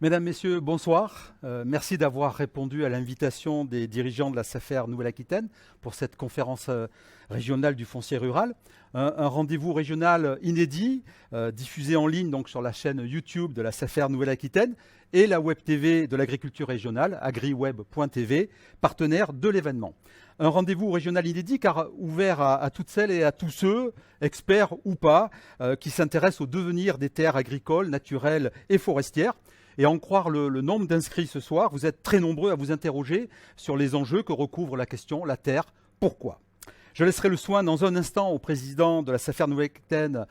Mesdames, Messieurs, bonsoir. Merci d'avoir répondu à l'invitation des dirigeants de la SAFER Nouvelle-Aquitaine pour cette conférence régionale du foncier rural. Un rendez-vous régional inédit, diffusé en ligne donc, sur la chaîne YouTube de la SAFER Nouvelle-Aquitaine et la Web TV de l'agriculture régionale, agriweb.tv, partenaire de l'événement. Un rendez-vous régional inédit car ouvert à toutes celles et à tous ceux, experts ou pas, qui s'intéressent au devenir des terres agricoles, naturelles et forestières. Et à en croire le nombre d'inscrits ce soir, vous êtes très nombreux à vous interroger sur les enjeux que recouvre la question la terre, pourquoi ? Je laisserai le soin dans un instant au président de la SAFER Nouvelle-Aquitaine,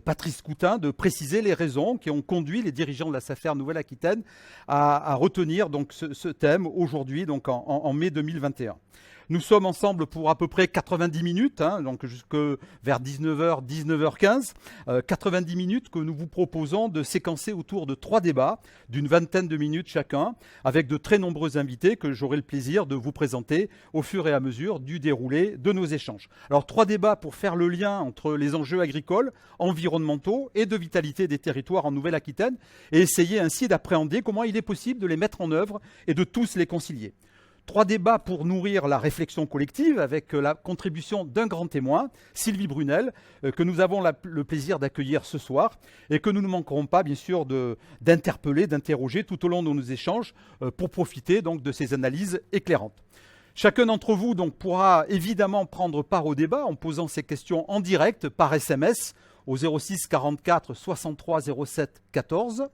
Patrice Coutin, de préciser les raisons qui ont conduit les dirigeants de la SAFER Nouvelle-Aquitaine à retenir donc ce thème aujourd'hui, donc en mai 2021. Nous sommes ensemble pour à peu près 90 minutes, donc jusque vers 19h, 19h15. 90 minutes que nous vous proposons de séquencer autour de 3 débats d'une vingtaine de minutes chacun, avec de très nombreux invités que j'aurai le plaisir de vous présenter au fur et à mesure du déroulé de nos échanges. Alors 3 débats pour faire le lien entre les enjeux agricoles, environnementaux et de vitalité des territoires en Nouvelle-Aquitaine et essayer ainsi d'appréhender comment il est possible de les mettre en œuvre et de tous les concilier. 3 débats pour nourrir la réflexion collective avec la contribution d'un grand témoin, Sylvie Brunel, que nous avons le plaisir d'accueillir ce soir et que nous ne manquerons pas bien sûr d'interpeller, d'interroger tout au long de nos échanges pour profiter donc de ces analyses éclairantes. Chacun d'entre vous donc pourra évidemment prendre part au débat en posant ses questions en direct par SMS au 06 44 63 07 14.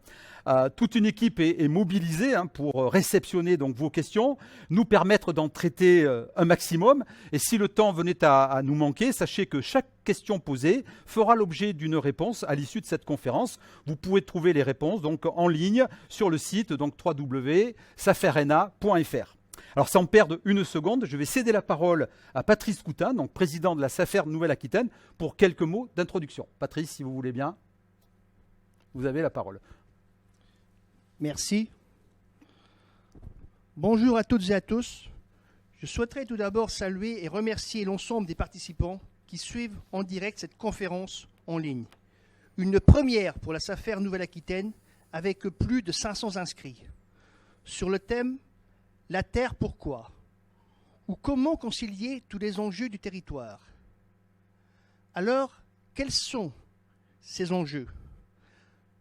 Toute une équipe est mobilisée pour réceptionner donc vos questions, nous permettre d'en traiter un maximum. Et si le temps venait à nous manquer, sachez que chaque question posée fera l'objet d'une réponse à l'issue de cette conférence. Vous pouvez trouver les réponses donc en ligne sur le site donc www.saferena.fr. Alors sans perdre une seconde, je vais céder la parole à Patrice Coutin, donc président de la SAFER Nouvelle-Aquitaine, pour quelques mots d'introduction. Patrice, si vous voulez bien, vous avez la parole. Merci. Bonjour à toutes et à tous. Je souhaiterais tout d'abord saluer et remercier l'ensemble des participants qui suivent en direct cette conférence en ligne. Une première pour la SAFER Nouvelle-Aquitaine avec plus de 500 inscrits. Sur le thème « La terre, pourquoi ?» ou « Comment concilier tous les enjeux du territoire ?» Alors, quels sont ces enjeux ?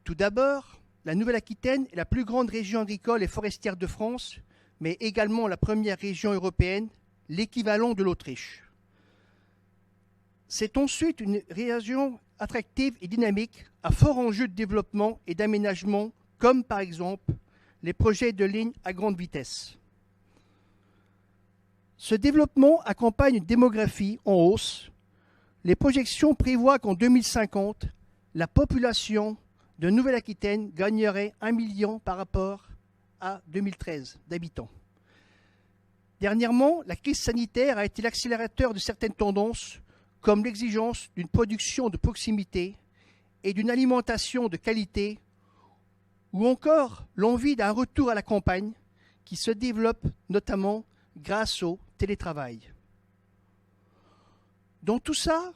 Tout d'abord, la Nouvelle-Aquitaine est la plus grande région agricole et forestière de France, mais également la première région européenne, l'équivalent de l'Autriche. C'est ensuite une région attractive et dynamique, à fort enjeu de développement et d'aménagement, comme par exemple les projets de lignes à grande vitesse. Ce développement accompagne une démographie en hausse. Les projections prévoient qu'en 2050, la population de Nouvelle-Aquitaine gagnerait 1 million par rapport à 2013 d'habitants. Dernièrement, la crise sanitaire a été l'accélérateur de certaines tendances, comme l'exigence d'une production de proximité et d'une alimentation de qualité, ou encore l'envie d'un retour à la campagne qui se développe notamment grâce au télétravail. Dans tout ça,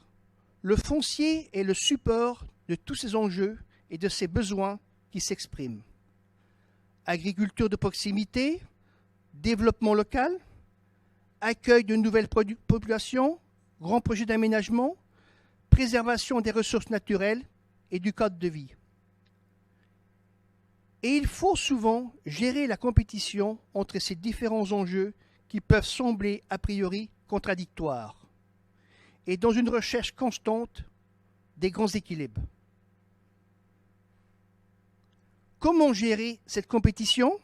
le foncier est le support de tous ces enjeux et de ces besoins qui s'expriment. Agriculture de proximité, développement local, accueil de nouvelles populations, grands projets d'aménagement, préservation des ressources naturelles et du cadre de vie. Et il faut souvent gérer la compétition entre ces différents enjeux qui peuvent sembler a priori contradictoires, et dans une recherche constante des grands équilibres. Comment gérer cette compétition ?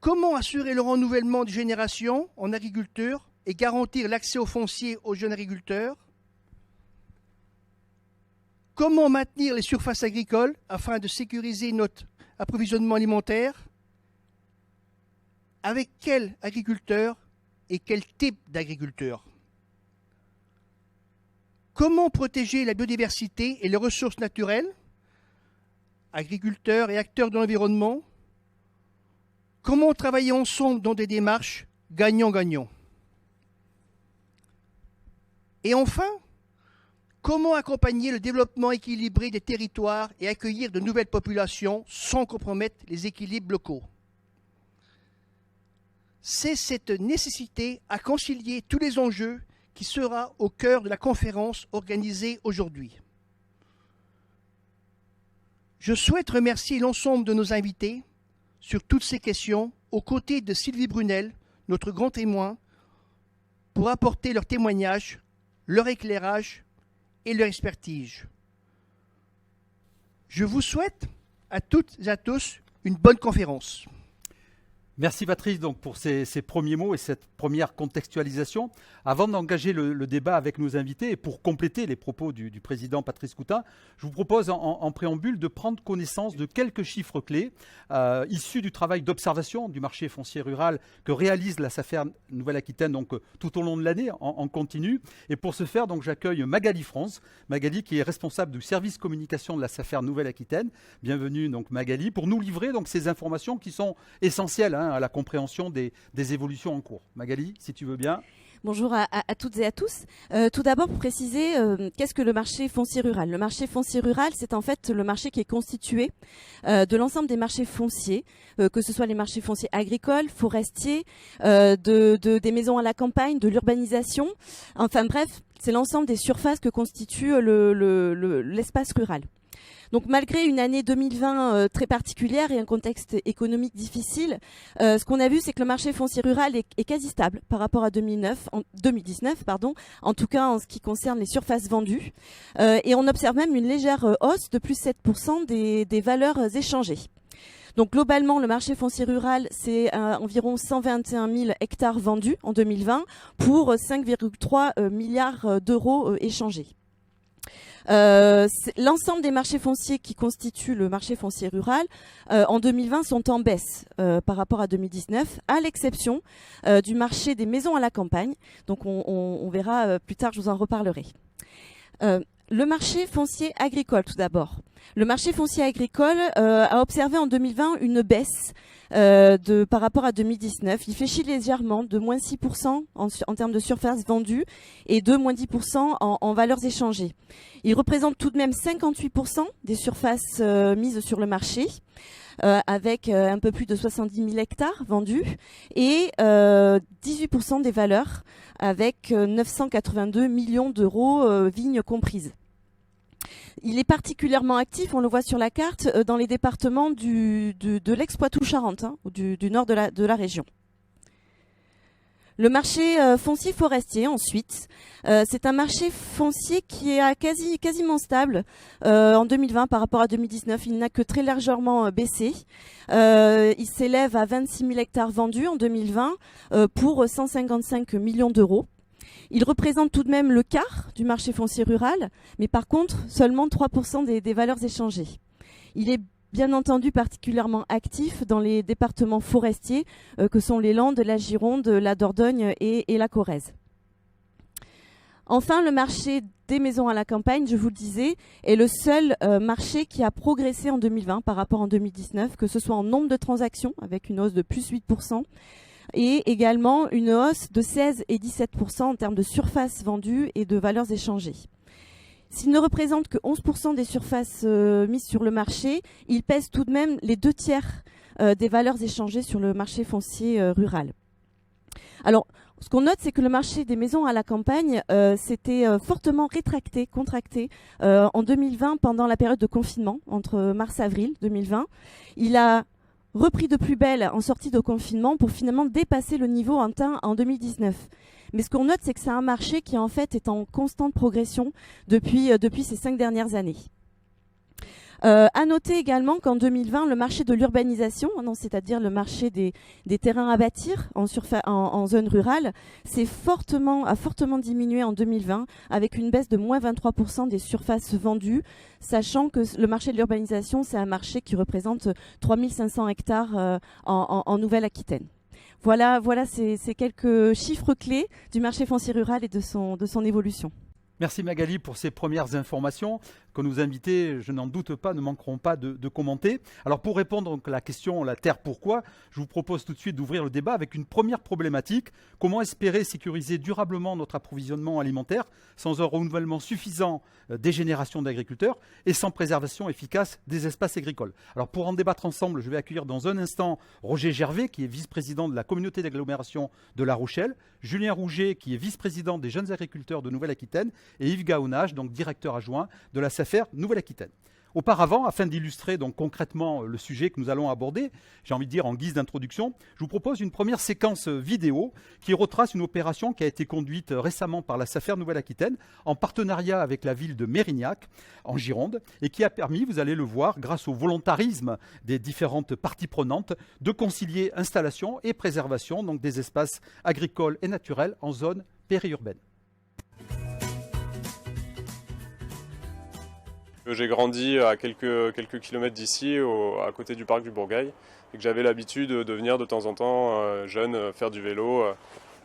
Comment assurer le renouvellement des générations en agriculture et garantir l'accès au foncier aux jeunes agriculteurs ? Comment maintenir les surfaces agricoles afin de sécuriser notre approvisionnement alimentaire ? Avec quels agriculteurs et quel type d'agriculteurs ? Comment protéger la biodiversité et les ressources naturelles ? Agriculteurs et acteurs de l'environnement ? Comment travailler ensemble dans des démarches gagnant-gagnant ? Et enfin, Comment accompagner le développement équilibré des territoires et accueillir de nouvelles populations sans compromettre les équilibres locaux? C'est cette nécessité à concilier tous les enjeux qui sera au cœur de la conférence organisée aujourd'hui. Je souhaite remercier l'ensemble de nos invités sur toutes ces questions, aux côtés de Sylvie Brunel, notre grand témoin, pour apporter leur témoignage, leur éclairage et leur expertise. Je vous souhaite à toutes et à tous une bonne conférence. Merci Patrice donc pour ces premiers mots et cette première contextualisation. Avant d'engager le débat avec nos invités et pour compléter les propos du président Patrice Coutin, je vous propose en préambule de prendre connaissance de quelques chiffres clés issus du travail d'observation du marché foncier rural que réalise la SAFER Nouvelle-Aquitaine donc, tout au long de l'année en continu. Et pour ce faire, donc, j'accueille Magali France. Magali qui est responsable du service communication de la SAFER Nouvelle-Aquitaine. Bienvenue donc Magali pour nous livrer donc, ces informations qui sont essentielles à la compréhension des évolutions en cours. Magali, si tu veux bien. Bonjour à toutes et à tous. Tout d'abord, pour préciser, qu'est-ce que le marché foncier rural? Le marché foncier rural, c'est en fait le marché qui est constitué de l'ensemble des marchés fonciers, que ce soit les marchés fonciers agricoles, forestiers, des maisons à la campagne, de l'urbanisation. Enfin bref, c'est l'ensemble des surfaces que constitue l'espace rural. Donc malgré une année 2020 très particulière et un contexte économique difficile, ce qu'on a vu, c'est que le marché foncier rural est quasi stable par rapport à 2019, en tout cas en ce qui concerne les surfaces vendues. Et on observe même une légère hausse de plus 7% des valeurs échangées. Donc globalement, le marché foncier rural, c'est environ 121 000 hectares vendus en 2020 pour 5,3 milliards d'euros échangés. L'ensemble des marchés fonciers qui constituent le marché foncier rural en 2020 sont en baisse par rapport à 2019, à l'exception du marché des maisons à la campagne. Donc on verra plus tard, je vous en reparlerai. Le marché foncier agricole tout d'abord. Le marché foncier agricole a observé en 2020 une baisse par rapport à 2019. Il fléchit légèrement de moins 6% en termes de surface vendue et de moins 10% en valeurs échangées. Il représente tout de même 58% des surfaces mises sur le marché, avec un peu plus de 70 000 hectares vendus et 18% des valeurs avec 982 millions d'euros, vignes comprises. Il est particulièrement actif, on le voit sur la carte, dans les départements de l'Ex-Poitou-Charentes, du nord de la région. Le marché foncier forestier, ensuite, c'est un marché foncier qui est quasiment stable en 2020 par rapport à 2019. Il n'a que très légèrement baissé. Il s'élève à 26 000 hectares vendus en 2020 pour 155 millions d'euros. Il représente tout de même le quart du marché foncier rural, mais par contre, seulement 3% des valeurs échangées. Il est bien entendu particulièrement actif dans les départements forestiers que sont les Landes, la Gironde, la Dordogne et la Corrèze. Enfin, le marché des maisons à la campagne, je vous le disais, est le seul marché qui a progressé en 2020 par rapport à 2019, que ce soit en nombre de transactions, avec une hausse de plus 8%, et également une hausse de 16 et 17% en termes de surface vendue et de valeurs échangées. S'il ne représente que 11% des surfaces mises sur le marché, il pèse tout de même les 2/3 des valeurs échangées sur le marché foncier rural. Alors, ce qu'on note, c'est que le marché des maisons à la campagne s'était fortement contracté en 2020 pendant la période de confinement, entre mars-avril 2020. Il a repris de plus belle en sortie de confinement pour finalement dépasser le niveau atteint en 2019. Mais ce qu'on note, c'est que c'est un marché qui en fait est en constante progression depuis ces 5 dernières années. À noter également qu'en 2020, le marché de l'urbanisation, c'est-à-dire le marché des terrains à bâtir en zone rurale, a fortement diminué en 2020 avec une baisse de moins 23% des surfaces vendues, sachant que le marché de l'urbanisation, c'est un marché qui représente 3500 hectares en Nouvelle-Aquitaine. Voilà ces quelques chiffres clés du marché foncier rural et de son évolution. Merci Magali pour ces premières informations. que nos invités, je n'en doute pas, ne manqueront pas de commenter. Alors pour répondre à la question « La Terre, pourquoi ?», je vous propose tout de suite d'ouvrir le débat avec une première problématique. Comment espérer sécuriser durablement notre approvisionnement alimentaire sans un renouvellement suffisant des générations d'agriculteurs et sans préservation efficace des espaces agricoles? Alors pour en débattre ensemble, je vais accueillir dans un instant Roger Gervais, qui est vice-président de la communauté d'agglomération de La Rochelle, Julien Rouget, qui est vice-président des jeunes agriculteurs de Nouvelle-Aquitaine, et Yves Gaonage, donc directeur adjoint de la SAFER Nouvelle-Aquitaine. Auparavant, afin d'illustrer donc concrètement le sujet que nous allons aborder, j'ai envie de dire en guise d'introduction, je vous propose une première séquence vidéo qui retrace une opération qui a été conduite récemment par la SAFER Nouvelle-Aquitaine en partenariat avec la ville de Mérignac en Gironde et qui a permis, vous allez le voir, grâce au volontarisme des différentes parties prenantes, de concilier installation et préservation donc des espaces agricoles et naturels en zone périurbaine. J'ai grandi à quelques kilomètres d'ici, à côté du parc du Bourgail, et que j'avais l'habitude de venir de temps en temps, jeune, faire du vélo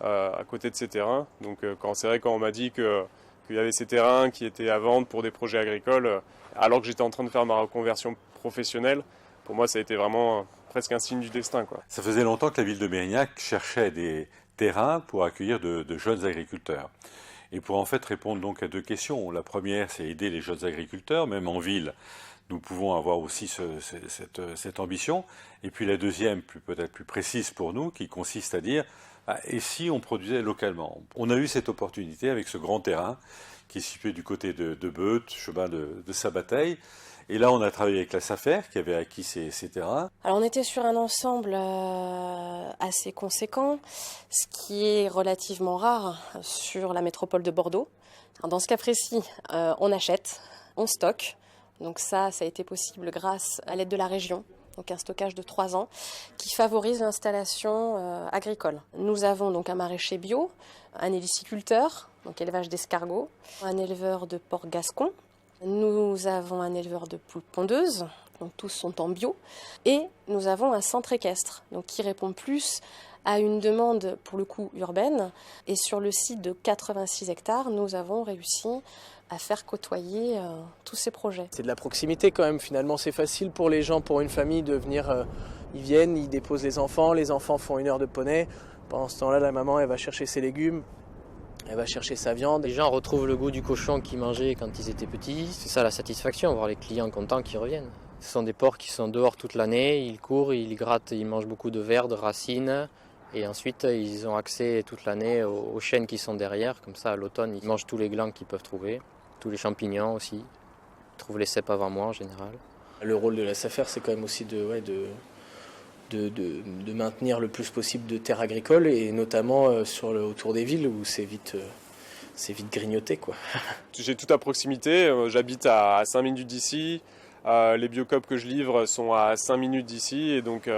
à côté de ces terrains. Donc c'est vrai quand on m'a dit qu'il y avait ces terrains qui étaient à vendre pour des projets agricoles, alors que j'étais en train de faire ma reconversion professionnelle, pour moi ça a été vraiment presque un signe du destin, quoi. Ça faisait longtemps que la ville de Mérignac cherchait des terrains pour accueillir de jeunes agriculteurs. Et pour en fait répondre donc à deux questions. La première, c'est aider les jeunes agriculteurs, même en ville. Nous pouvons avoir aussi cette ambition. Et puis la deuxième, peut-être plus précise pour nous, qui consiste à dire, et si on produisait localement? On a eu cette opportunité avec ce grand terrain qui est situé du côté de Beute, chemin de Sabataille. Et là, on a travaillé avec la SAFER qui avait acquis ces terrains. Alors, on était sur un ensemble assez conséquent, ce qui est relativement rare sur la métropole de Bordeaux. Alors, dans ce cas précis, on achète, on stocke. Donc ça a été possible grâce à l'aide de la région. Donc un stockage de 3 ans qui favorise l'installation agricole. Nous avons donc un maraîcher bio, un héliciculteur, donc élevage d'escargots, un éleveur de porcs gascons. Nous avons un éleveur de poules pondeuses, donc tous sont en bio, et nous avons un centre équestre, donc qui répond plus à une demande pour le coup urbaine. Et sur le site de 86 hectares, nous avons réussi à faire côtoyer tous ces projets. C'est de la proximité quand même, finalement c'est facile pour les gens, pour une famille de venir, ils viennent, ils déposent les enfants font 1 heure de poney, pendant ce temps-là la maman elle va chercher ses légumes, elle va chercher sa viande. Les gens retrouvent le goût du cochon qu'ils mangeaient quand ils étaient petits. C'est ça la satisfaction, voir les clients contents qui reviennent. Ce sont des porcs qui sont dehors toute l'année, ils courent, ils grattent, ils mangent beaucoup de vers, de racines. Et ensuite, ils ont accès toute l'année aux chênes qui sont derrière. Comme ça, à l'automne, ils mangent tous les glands qu'ils peuvent trouver, tous les champignons aussi. Ils trouvent les cèpes avant moi en général. Le rôle de la SAFER, c'est quand même aussi de maintenir le plus possible de terres agricoles et notamment autour des villes où c'est vite grignoté, quoi. J'ai tout à proximité, j'habite à 5 minutes d'ici, les biocoop que je livre sont à 5 minutes d'ici et donc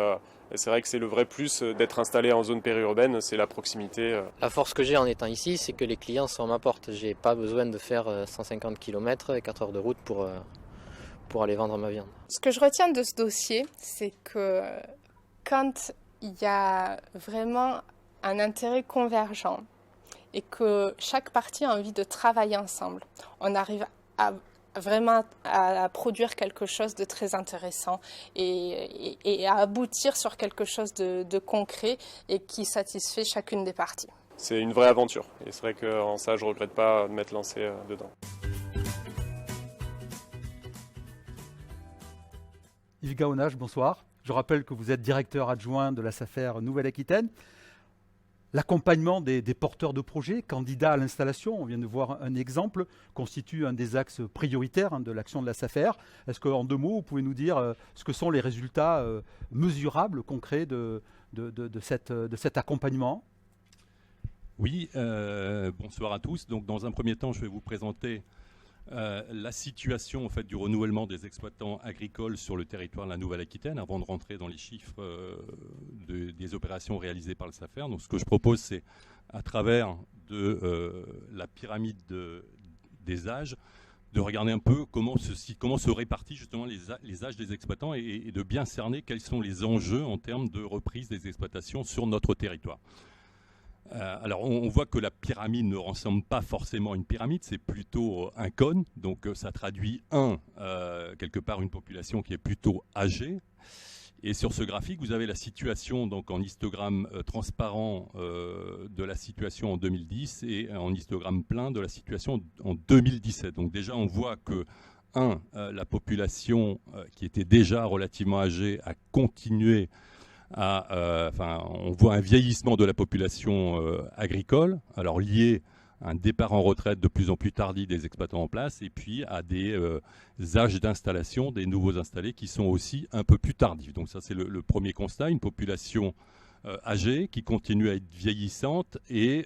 c'est vrai que c'est le vrai plus d'être installé en zone périurbaine, c'est la proximité. La force que j'ai en étant ici, c'est que les clients sont à ma porte. J'ai pas besoin de faire 150 km et 4 heures de route pour aller vendre ma viande. Ce que je retiens de ce dossier, c'est que quand il y a vraiment un intérêt convergent et que chaque partie a envie de travailler ensemble, on arrive à vraiment à produire quelque chose de très intéressant et à aboutir sur quelque chose de concret et qui satisfait chacune des parties. C'est une vraie aventure et c'est vrai qu'en ça je ne regrette pas de m'être lancé dedans. Yves Gaonage, bonsoir. Je rappelle que vous êtes directeur adjoint de la SAFER Nouvelle-Aquitaine. L'accompagnement des porteurs de projets, candidats à l'installation, on vient de voir un exemple, constitue un des axes prioritaires de l'action de la SAFER. Est-ce qu'en 2 mots, vous pouvez nous dire ce que sont les résultats mesurables, concrets de cet accompagnement ? Oui, bonsoir à tous. Donc, dans un premier temps, je vais vous présenter la situation en fait, du renouvellement des exploitants agricoles sur le territoire de la Nouvelle-Aquitaine avant de rentrer dans les chiffres des opérations réalisées par le SAFER. Donc, ce que je propose, c'est à travers la pyramide des âges, de regarder un peu comment se répartissent justement les âges des exploitants et de bien cerner quels sont les enjeux en termes de reprise des exploitations sur notre territoire. Alors on voit que la pyramide ne ressemble pas forcément à une pyramide, c'est plutôt un cône. Donc ça traduit quelque part une population qui est plutôt âgée. Et sur ce graphique, vous avez la situation donc en histogramme transparent de la situation en 2010 et en histogramme plein de la situation en 2017. Donc déjà on voit que la population qui était déjà relativement âgée a continué on voit un vieillissement de la population agricole, alors lié à un départ en retraite de plus en plus tardif des exploitants en place, et puis à des âges d'installation des nouveaux installés qui sont aussi un peu plus tardifs. Donc ça c'est le premier constat, une population âgée qui continue à être vieillissante, et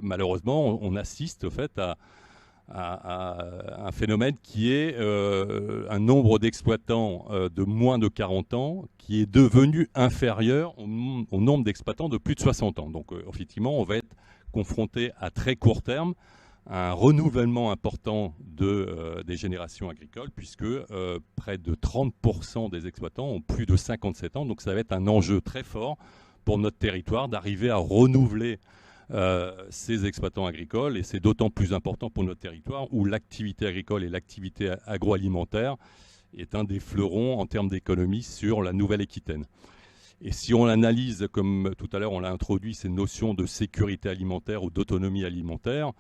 malheureusement on assiste au fait à un phénomène qui est un nombre d'exploitants de moins de 40 ans qui est devenu inférieur au nombre d'exploitants de plus de 60 ans. Donc effectivement, on va être confronté à très court terme à un renouvellement important des générations agricoles, puisque près de 30% des exploitants ont plus de 57 ans. Donc ça va être un enjeu très fort pour notre territoire d'arriver à renouveler ces exploitants agricoles, et c'est d'autant plus important pour notre territoire où l'activité agricole et l'activité agroalimentaire est un des fleurons en termes d'économie sur la Nouvelle-Aquitaine. Et si on analyse, comme tout à l'heure on l'a introduit, ces notions de sécurité alimentaire ou d'autonomie alimentaire,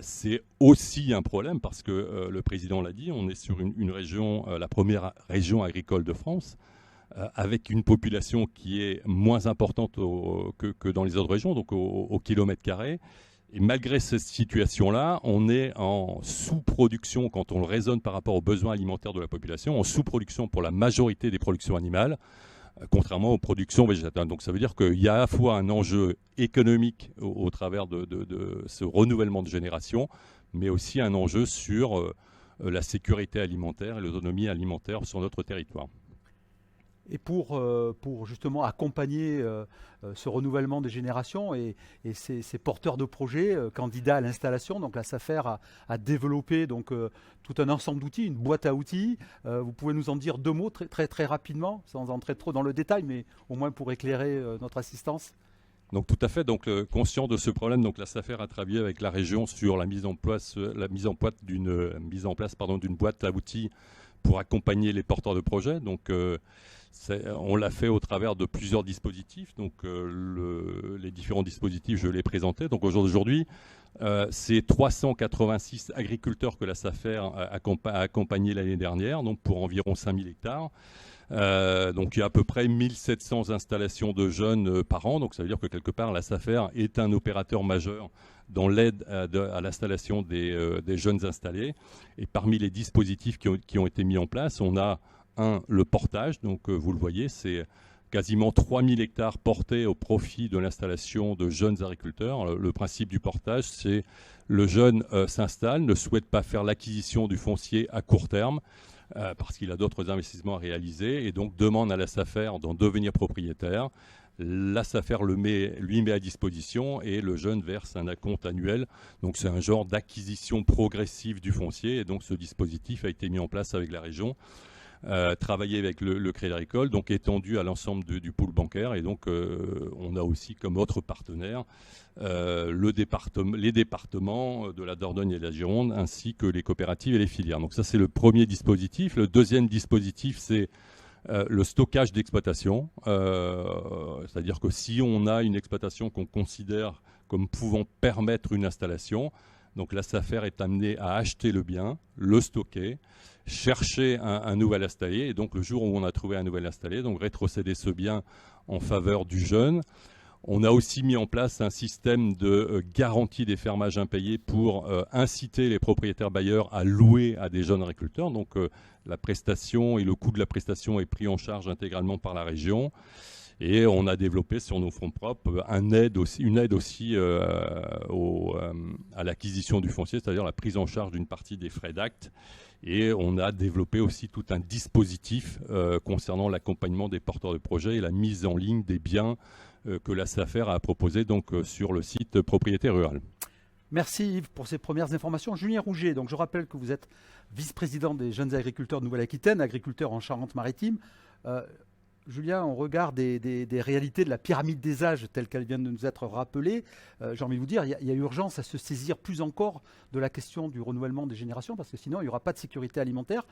c'est aussi un problème parce que le président l'a dit, on est sur une région, la première région agricole de France, avec une population qui est moins importante que dans les autres régions, donc au kilomètre carré. Et malgré cette situation-là, on est en sous-production, quand on le raisonne par rapport aux besoins alimentaires de la population, en sous-production pour la majorité des productions animales, contrairement aux productions végétales. Donc ça veut dire qu'il y a à la fois un enjeu économique au travers de ce renouvellement de génération, mais aussi un enjeu sur la sécurité alimentaire et l'autonomie alimentaire sur notre territoire. Et pour justement accompagner ce renouvellement des générations et ces porteurs de projets candidats à l'installation, donc la SAFER a développé donc, tout un ensemble d'outils, une boîte à outils. Vous pouvez nous en dire deux mots très rapidement, sans entrer trop dans le détail, mais au moins pour éclairer notre assistance. Donc tout à fait, donc conscient de ce problème, donc la SAFER a travaillé avec la région sur la mise en place d'une boîte à outils pour accompagner les porteurs de projets. Donc on l'a fait au travers de plusieurs dispositifs. Donc les différents dispositifs, je les ai présentés. Donc aujourd'hui, c'est 386 agriculteurs que la SAFER a accompagnés l'année dernière, donc pour environ 5000 hectares. Donc il y a à peu près 1700 installations de jeunes par an. Donc ça veut dire que quelque part, la SAFER est un opérateur majeur dans l'aide à l'installation des jeunes installés. Et parmi les dispositifs qui ont été mis en place, on a le portage, donc vous le voyez, c'est quasiment 3000 hectares portés au profit de l'installation de jeunes agriculteurs. Le principe du portage, c'est le jeune s'installe, ne souhaite pas faire l'acquisition du foncier à court terme parce qu'il a d'autres investissements à réaliser et donc demande à la SAFER d'en devenir propriétaire. La SAFER lui met à disposition et le jeune verse un acompte annuel. Donc c'est un genre d'acquisition progressive du foncier et donc ce dispositif a été mis en place avec la région. Travailler avec le Crédit Agricole, donc étendu à l'ensemble du pool bancaire. Et donc, on a aussi comme autres partenaires les départements de la Dordogne et de la Gironde, ainsi que les coopératives et les filières. Donc ça, c'est le premier dispositif. Le deuxième dispositif, c'est le stockage d'exploitation. C'est-à-dire que si on a une exploitation qu'on considère comme pouvant permettre une installation, donc la SAFER est amenée à acheter le bien, le stocker, chercher un nouvel installé, et donc le jour où on a trouvé un nouvel installé, donc rétrocéder ce bien en faveur du jeune. On a aussi mis en place un système de garantie des fermages impayés pour inciter les propriétaires bailleurs à louer à des jeunes agriculteurs. Donc la prestation et le coût de la prestation est pris en charge intégralement par la région. Et on a développé sur nos fonds propres une aide aussi à l'acquisition du foncier, c'est-à-dire la prise en charge d'une partie des frais d'acte. Et on a développé aussi tout un dispositif concernant l'accompagnement des porteurs de projets et la mise en ligne des biens que la SAFER a proposé donc, sur le site Propriété Rurale. Merci Yves pour ces premières informations. Julien Rouget, donc je rappelle que vous êtes vice-président des jeunes agriculteurs de Nouvelle-Aquitaine, agriculteur en Charente-Maritime. Julien, on regarde des réalités de la pyramide des âges telle qu'elle vient de nous être rappelée. J'ai envie de vous dire, il y a urgence à se saisir plus encore de la question du renouvellement des générations, parce que sinon, il n'y aura pas de sécurité alimentaire.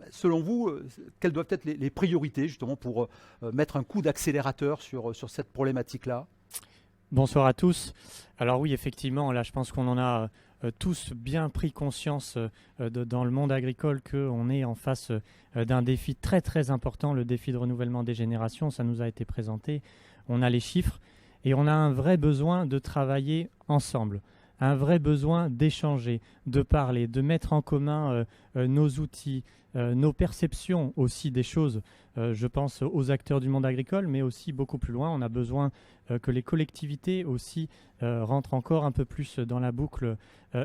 Selon vous, quelles doivent être les priorités, justement, pour mettre un coup d'accélérateur sur cette problématique-là? Bonsoir à tous. Alors oui, effectivement, là, je pense qu'on en a tous bien pris conscience dans le monde agricole qu'on est en face d'un défi très très important, le défi de renouvellement des générations. Ça nous a été présenté, on a les chiffres et on a un vrai besoin de travailler ensemble, un vrai besoin d'échanger, de parler, de mettre en commun nos outils, nos perceptions aussi des choses. Je pense aux acteurs du monde agricole, mais aussi beaucoup plus loin. On a besoin que les collectivités aussi rentrent encore un peu plus dans la boucle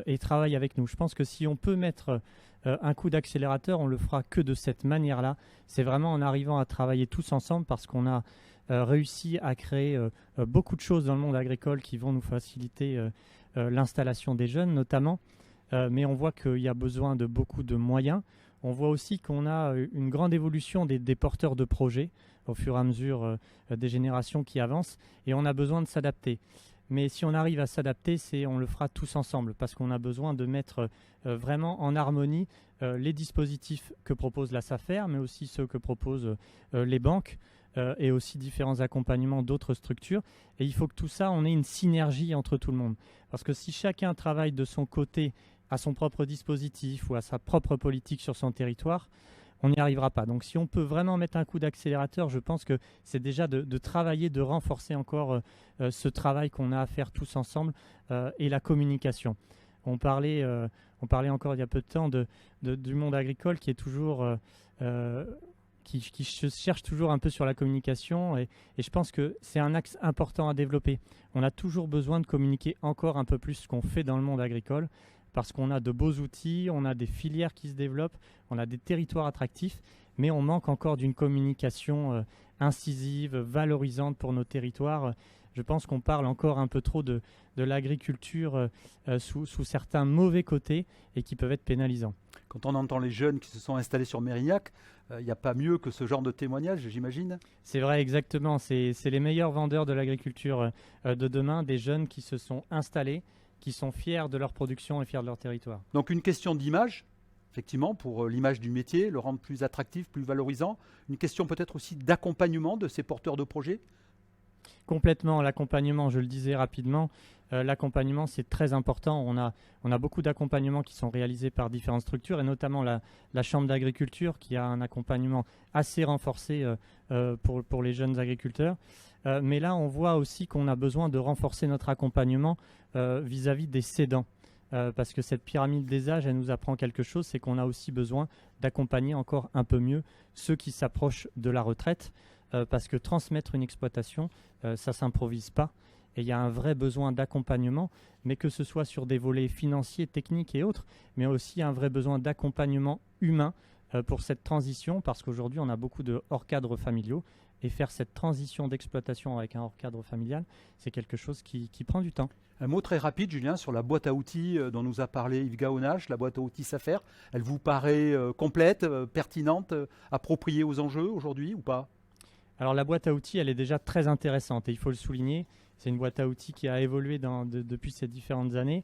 et travaillent avec nous. Je pense que si on peut mettre un coup d'accélérateur, on le fera que de cette manière-là. C'est vraiment en arrivant à travailler tous ensemble parce qu'on a réussi à créer beaucoup de choses dans le monde agricole qui vont nous faciliter l'installation des jeunes notamment. Mais on voit qu'il y a besoin de beaucoup de moyens. On voit aussi qu'on a une grande évolution des porteurs de projets au fur et à mesure des générations qui avancent et on a besoin de s'adapter. Mais si on arrive à s'adapter, on le fera tous ensemble parce qu'on a besoin de mettre vraiment en harmonie les dispositifs que propose la SAFER, mais aussi ceux que proposent les banques et aussi différents accompagnements d'autres structures. Et il faut que tout ça, on ait une synergie entre tout le monde. Parce que si chacun travaille de son côté à son propre dispositif ou à sa propre politique sur son territoire, on n'y arrivera pas. Donc si on peut vraiment mettre un coup d'accélérateur, je pense que c'est déjà de travailler, de renforcer encore ce travail qu'on a à faire tous ensemble et la communication. On parlait encore il y a peu de temps du monde agricole qui est toujours... qui cherche toujours un peu sur la communication et je pense que c'est un axe important à développer. On a toujours besoin de communiquer encore un peu plus ce qu'on fait dans le monde agricole parce qu'on a de beaux outils, on a des filières qui se développent, on a des territoires attractifs, mais on manque encore d'une communication incisive, valorisante pour nos territoires. Je pense qu'on parle encore un peu trop de l'agriculture sous certains mauvais côtés et qui peuvent être pénalisants. Quand on entend les jeunes qui se sont installés sur Mérignac, il n'y a pas mieux que ce genre de témoignage, j'imagine. C'est vrai, exactement. C'est les meilleurs vendeurs de l'agriculture de demain, des jeunes qui se sont installés, qui sont fiers de leur production et fiers de leur territoire. Donc une question d'image, effectivement, pour l'image du métier, le rendre plus attractif, plus valorisant. Une question peut-être aussi d'accompagnement de ces porteurs de projets. Complètement, l'accompagnement, je le disais rapidement, l'accompagnement c'est très important. On a beaucoup d'accompagnements qui sont réalisés par différentes structures et notamment la Chambre d'agriculture qui a un accompagnement assez renforcé pour les jeunes agriculteurs. Mais là, on voit aussi qu'on a besoin de renforcer notre accompagnement vis-à-vis des cédants. Parce que cette pyramide des âges, elle nous apprend quelque chose, c'est qu'on a aussi besoin d'accompagner encore un peu mieux ceux qui s'approchent de la retraite. Parce que transmettre une exploitation, ça ne s'improvise pas. Et il y a un vrai besoin d'accompagnement, mais que ce soit sur des volets financiers, techniques et autres, mais aussi un vrai besoin d'accompagnement humain pour cette transition, parce qu'aujourd'hui, on a beaucoup de hors-cadres familiaux. Et faire cette transition d'exploitation avec un hors-cadre familial, c'est quelque chose qui prend du temps. Un mot très rapide, Julien, sur la boîte à outils dont nous a parlé Yves Gaonage, la boîte à outils SAFER. Elle vous paraît complète, pertinente, appropriée aux enjeux aujourd'hui ou pas ? Alors la boîte à outils, elle est déjà très intéressante et il faut le souligner. C'est une boîte à outils qui a évolué depuis ces différentes années,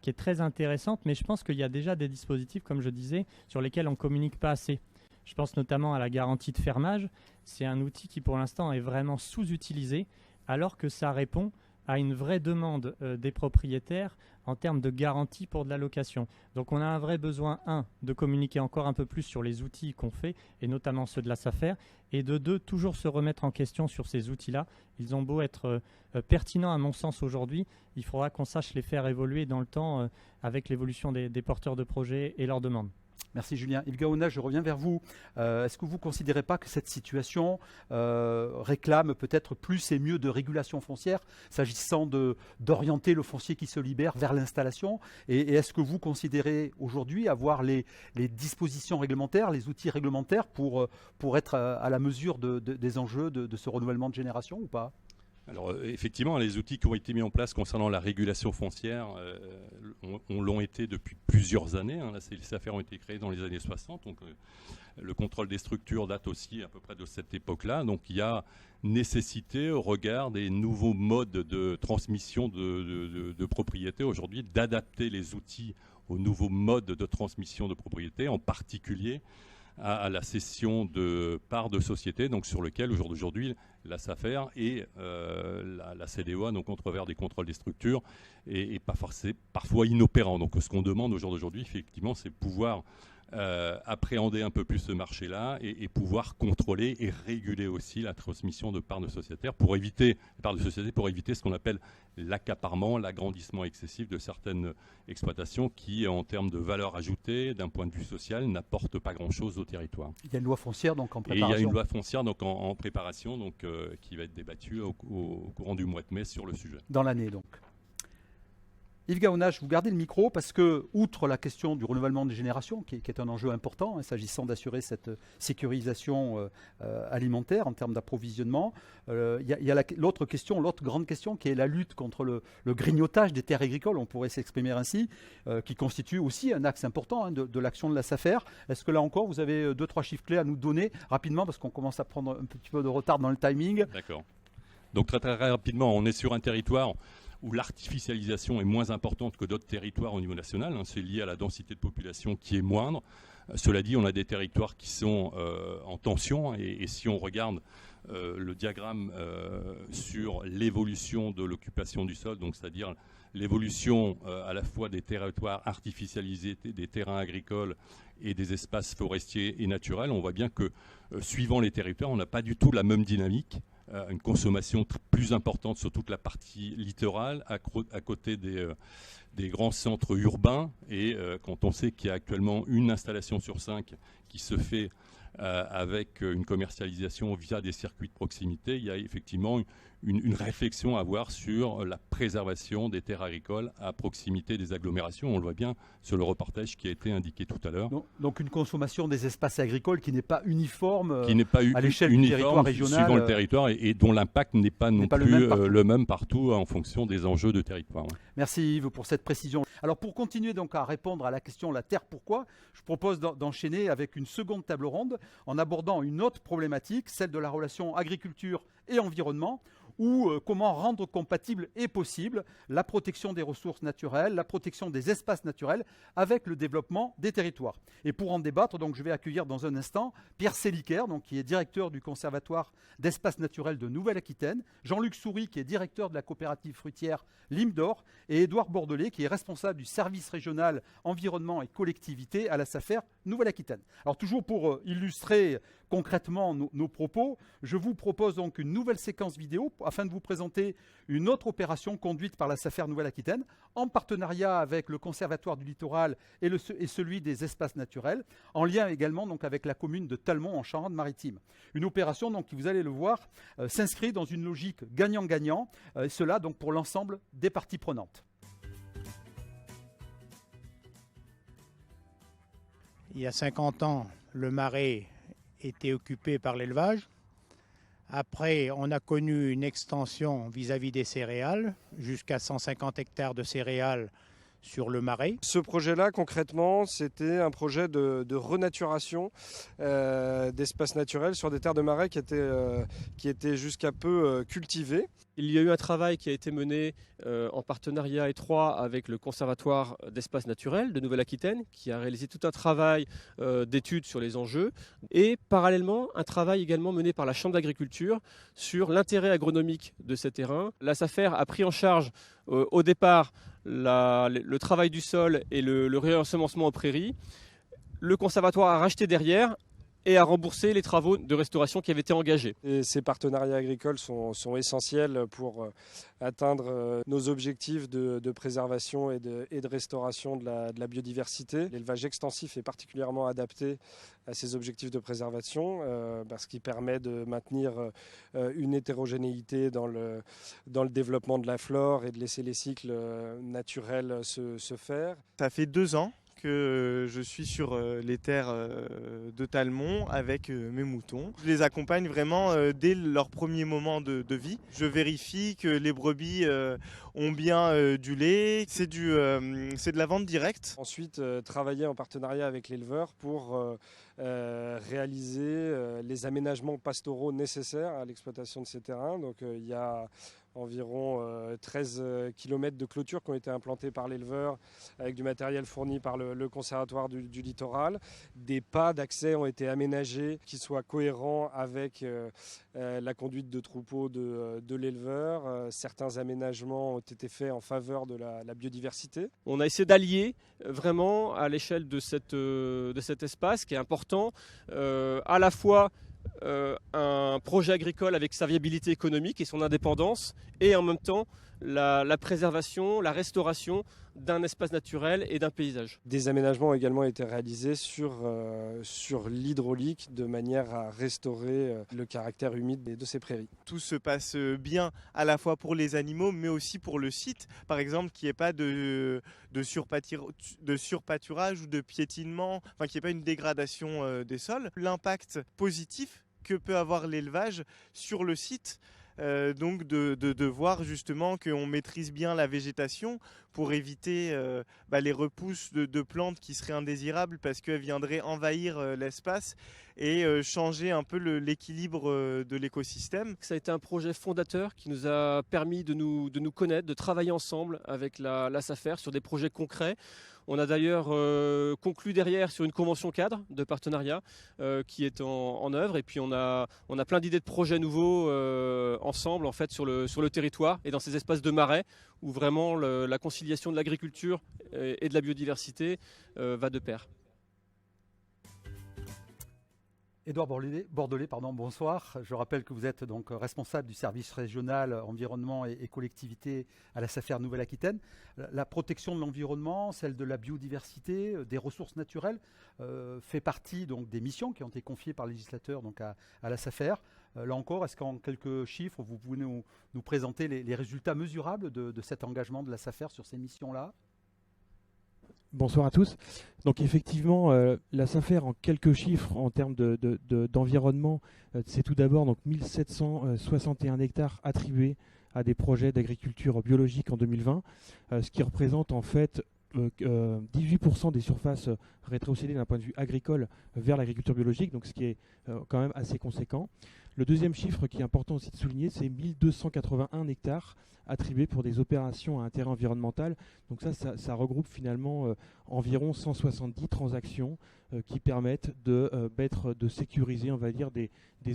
qui est très intéressante, mais je pense qu'il y a déjà des dispositifs, comme je disais, sur lesquels on ne communique pas assez. Je pense notamment à la garantie de fermage. C'est un outil qui pour l'instant est vraiment sous-utilisé, alors que ça répond à une vraie demande des propriétaires en termes de garantie pour de la location. Donc on a un vrai besoin, de communiquer encore un peu plus sur les outils qu'on fait, et notamment ceux de la SAFER, et de deux, toujours se remettre en question sur ces outils-là. Ils ont beau être pertinents à mon sens aujourd'hui, il faudra qu'on sache les faire évoluer dans le temps avec l'évolution des porteurs de projets et leurs demandes. Merci Julien. Yves Gaonage, je reviens vers vous. Est-ce que vous ne considérez pas que cette situation réclame peut-être plus et mieux de régulation foncière, s'agissant d'orienter le foncier qui se libère vers l'installation ? Et est-ce que vous considérez aujourd'hui avoir les dispositions réglementaires, les outils réglementaires pour être à la mesure des enjeux de ce renouvellement de génération ou pas ? Alors effectivement, les outils qui ont été mis en place concernant la régulation foncière on l'ont été depuis plusieurs années. Hein. Ces affaires ont été créées dans les années 60. Donc le contrôle des structures date aussi à peu près de cette époque-là. Donc il y a nécessité, au regard des nouveaux modes de transmission de propriété aujourd'hui, d'adapter les outils aux nouveaux modes de transmission de propriété, en particulier à la cession de parts de société, donc sur lequel aujourd'hui la SAFER et la CDOA, donc au travers des contrôles des structures, est parfois inopérant. Donc ce qu'on demande au jour d'aujourd'hui, effectivement, c'est pouvoir appréhender un peu plus ce marché-là et pouvoir contrôler et réguler aussi la transmission de parts de sociétaires pour éviter ce qu'on appelle l'accaparement, l'agrandissement excessif de certaines exploitations qui, en termes de valeur ajoutée, d'un point de vue social, n'apportent pas grand-chose au territoire. Il y a une loi foncière donc en préparation. Et il y a une loi foncière donc en préparation donc, qui va être débattue au courant du mois de mai sur le sujet. Dans l'année donc. Yves Gaonache, vous gardez le micro parce que, outre la question du renouvellement des générations, qui est un enjeu important, hein, s'agissant d'assurer cette sécurisation alimentaire en termes d'approvisionnement, il y a l'autre grande question qui est la lutte contre le grignotage des terres agricoles, on pourrait s'exprimer ainsi, qui constitue aussi un axe important hein, de l'action de la SAFER. Est-ce que là encore, vous avez 2-3 chiffres clés à nous donner rapidement parce qu'on commence à prendre un petit peu de retard dans le timing? D'accord. Donc très rapidement, on est sur un territoire où l'artificialisation est moins importante que d'autres territoires au niveau national. Hein, c'est lié à la densité de population qui est moindre. Cela dit, on a des territoires qui sont en tension. Et si on regarde le diagramme sur l'évolution de l'occupation du sol, donc c'est-à-dire l'évolution à la fois des territoires artificialisés, des terrains agricoles et des espaces forestiers et naturels, on voit bien que suivant les territoires, on n'a pas du tout la même dynamique. Une consommation plus importante sur toute la partie littorale, à côté des grands centres urbains. Et quand on sait qu'il y a actuellement une installation sur 5 qui se fait avec une commercialisation via des circuits de proximité, il y a effectivement une réflexion à avoir sur la préservation des terres agricoles à proximité des agglomérations. On le voit bien sur le reportage qui a été indiqué tout à l'heure. Donc une consommation des espaces agricoles qui n'est pas uniforme à l'échelle du territoire régional. Suivant le territoire et dont l'impact n'est pas non plus le même partout en fonction des enjeux de territoire. Ouais. Merci Yves pour cette précision. Alors pour continuer donc à répondre à la question la terre pourquoi, je propose d'enchaîner avec une seconde table ronde en abordant une autre problématique, celle de la relation agriculture et environnement, ou comment rendre compatible et possible la protection des ressources naturelles, la protection des espaces naturels avec le développement des territoires. Et pour en débattre, donc, je vais accueillir dans un instant Pierre Sélicaire, donc, qui est directeur du Conservatoire d'espaces naturels de Nouvelle-Aquitaine, Jean-Luc Soury, qui est directeur de la coopérative fruitière Lime d'Or, et Édouard Bordelais, qui est responsable du service régional environnement et collectivité à la SAFER Nouvelle-Aquitaine. Alors toujours pour illustrer concrètement nos propos, je vous propose donc une nouvelle séquence vidéo afin de vous présenter une autre opération conduite par la SAFER Nouvelle-Aquitaine en partenariat avec le Conservatoire du Littoral et celui des espaces naturels, en lien également donc, avec la commune de Talmont en Charente-Maritime. Une opération donc, qui, vous allez le voir, s'inscrit dans une logique gagnant-gagnant, et cela donc, pour l'ensemble des parties prenantes. Il y a 50 ans, le marais était occupé par l'élevage. Après, on a connu une extension vis-à-vis des céréales, jusqu'à 150 hectares de céréales sur le marais. Ce projet-là, concrètement, c'était un projet de renaturation d'espaces naturels sur des terres de marais qui étaient jusqu'à peu cultivées. Il y a eu un travail qui a été mené en partenariat étroit avec le Conservatoire d'espaces naturels de Nouvelle-Aquitaine, qui a réalisé tout un travail d'études sur les enjeux, et parallèlement un travail également mené par la Chambre d'agriculture sur l'intérêt agronomique de ces terrains. La SAFER a pris en charge au départ le travail du sol et le réensemencement aux prairies. Le Conservatoire a racheté derrière et à rembourser les travaux de restauration qui avaient été engagés. Et ces partenariats agricoles sont essentiels pour atteindre nos objectifs de préservation et de restauration de la biodiversité. L'élevage extensif est particulièrement adapté à ces objectifs de préservation parce qu'il permet de maintenir une hétérogénéité dans le développement de la flore et de laisser les cycles naturels se faire. Ça fait 2 ans que je suis sur les terres de Talmont avec mes moutons. Je les accompagne vraiment dès leur premier moment de vie. Je vérifie que les brebis ont bien du lait. C'est de la vente directe. Ensuite, travailler en partenariat avec l'éleveur pour réaliser les aménagements pastoraux nécessaires à l'exploitation de ces terrains. Donc il y a environ 13 km de clôture qui ont été implantés par l'éleveur avec du matériel fourni par le conservatoire du littoral. Des pas d'accès ont été aménagés qui soient cohérents avec la conduite de troupeaux de l'éleveur. Certains aménagements ont été faits en faveur de la biodiversité. On a essayé d'allier vraiment à l'échelle de cet espace qui est important, à la fois un projet agricole avec sa viabilité économique et son indépendance, et en même temps la préservation, la restauration d'un espace naturel et d'un paysage. Des aménagements ont également été réalisés sur l'hydraulique de manière à restaurer le caractère humide de ces prairies. Tout se passe bien à la fois pour les animaux mais aussi pour le site. Par exemple, qu'il n'y ait pas de surpâturage ou de piétinement, enfin qu'il n'y ait pas une dégradation des sols. L'impact positif que peut avoir l'élevage sur le site, donc de voir justement qu'on maîtrise bien la végétation pour éviter les repousses de plantes qui seraient indésirables parce qu'elles viendraient envahir l'espace et changer un peu l'équilibre de l'écosystème. Ça a été un projet fondateur qui nous a permis de nous connaître, de travailler ensemble avec la SAFER sur des projets concrets. On a d'ailleurs conclu derrière sur une convention cadre de partenariat qui est en œuvre, et puis on a plein d'idées de projets nouveaux ensemble en fait sur le territoire et dans ces espaces de marais où vraiment la conciliation de l'agriculture et de la biodiversité va de pair. Édouard Bordelais, bonsoir. Je rappelle que vous êtes donc responsable du service régional environnement et collectivité à la SAFER Nouvelle-Aquitaine. La protection de l'environnement, celle de la biodiversité, des ressources naturelles, fait partie donc des missions qui ont été confiées par le législateur donc à la SAFER. Là encore, est-ce qu'en quelques chiffres, vous pouvez nous présenter les résultats mesurables de cet engagement de la SAFER sur ces missions-là ? Bonsoir à tous. Donc effectivement, la SAFER en quelques chiffres en termes d'environnement, c'est tout d'abord donc 1761 hectares attribués à des projets d'agriculture biologique en 2020, ce qui représente en fait 18% des surfaces rétrocédées d'un point de vue agricole vers l'agriculture biologique, donc ce qui est quand même assez conséquent. Le deuxième chiffre qui est important aussi de souligner, c'est 1281 hectares attribués pour des opérations à intérêt environnemental. Donc ça regroupe finalement environ 170 transactions qui permettent de sécuriser, on va dire, des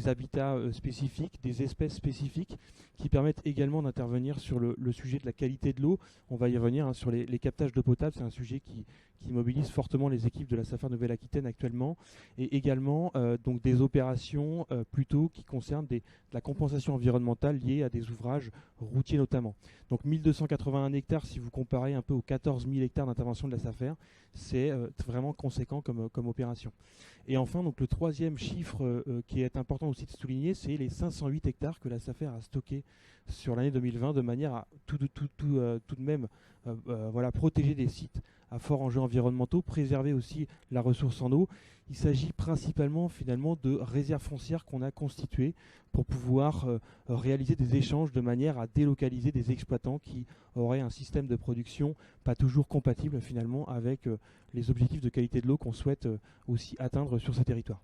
habitats spécifiques, des espèces spécifiques, qui permettent également d'intervenir sur le sujet de la qualité de l'eau. On va y revenir sur les captages d'eau potable, c'est un sujet qui mobilise fortement les équipes de la SAFER Nouvelle-Aquitaine actuellement, et également donc des opérations plutôt qui concernent de la compensation environnementale liée à des ouvrages routiers notamment. Donc 1281 hectares, si vous comparez un peu aux 14 000 hectares d'intervention de la SAFER, c'est vraiment conséquent comme opération. Et enfin, donc, le troisième chiffre qui est important aussi de souligner, c'est les 508 hectares que la SAFER a stockés sur l'année 2020 de manière à tout de même protéger des sites à fort enjeux environnementaux, préserver aussi la ressource en eau. Il s'agit principalement finalement de réserves foncières qu'on a constituées pour pouvoir réaliser des échanges de manière à délocaliser des exploitants qui auraient un système de production pas toujours compatible finalement avec les objectifs de qualité de l'eau qu'on souhaite aussi atteindre sur ces territoires.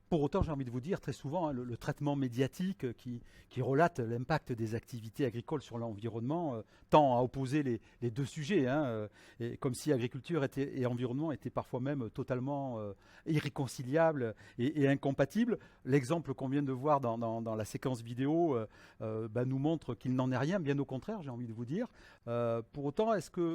Pour autant, j'ai envie de vous dire, très souvent, le traitement médiatique qui relate l'impact des activités agricoles sur l'environnement tend à opposer les deux sujets, et comme si agriculture et environnement étaient parfois même totalement irréconciliables et incompatibles. L'exemple qu'on vient de voir dans la séquence vidéo nous montre qu'il n'en est rien, bien au contraire, j'ai envie de vous dire. Pour autant,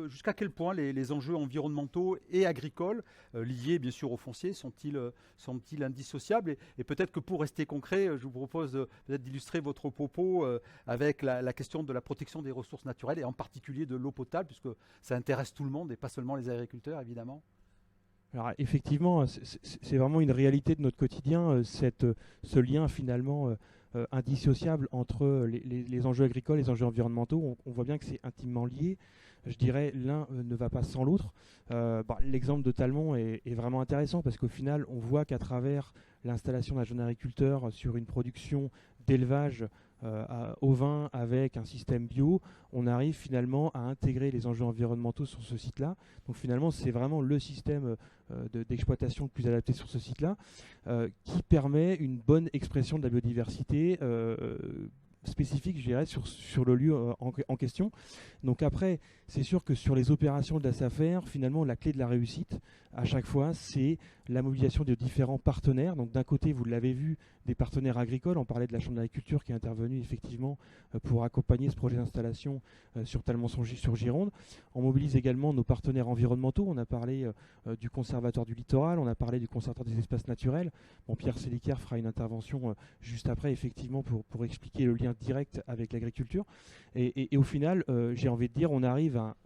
jusqu'à quel point les enjeux environnementaux et agricoles, liés bien sûr au foncier, sont-ils indissociables ? Et peut-être que pour rester concret, je vous propose peut-être d'illustrer votre propos avec la question de la protection des ressources naturelles et en particulier de l'eau potable, puisque ça intéresse tout le monde et pas seulement les agriculteurs, évidemment. Alors effectivement, c'est vraiment une réalité de notre quotidien, ce lien finalement indissociable entre les enjeux agricoles et les enjeux environnementaux. On voit bien que c'est intimement lié. je dirais, l'un ne va pas sans l'autre. L'exemple de Talmont est vraiment intéressant parce qu'au final, on voit qu'à travers l'installation d'un jeune agriculteur sur une production d'élevage ovin avec un système bio, on arrive finalement à intégrer les enjeux environnementaux sur ce site-là. Donc finalement, c'est vraiment le système d'exploitation le plus adapté sur ce site-là qui permet une bonne expression de la biodiversité spécifique, je dirais, sur le lieu en question. Donc après, c'est sûr que sur les opérations de la SAFER, finalement, la clé de la réussite, à chaque fois, c'est la mobilisation de différents partenaires. Donc d'un côté, vous l'avez vu, des partenaires agricoles. On parlait de la Chambre d'agriculture qui est intervenue effectivement pour accompagner ce projet d'installation sur Talmont-sur-Gironde. On mobilise également nos partenaires environnementaux. On a parlé du Conservatoire du littoral, on a parlé du Conservatoire des espaces naturels. Bon, Pierre Sélicaire fera une intervention juste après, effectivement, pour expliquer le lien direct avec l'agriculture. Et au final, j'ai envie de dire, on arrive à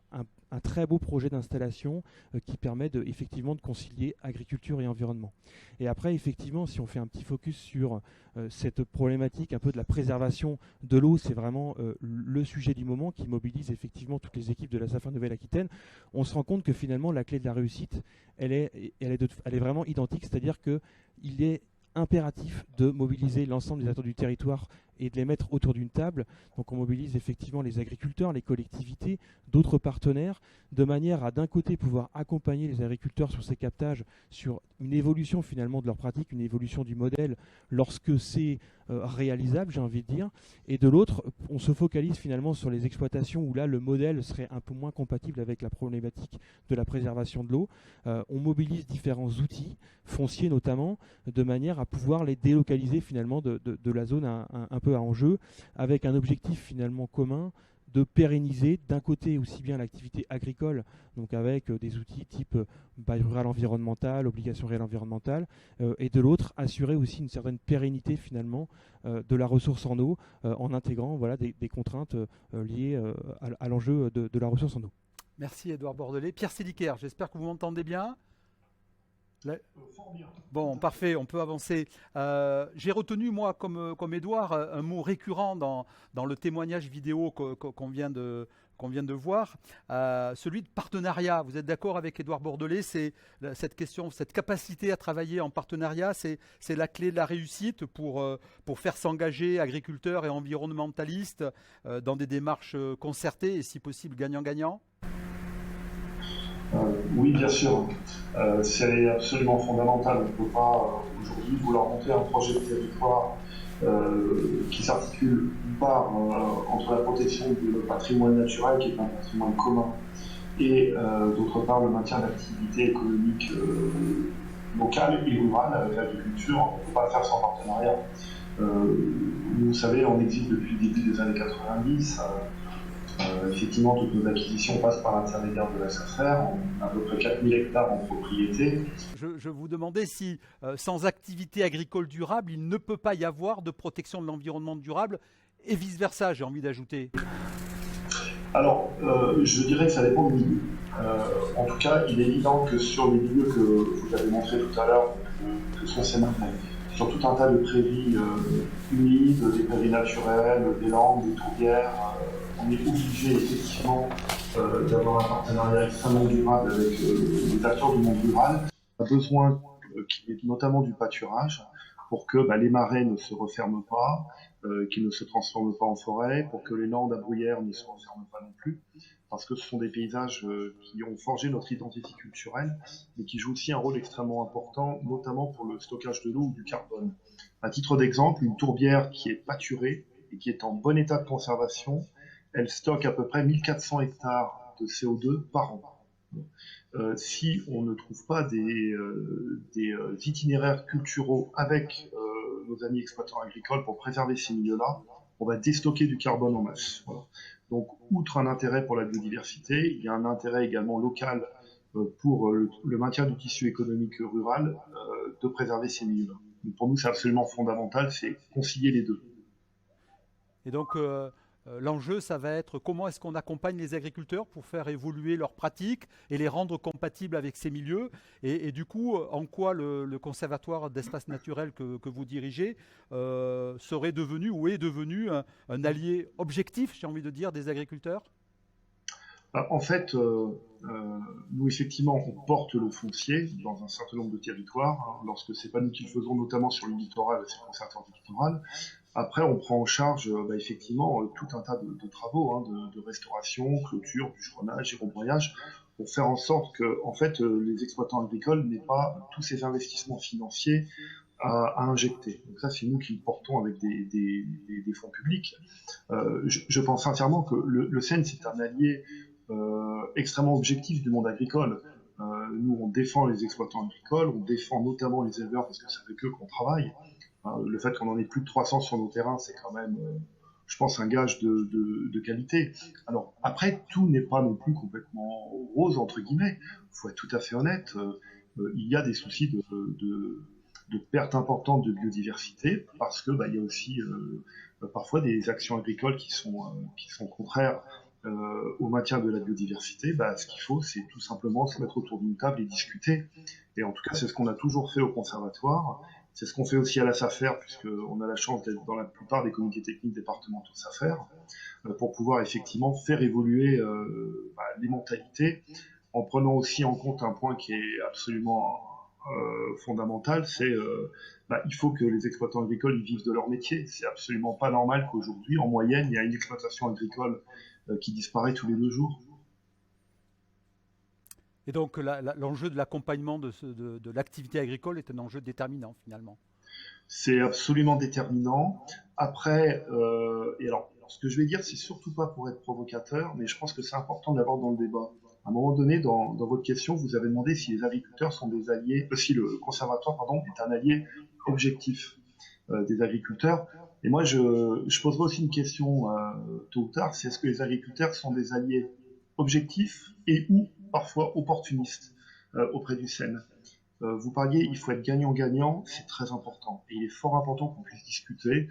un très beau projet d'installation qui permet effectivement de concilier agriculture et environnement. Et après, effectivement, si on fait un petit focus sur cette problématique un peu de la préservation de l'eau, c'est vraiment le sujet du moment qui mobilise effectivement toutes les équipes de la SAFER Nouvelle-Aquitaine. On se rend compte que finalement, la clé de la réussite, elle est vraiment identique, c'est-à-dire qu'il est impératif de mobiliser l'ensemble des acteurs du territoire et de les mettre autour d'une table. Donc on mobilise effectivement les agriculteurs, les collectivités, d'autres partenaires, de manière à d'un côté pouvoir accompagner les agriculteurs sur ces captages, sur une évolution finalement de leur pratique, une évolution du modèle lorsque c'est réalisable, j'ai envie de dire, et de l'autre, on se focalise finalement sur les exploitations où là le modèle serait un peu moins compatible avec la problématique de la préservation de l'eau. On mobilise différents outils, fonciers notamment, de manière à pouvoir les délocaliser finalement de la zone un peu à enjeu, avec un objectif finalement commun de pérenniser d'un côté aussi bien l'activité agricole, donc avec des outils type bail rural environnemental, obligation réelle environnementale, et de l'autre assurer aussi une certaine pérennité finalement de la ressource en eau en intégrant des contraintes liées à l'enjeu de la ressource en eau. Merci Édouard Bordelais. Pierre Sélicaire, j'espère que vous m'entendez bien. Bon, parfait, on peut avancer. J'ai retenu, moi, comme Édouard, un mot récurrent dans le témoignage vidéo qu'on vient de voir, celui de partenariat. Vous êtes d'accord avec Édouard Bordelais? C'est cette question, cette capacité à travailler en partenariat, c'est la clé de la réussite pour faire s'engager agriculteurs et environnementalistes dans des démarches concertées et si possible gagnant-gagnant? Oui, bien sûr. C'est absolument fondamental. On ne peut pas aujourd'hui vouloir monter un projet de territoire qui s'articule d'une part entre la protection du patrimoine naturel, qui est un patrimoine commun, et d'autre part le maintien d'activités économiques locales et rurales avec l'agriculture. On ne peut pas le faire sans partenariat. Vous savez, on existe depuis le début des années 90. Effectivement, toutes nos acquisitions passent par l'intermédiaire de la SAFER. On a à peu près 4000 hectares en propriété. Je vous demandais si, sans activité agricole durable, il ne peut pas y avoir de protection de l'environnement durable et vice-versa, j'ai envie d'ajouter. Alors, je dirais que ça dépend du milieu. En tout cas, il est évident que sur les milieux que vous avez montrés tout à l'heure, que sont ces marais, sur tout un tas de prairies humides, des prairies naturelles, des landes, des tourbières, on est obligé effectivement d'avoir un partenariat extrêmement durable avec les acteurs du monde rural. On a besoin qu'il y ait notamment du pâturage pour que les marais ne se referment pas, qu'ils ne se transforment pas en forêt, pour que les landes à bruyère ne se referment pas non plus, parce que ce sont des paysages qui ont forgé notre identité culturelle, mais qui jouent aussi un rôle extrêmement important, notamment pour le stockage de l'eau ou du carbone. À titre d'exemple, une tourbière qui est pâturée et qui est en bon état de conservation, elle stocke à peu près 1400 hectares de CO2 par an. Si on ne trouve pas des itinéraires culturaux avec nos amis exploitants agricoles pour préserver ces milieux-là, on va déstocker du carbone en masse. Voilà. Donc, outre un intérêt pour la biodiversité, il y a un intérêt également local pour le maintien du tissu économique rural de préserver ces milieux-là. Donc, pour nous, c'est absolument fondamental, c'est concilier les deux. Et donc, l'enjeu, ça va être comment est-ce qu'on accompagne les agriculteurs pour faire évoluer leurs pratiques et les rendre compatibles avec ces milieux. Et du coup, en quoi le conservatoire d'espaces naturels que vous dirigez serait devenu ou est devenu un allié objectif, j'ai envie de dire, des agriculteurs? En fait, nous, effectivement, on porte le foncier dans un certain nombre de territoires, lorsque c'est pas nous qui le faisons, notamment sur le littoral, c'est le conservatoire du littoral. Après, on prend en charge, effectivement, tout un tas de travaux, de restauration, clôture, bûcheronnage et rebroyage, pour faire en sorte que, en fait, les exploitants agricoles n'aient pas tous ces investissements financiers à injecter. Donc ça, c'est nous qui le portons avec des fonds publics. Je pense sincèrement que le CEN, c'est un allié extrêmement objectif du monde agricole. Nous, on défend les exploitants agricoles, on défend notamment les éleveurs parce que c'est avec eux qu'on travaille. Le fait qu'on en ait plus de 300 sur nos terrains, c'est quand même, je pense, un gage de qualité. Alors, après, tout n'est pas non plus complètement rose, entre guillemets. Il faut être tout à fait honnête. Il y a des soucis de perte importante de biodiversité parce que il y a aussi parfois des actions agricoles qui sont contraires au maintien de la biodiversité. Ce qu'il faut, c'est tout simplement se mettre autour d'une table et discuter. Et en tout cas, c'est ce qu'on a toujours fait au conservatoire. C'est ce qu'on fait aussi à la SAFER, puisqu'on a la chance d'être dans la plupart des comités techniques départementaux SAFER, pour pouvoir effectivement faire évoluer les mentalités, en prenant aussi en compte un point qui est absolument fondamental, c'est il faut que les exploitants agricoles ils vivent de leur métier. C'est absolument pas normal qu'aujourd'hui, en moyenne, il y a une exploitation agricole qui disparaît tous les 2 jours. Et donc l'enjeu de l'accompagnement de l'activité agricole est un enjeu déterminant finalement. C'est absolument déterminant. Après, et alors ce que je vais dire, c'est surtout pas pour être provocateur, mais je pense que c'est important d'avoir dans le débat. À un moment donné, dans votre question, vous avez demandé si les agriculteurs sont des alliés, si le conservatoire, est un allié objectif des agriculteurs. Et moi, je poserai aussi une question tôt ou tard, c'est est-ce que les agriculteurs sont des alliés objectifs et ou parfois opportunistes auprès du CEN. Vous parliez, il faut être gagnant-gagnant, c'est très important. Et il est fort important qu'on puisse discuter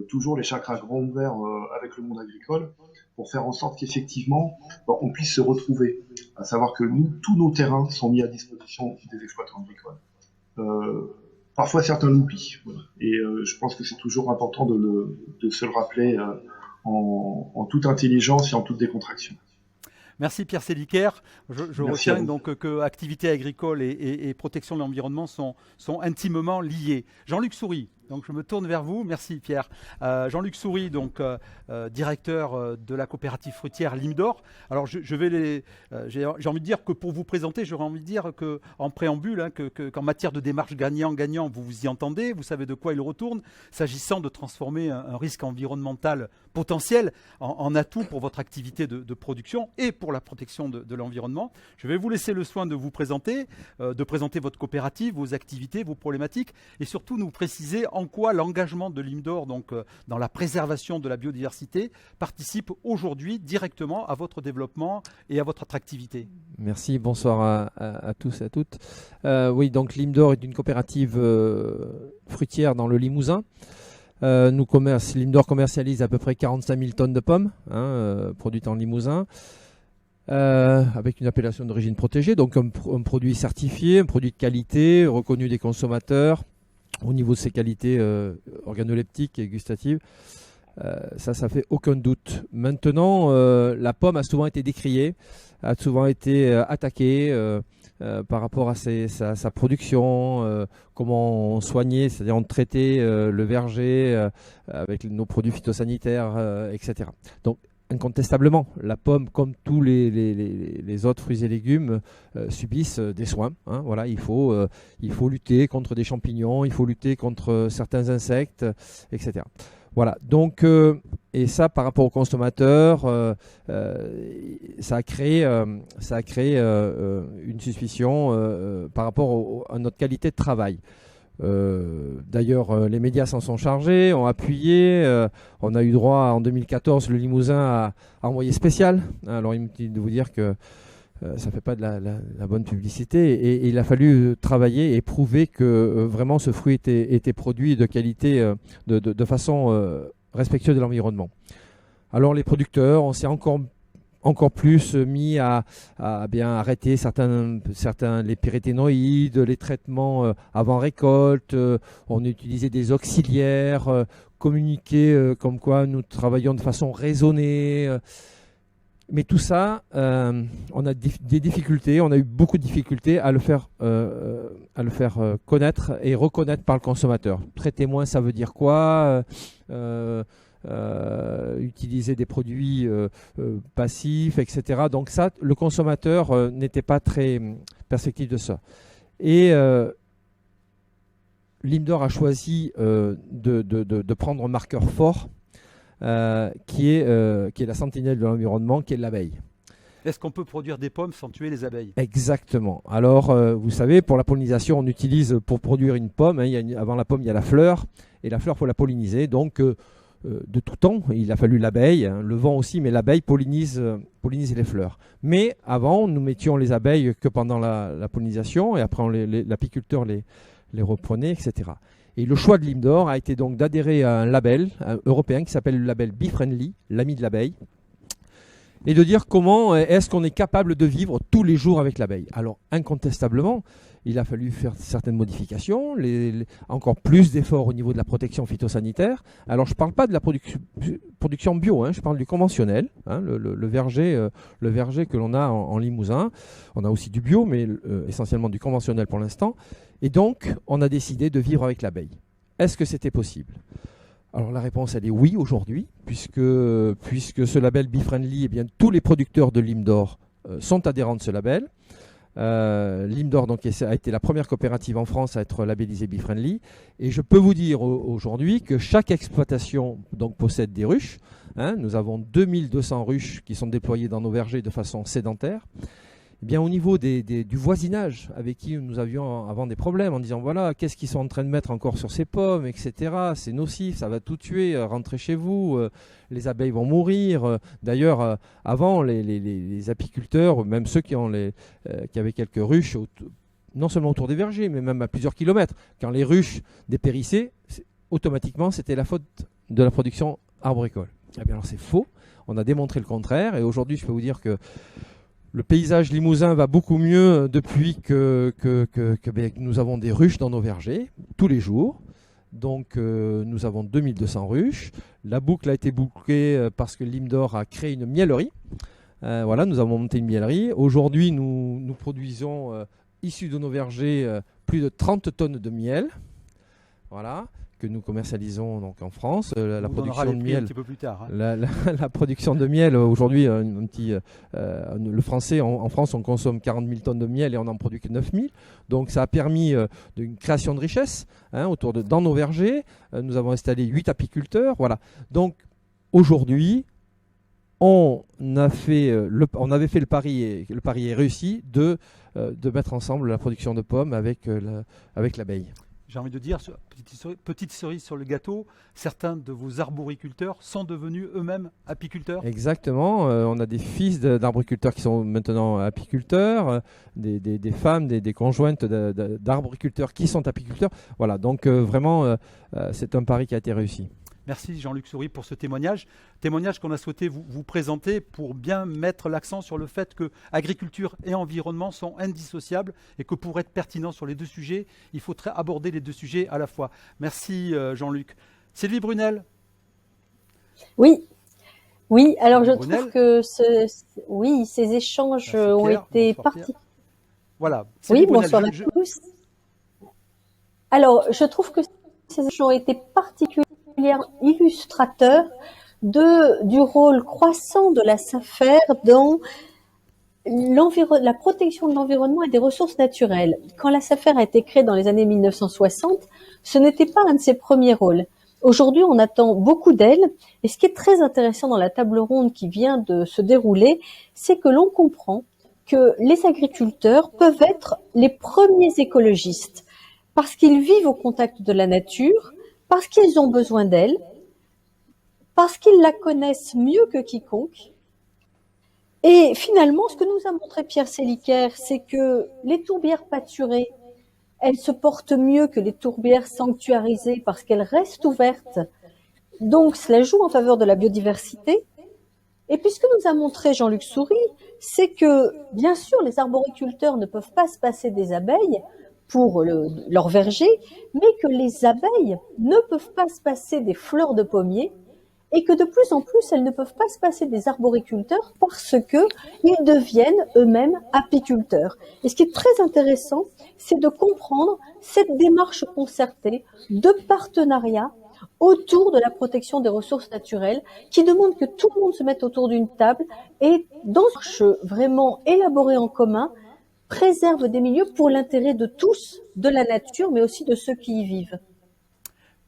toujours les chakras grands ouverts avec le monde agricole pour faire en sorte qu'effectivement, on puisse se retrouver. À savoir que nous, tous nos terrains sont mis à disposition des exploitants agricoles. Parfois, certains l'oublient. Voilà. Et je pense que c'est toujours important de se le rappeler en toute intelligence et en toute décontraction. Merci Pierre Sélicaire. Je retiens donc que activité agricole et protection de l'environnement sont intimement liées. Jean-Luc Soury, donc je me tourne vers vous. Merci Pierre. Jean-Luc Soury, donc directeur de la coopérative fruitière Limdor. Alors j'ai envie de dire que pour vous présenter, j'aurais envie de dire qu'en préambule, qu'en matière de démarche gagnant-gagnant, vous vous y entendez, vous savez de quoi il retourne, s'agissant de transformer un risque environnemental potentiel en atout pour votre activité de production et pour la protection de l'environnement. Je vais vous laisser le soin de vous présenter, de présenter votre coopérative, vos activités, vos problématiques et surtout nous préciser en quoi l'engagement de Limdor, donc dans la préservation de la biodiversité, participe aujourd'hui directement à votre développement et à votre attractivité. Merci, bonsoir à tous et à toutes. Oui, donc Limdor est une coopérative fruitière dans le Limousin. Limdor commercialise à peu près 45 000 tonnes de pommes produites en Limousin. Avec une appellation d'origine protégée, donc un produit certifié, un produit de qualité, reconnu des consommateurs au niveau de ses qualités organoleptiques et gustatives. Ça fait aucun doute. Maintenant, la pomme a souvent été décriée, a souvent été attaquée par rapport à sa production, comment on soignait, c'est-à-dire on traitait le verger avec nos produits phytosanitaires, etc. Donc, incontestablement, la pomme, comme tous les autres fruits et légumes, subissent des soins. Voilà, il faut lutter contre des champignons, il faut lutter contre certains insectes, etc. Voilà, donc, et ça par rapport aux consommateurs, ça a créé une suspicion par rapport à notre qualité de travail. D'ailleurs, les médias s'en sont chargés, ont appuyé. On a eu droit en 2014, le Limousin à envoyé spécial. Alors, inutile de vous dire que ça ne fait pas de la bonne publicité. Et il a fallu travailler et prouver que vraiment ce fruit était produit de qualité, de façon respectueuse de l'environnement. Alors, les producteurs, on s'est encore plus mis à bien arrêter certains les pyréthénoïdes, les traitements avant récolte. On utilisait des auxiliaires, communiquer comme quoi nous travaillons de façon raisonnée. Mais tout ça, on a des difficultés, on a eu beaucoup de difficultés à le faire connaître et reconnaître par le consommateur. Traitez-moi, ça veut dire quoi utiliser des produits passifs, etc. Donc ça, le consommateur n'était pas très perspective de ça. Et Limdor a choisi de prendre un marqueur fort qui est la sentinelle de l'environnement, qui est l'abeille. Est-ce qu'on peut produire des pommes sans tuer les abeilles? Exactement. Alors, vous savez, pour la pollinisation, on utilise, pour produire une pomme, avant la pomme, il y a la fleur, et la fleur, il faut la polliniser. Donc, de tout temps, il a fallu l'abeille, le vent aussi, mais l'abeille pollinise les fleurs. Mais avant, nous mettions les abeilles que pendant la pollinisation, et après, l'apiculteur les reprenait, etc. Et le choix de Limdor a été donc d'adhérer à un label européen qui s'appelle le label Bee Friendly, l'ami de l'abeille, et de dire comment est-ce qu'on est capable de vivre tous les jours avec l'abeille. Alors incontestablement, il a fallu faire certaines modifications, encore plus d'efforts au niveau de la protection phytosanitaire. Alors je ne parle pas de la production bio, je parle du conventionnel, le verger que l'on a en Limousin. On a aussi du bio, mais essentiellement du conventionnel pour l'instant. Et donc, on a décidé de vivre avec l'abeille. Est-ce que c'était possible ? Alors la réponse, elle est oui aujourd'hui, puisque ce label Bee Friendly, eh bien, tous les producteurs de Limdor sont adhérents de ce label. Limdor donc, a été la première coopérative en France à être labellisée Bee Friendly. Et je peux vous dire aujourd'hui que chaque exploitation donc, possède des ruches. Nous avons 2200 ruches qui sont déployées dans nos vergers de façon sédentaire. Eh bien, au niveau du voisinage avec qui nous avions avant des problèmes en disant voilà, qu'est-ce qu'ils sont en train de mettre encore sur ces pommes, etc. C'est nocif, ça va tout tuer, rentrez chez vous, les abeilles vont mourir. D'ailleurs, avant, les apiculteurs, même ceux qui avaient quelques ruches, non seulement autour des vergers, mais même à plusieurs kilomètres, quand les ruches dépérissaient, automatiquement, c'était la faute de la production arboricole. Eh bien, alors c'est faux, on a démontré le contraire, et aujourd'hui, je peux vous dire que le paysage limousin va beaucoup mieux depuis que nous avons des ruches dans nos vergers, tous les jours. Donc nous avons 2200 ruches. La boucle a été bouclée parce que Limdor a créé une miellerie. Voilà, nous avons monté une miellerie. Aujourd'hui, nous produisons, issus de nos vergers, plus de 30 tonnes de miel. Voilà, que nous commercialisons donc en France. La production de miel, un petit peu plus tard, la production de miel, aujourd'hui, le français, en France, on consomme 40 000 tonnes de miel et on n'en produit que 9 000. Donc ça a permis une création de richesse dans nos vergers. Nous avons installé 8 apiculteurs. Voilà. Donc aujourd'hui, on avait fait le pari, et le pari est réussi, de mettre ensemble la production de pommes avec l'abeille. J'ai envie de dire, petite cerise sur le gâteau, certains de vos arboriculteurs sont devenus eux-mêmes apiculteurs. Exactement, on a des fils d'arboriculteurs qui sont maintenant apiculteurs, des femmes, des conjointes d'arboriculteurs qui sont apiculteurs. Voilà, donc vraiment, c'est un pari qui a été réussi. Merci Jean-Luc Soury pour ce témoignage qu'on a souhaité vous présenter pour bien mettre l'accent sur le fait que agriculture et environnement sont indissociables et que pour être pertinent sur les deux sujets, il faudrait aborder les deux sujets à la fois. Merci Jean-Luc. Sylvie Brunel. Oui, alors je trouve que ces échanges ont été particuliers. Voilà. Oui, bonsoir à tous. Alors, je trouve que ces échanges ont été particulièrement illustrateur du rôle croissant de la SAFER dans la protection de l'environnement et des ressources naturelles. Quand la SAFER a été créée dans les années 1960, ce n'était pas un de ses premiers rôles. Aujourd'hui, on attend beaucoup d'elle, et ce qui est très intéressant dans la table ronde qui vient de se dérouler, c'est que l'on comprend que les agriculteurs peuvent être les premiers écologistes, parce qu'ils vivent au contact de la nature, parce qu'ils ont besoin d'elle, parce qu'ils la connaissent mieux que quiconque. Et finalement, ce que nous a montré Pierre Sélicaire, c'est que les tourbières pâturées, elles se portent mieux que les tourbières sanctuarisées parce qu'elles restent ouvertes. Donc, cela joue en faveur de la biodiversité. Et puis, ce que nous a montré Jean-Luc Soury, c'est que, bien sûr, les arboriculteurs ne peuvent pas se passer des abeilles pour leur verger, mais que les abeilles ne peuvent pas se passer des fleurs de pommier et que de plus en plus, elles ne peuvent pas se passer des arboriculteurs parce que ils deviennent eux-mêmes apiculteurs. Et ce qui est très intéressant, c'est de comprendre cette démarche concertée de partenariat autour de la protection des ressources naturelles, qui demande que tout le monde se mette autour d'une table et, dans une marche vraiment élaborée en commun, préserve des milieux pour l'intérêt de tous, de la nature, mais aussi de ceux qui y vivent.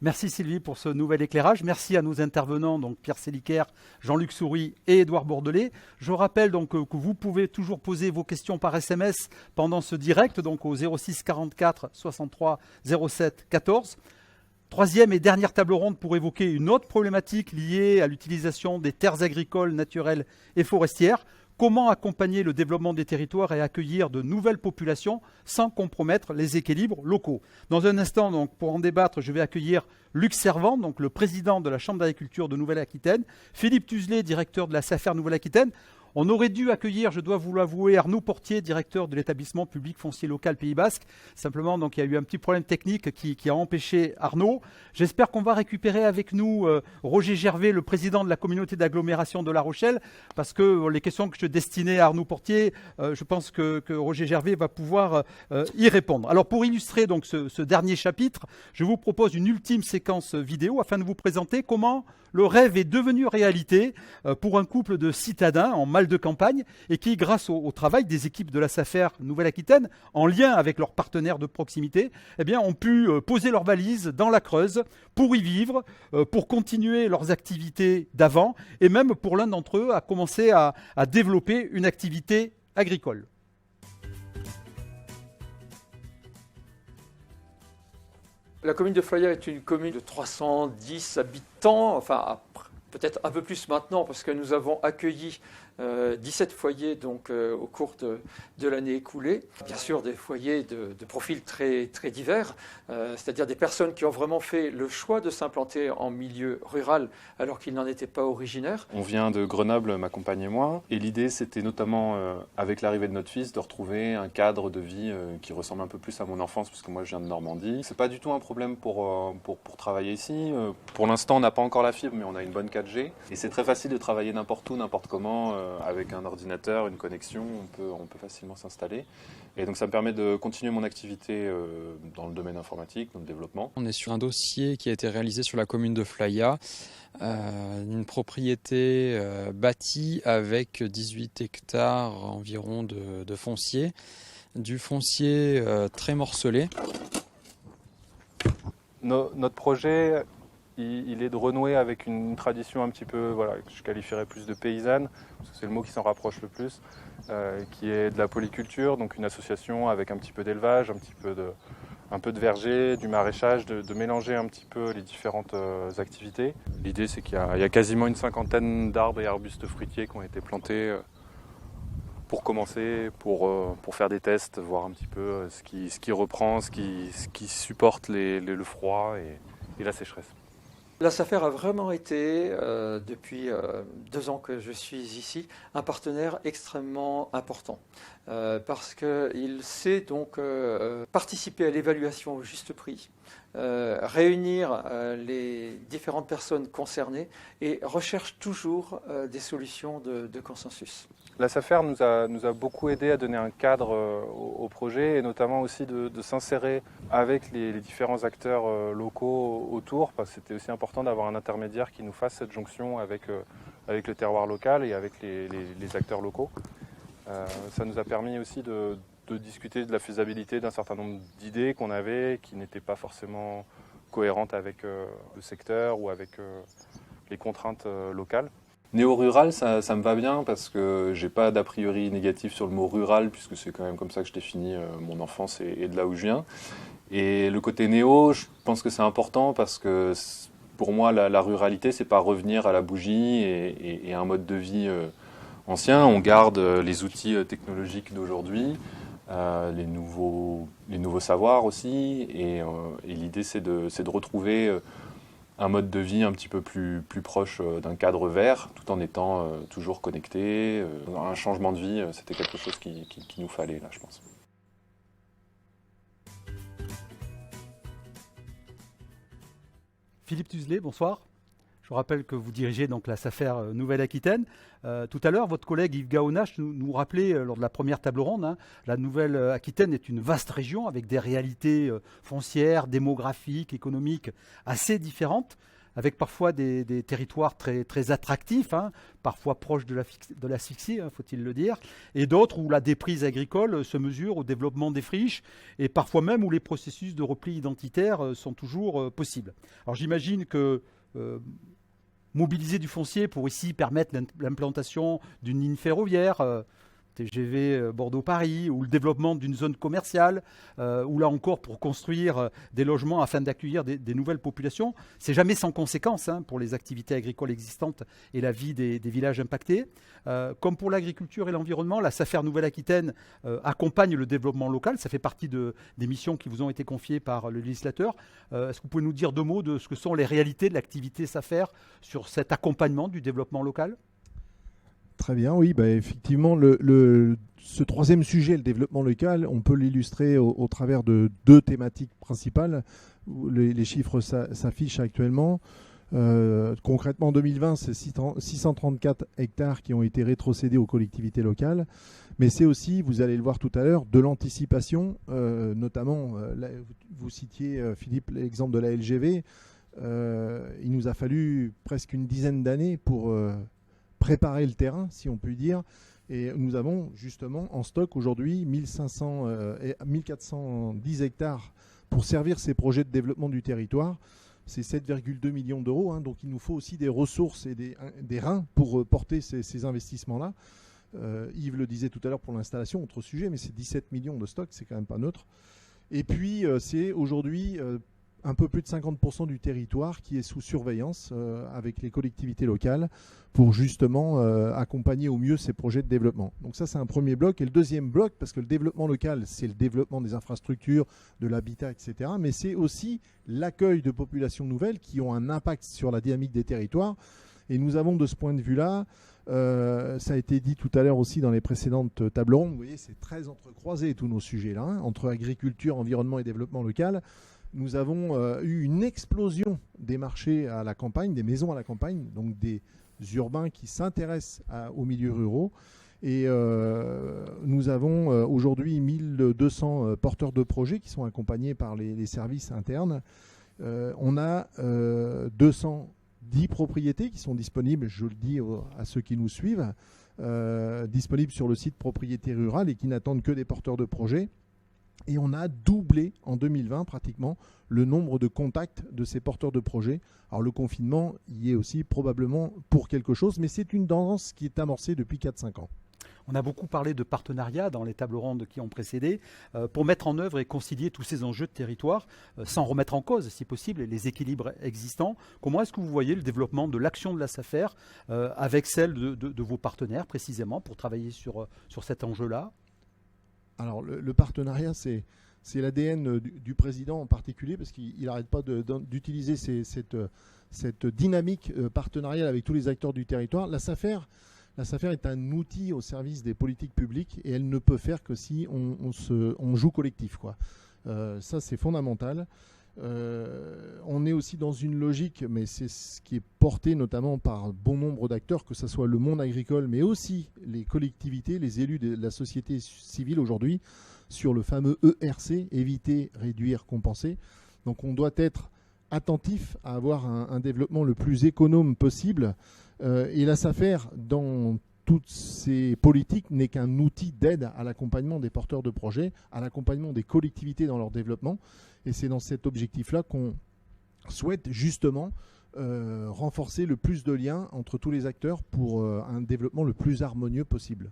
Merci Sylvie pour ce nouvel éclairage. Merci à nos intervenants, donc Pierre Sélicaire, Jean-Luc Soury et Édouard Bordelais. Je rappelle donc que vous pouvez toujours poser vos questions par SMS pendant ce direct, donc au 06 44 63 07 14. Troisième et dernière table ronde pour évoquer une autre problématique liée à l'utilisation des terres agricoles, naturelles et forestières. Comment accompagner le développement des territoires et accueillir de nouvelles populations sans compromettre les équilibres locaux? Dans un instant, donc, pour en débattre, je vais accueillir Luc Servant, donc, le président de la Chambre d'agriculture de Nouvelle-Aquitaine, Philippe Tuzelet, directeur de la SAFER Nouvelle-Aquitaine. On aurait dû accueillir, je dois vous l'avouer, Arnaud Portier, directeur de l'établissement public foncier local Pays Basque. Simplement, donc, il y a eu un petit problème technique qui a empêché Arnaud. J'espère qu'on va récupérer avec nous Roger Gervais, le président de la communauté d'agglomération de La Rochelle, parce que les questions que je destinais à Arnaud Portier, je pense que Roger Gervais va pouvoir y répondre. Alors, pour illustrer donc ce dernier chapitre, je vous propose une ultime séquence vidéo afin de vous présenter comment le rêve est devenu réalité pour un couple de citadins en mal de campagne et qui, grâce au travail des équipes de la SAFER Nouvelle-Aquitaine, en lien avec leurs partenaires de proximité, eh bien, ont pu poser leurs valises dans la Creuse pour y vivre, pour continuer leurs activités d'avant et même pour l'un d'entre eux à commencer à développer une activité agricole. La commune de Flaya est une commune de 310 habitants, enfin peut-être un peu plus maintenant parce que nous avons accueilli 17 foyers donc, au cours de l'année écoulée. Bien sûr des foyers de profils très, très divers, c'est-à-dire des personnes qui ont vraiment fait le choix de s'implanter en milieu rural alors qu'ils n'en étaient pas originaires. On vient de Grenoble, ma compagne et moi, et l'idée c'était notamment avec l'arrivée de notre fils de retrouver un cadre de vie qui ressemble un peu plus à mon enfance parce que moi je viens de Normandie. C'est pas du tout un problème pour travailler ici. Pour l'instant on n'a pas encore la fibre mais on a une bonne 4G et c'est très facile de travailler n'importe où, n'importe comment. Avec un ordinateur, une connexion, on peut facilement s'installer. Et donc ça me permet de continuer mon activité dans le domaine informatique, dans le développement. On est sur un dossier qui a été réalisé sur la commune de Flaya, une propriété bâtie avec 18 hectares environ de foncier, du foncier très morcelé. Notre projet, il est de renouer avec une tradition un petit peu, voilà, que je qualifierais plus de paysanne, parce que c'est le mot qui s'en rapproche le plus, qui est de la polyculture, donc une association avec un petit peu d'élevage, un peu de verger, du maraîchage, de mélanger un petit peu les différentes activités. L'idée c'est qu'il y a quasiment une 50aine d'arbres et arbustes fruitiers qui ont été plantés pour commencer, pour faire des tests, voir un petit peu ce qui reprend, ce qui supporte le froid et la sécheresse. La SAFER a vraiment été, depuis 2 ans que je suis ici, un partenaire extrêmement important. Parce qu'il sait donc participer à l'évaluation au juste prix, réunir les différentes personnes concernées et recherche toujours des solutions de consensus. La SAFER nous a beaucoup aidé à donner un cadre au projet et notamment aussi de s'insérer avec les différents acteurs locaux autour, parce que c'était aussi important d'avoir un intermédiaire qui nous fasse cette jonction avec le terroir local et avec les acteurs locaux. Ça nous a permis aussi de discuter de la faisabilité d'un certain nombre d'idées qu'on avait qui n'étaient pas forcément cohérentes avec le secteur ou avec les contraintes locales. Néo-rural, ça me va bien parce que j'ai pas d'a priori négatif sur le mot rural puisque c'est quand même comme ça que je définis mon enfance et de là où je viens. Et le côté néo, je pense que c'est important parce que pour moi la ruralité c'est pas revenir à la bougie et un mode de vie ancien. On garde les outils technologiques d'aujourd'hui, les nouveaux savoirs aussi et l'idée c'est de retrouver un mode de vie un petit peu plus proche d'un cadre vert, tout en étant toujours connecté. Un changement de vie, c'était quelque chose qui nous fallait, là, je pense. Philippe Tuzelet, bonsoir. Je rappelle que vous dirigez donc la SAFER Nouvelle-Aquitaine. Tout à l'heure, votre collègue Yves Gaonache nous rappelait lors de la première table ronde, la Nouvelle-Aquitaine est une vaste région avec des réalités foncières, démographiques, économiques assez différentes, avec parfois des territoires très, très attractifs, parfois proches de l'asphyxie, faut-il le dire, et d'autres où la déprise agricole se mesure au développement des friches, et parfois même où les processus de repli identitaire sont toujours possibles. Alors j'imagine que mobiliser du foncier pour ici permettre l'implantation d'une ligne ferroviaire, TGV Bordeaux-Paris, ou le développement d'une zone commerciale, ou là encore pour construire des logements afin d'accueillir des nouvelles populations. C'est jamais sans conséquence pour les activités agricoles existantes et la vie des villages impactés. Comme pour l'agriculture et l'environnement, la SAFER Nouvelle-Aquitaine accompagne le développement local. Ça fait partie des missions qui vous ont été confiées par le législateur. Est-ce que vous pouvez nous dire 2 mots de ce que sont les réalités de l'activité SAFER sur cet accompagnement du développement local ? Très bien, oui, effectivement, ce troisième sujet, le développement local, on peut l'illustrer au travers de 2 thématiques principales où les chiffres s'affichent actuellement. Concrètement, en 2020, c'est 634 hectares qui ont été rétrocédés aux collectivités locales, mais c'est aussi, vous allez le voir tout à l'heure, de l'anticipation, notamment, vous citiez, Philippe, l'exemple de la LGV. Il nous a fallu presque une dizaine d'années pour préparer le terrain, si on peut dire. Et nous avons justement en stock aujourd'hui 1410 hectares pour servir ces projets de développement du territoire. C'est 7,2 millions d'euros. Donc il nous faut aussi des ressources et des reins pour porter ces investissements-là. Yves le disait tout à l'heure pour l'installation, autre sujet, mais c'est 17 millions de stock, c'est quand même pas neutre. Et puis c'est aujourd'hui un peu plus de 50% du territoire qui est sous surveillance avec les collectivités locales pour justement accompagner au mieux ces projets de développement. Donc ça, c'est un premier bloc. Et le deuxième bloc, parce que le développement local, c'est le développement des infrastructures, de l'habitat, etc. Mais c'est aussi l'accueil de populations nouvelles qui ont un impact sur la dynamique des territoires. Et nous avons de ce point de vue-là, ça a été dit tout à l'heure aussi dans les précédentes tables rondes, vous voyez, c'est très entrecroisé tous nos sujets-là, entre agriculture, environnement et développement local. Nous avons eu une explosion des marchés à la campagne, des maisons à la campagne, donc des urbains qui s'intéressent aux milieux ruraux. Et nous avons aujourd'hui 1200 porteurs de projets qui sont accompagnés par les services internes. On a 210 propriétés qui sont disponibles, je le dis à ceux qui nous suivent, disponibles sur le site Propriété Rurale et qui n'attendent que des porteurs de projets. Et on a doublé en 2020 pratiquement le nombre de contacts de ces porteurs de projets. Alors le confinement y est aussi probablement pour quelque chose, mais c'est une tendance qui est amorcée depuis 4-5 ans. On a beaucoup parlé de partenariats dans les tables rondes qui ont précédé pour mettre en œuvre et concilier tous ces enjeux de territoire sans remettre en cause, si possible, les équilibres existants. Comment est-ce que vous voyez le développement de l'action de la SAFER avec celle de vos partenaires précisément pour travailler sur cet enjeu-là ? Alors le partenariat, c'est l'ADN du président en particulier, parce qu'il n'arrête pas d'utiliser cette dynamique partenariale avec tous les acteurs du territoire. La SAFER est un outil au service des politiques publiques et elle ne peut faire que si on joue collectif, quoi. Ça, c'est fondamental. On est aussi dans une logique, mais c'est ce qui est porté notamment par bon nombre d'acteurs, que ce soit le monde agricole, mais aussi les collectivités, les élus de la société civile aujourd'hui, sur le fameux ERC, éviter, réduire, compenser. Donc on doit être attentif à avoir un développement le plus économe possible. Et la SAFER, dans toutes ces politiques, n'est qu'un outil d'aide à l'accompagnement des porteurs de projets, à l'accompagnement des collectivités dans leur développement. Et c'est dans cet objectif-là qu'on souhaite justement renforcer le plus de liens entre tous les acteurs pour un développement le plus harmonieux possible.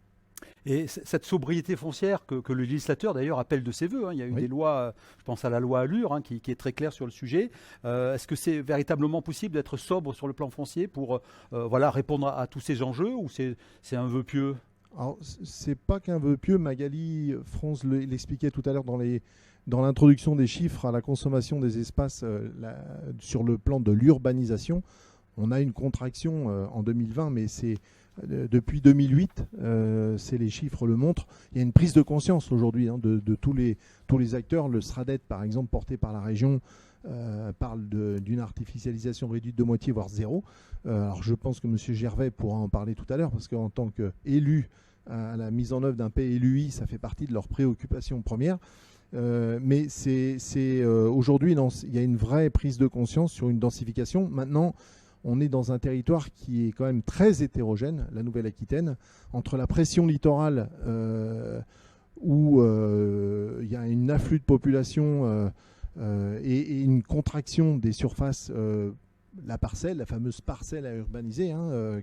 Et cette sobriété foncière que le législateur d'ailleurs appelle de ses voeux, il y a eu des lois, je pense à la loi Allure, qui est très claire sur le sujet. Est-ce que c'est véritablement possible d'être sobre sur le plan foncier pour répondre à tous ces enjeux, ou c'est un vœu pieux ? Alors, c'est pas qu'un vœu pieux. Magali Franz l'expliquait tout à l'heure dans l'introduction des chiffres à la consommation des espaces sur le plan de l'urbanisation. On a une contraction en 2020, mais c'est depuis 2008, les chiffres le montrent. Il y a une prise de conscience aujourd'hui de tous les acteurs. Le SRADET, par exemple, porté par la région, parle d'une artificialisation réduite de moitié, voire zéro. Alors je pense que M. Gervais pourra en parler tout à l'heure, parce qu'en tant qu'élu à la mise en œuvre d'un PLUI, ça fait partie de leurs préoccupations premières. Mais aujourd'hui, il y a une vraie prise de conscience sur une densification. Maintenant, on est dans un territoire qui est quand même très hétérogène, la Nouvelle-Aquitaine, entre la pression littorale où il y a une afflux de population et une contraction des surfaces, la fameuse parcelle à urbaniser,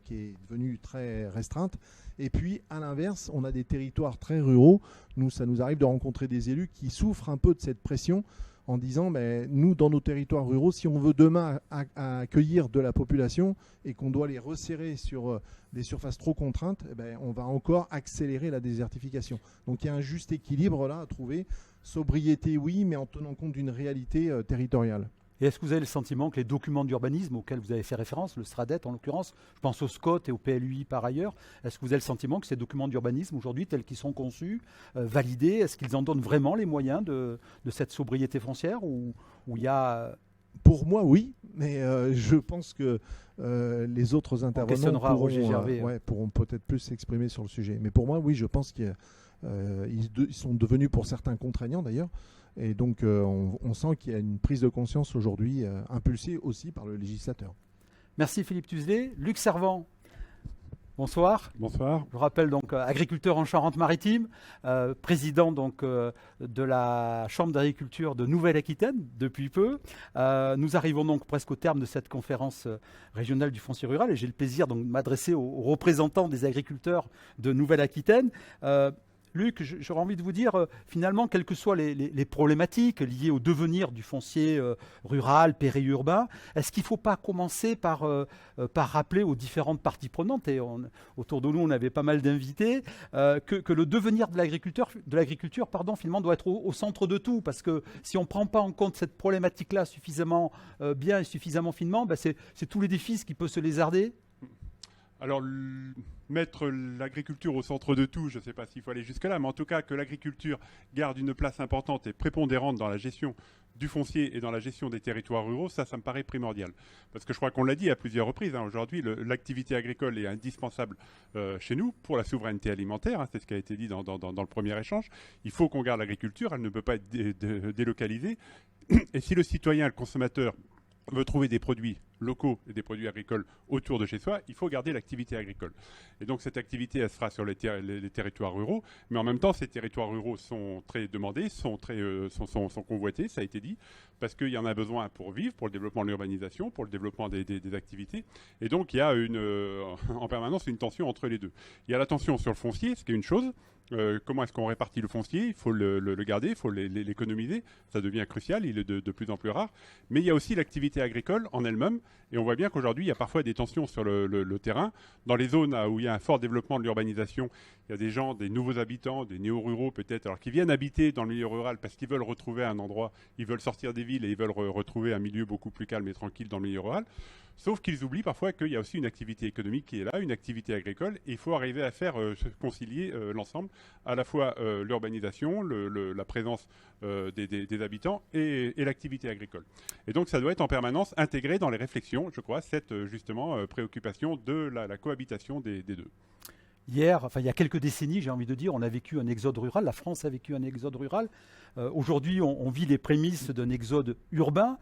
qui est devenue très restreinte. Et puis, à l'inverse, on a des territoires très ruraux. Ça nous arrive de rencontrer des élus qui souffrent un peu de cette pression en disant, nous, dans nos territoires ruraux, si on veut demain accueillir de la population et qu'on doit les resserrer sur des surfaces trop contraintes, on va encore accélérer la désertification. Donc il y a un juste équilibre là à trouver. Sobriété, oui, mais en tenant compte d'une réalité territoriale. Et est-ce que vous avez le sentiment que les documents d'urbanisme auxquels vous avez fait référence, le SRADET en l'occurrence, je pense au SCOT et au PLUI par ailleurs, est-ce que vous avez le sentiment que ces documents d'urbanisme aujourd'hui, tels qu'ils sont conçus, validés, est-ce qu'ils en donnent vraiment les moyens de cette sobriété foncière ou il y a... Pour moi, oui, mais je pense que les autres intervenants pourront peut-être plus s'exprimer sur le sujet. Mais pour moi, oui, je pense qu'ils sont devenus pour certains contraignants d'ailleurs. Et donc, on sent qu'il y a une prise de conscience aujourd'hui, impulsée aussi par le législateur. Merci Philippe Tuzelet. Luc Servant, bonsoir. Bonsoir. Je vous rappelle donc agriculteur en Charente-Maritime, président donc de la Chambre d'agriculture de Nouvelle-Aquitaine depuis peu. Nous arrivons donc presque au terme de cette conférence régionale du foncier rural et j'ai le plaisir donc de m'adresser aux représentants des agriculteurs de Nouvelle-Aquitaine. Luc, j'aurais envie de vous dire, finalement, quelles que soient les problématiques liées au devenir du foncier rural, périurbain, est-ce qu'il ne faut pas commencer par rappeler aux différentes parties prenantes, et autour de nous on avait pas mal d'invités, que le devenir de l'agriculture, finalement, doit être au centre de tout, parce que si on ne prend pas en compte cette problématique-là suffisamment bien et suffisamment finement, c'est tout l'édifice qui peut se lézarder. Alors, mettre l'agriculture au centre de tout, je ne sais pas s'il faut aller jusque-là, mais en tout cas que l'agriculture garde une place importante et prépondérante dans la gestion du foncier et dans la gestion des territoires ruraux, ça me paraît primordial. Parce que je crois qu'on l'a dit à plusieurs reprises, aujourd'hui, l'activité agricole est indispensable chez nous pour la souveraineté alimentaire, c'est ce qui a été dit dans le premier échange. Il faut qu'on garde l'agriculture, elle ne peut pas être délocalisée. Et si le citoyen, le consommateur, veut trouver des produits locaux et des produits agricoles autour de chez soi, il faut garder l'activité agricole. Et donc cette activité, elle sera sur les territoires ruraux, mais en même temps, ces territoires ruraux sont très demandés, sont convoités, ça a été dit, parce qu'il y en a besoin pour vivre, pour le développement de l'urbanisation, pour le développement des activités. Et donc il y a en permanence une tension entre les deux. Il y a la tension sur le foncier, ce qui est une chose. Comment est-ce qu'on répartit le foncier? Il faut le garder, il faut l'économiser. Ça devient crucial, il est de plus en plus rare. Mais il y a aussi l'activité agricole en elle-même. Et on voit bien qu'aujourd'hui, il y a parfois des tensions sur le terrain. Dans les zones où il y a un fort développement de l'urbanisation, il y a des gens, des nouveaux habitants, des néo-ruraux peut-être, alors qui viennent habiter dans le milieu rural parce qu'ils veulent retrouver un endroit, ils veulent sortir des villes et ils veulent retrouver un milieu beaucoup plus calme et tranquille dans le milieu rural. Sauf qu'ils oublient parfois qu'il y a aussi une activité économique qui est là, une activité agricole, et il faut arriver à faire concilier l'ensemble, à la fois l'urbanisation, la présence des habitants et l'activité agricole. Et donc ça doit être en permanence intégré dans les réflexions, je crois, cette justement préoccupation de la cohabitation des deux. Hier, il y a quelques décennies, j'ai envie de dire, on a vécu un exode rural, la France a vécu un exode rural. Aujourd'hui, on vit les prémices d'un exode urbain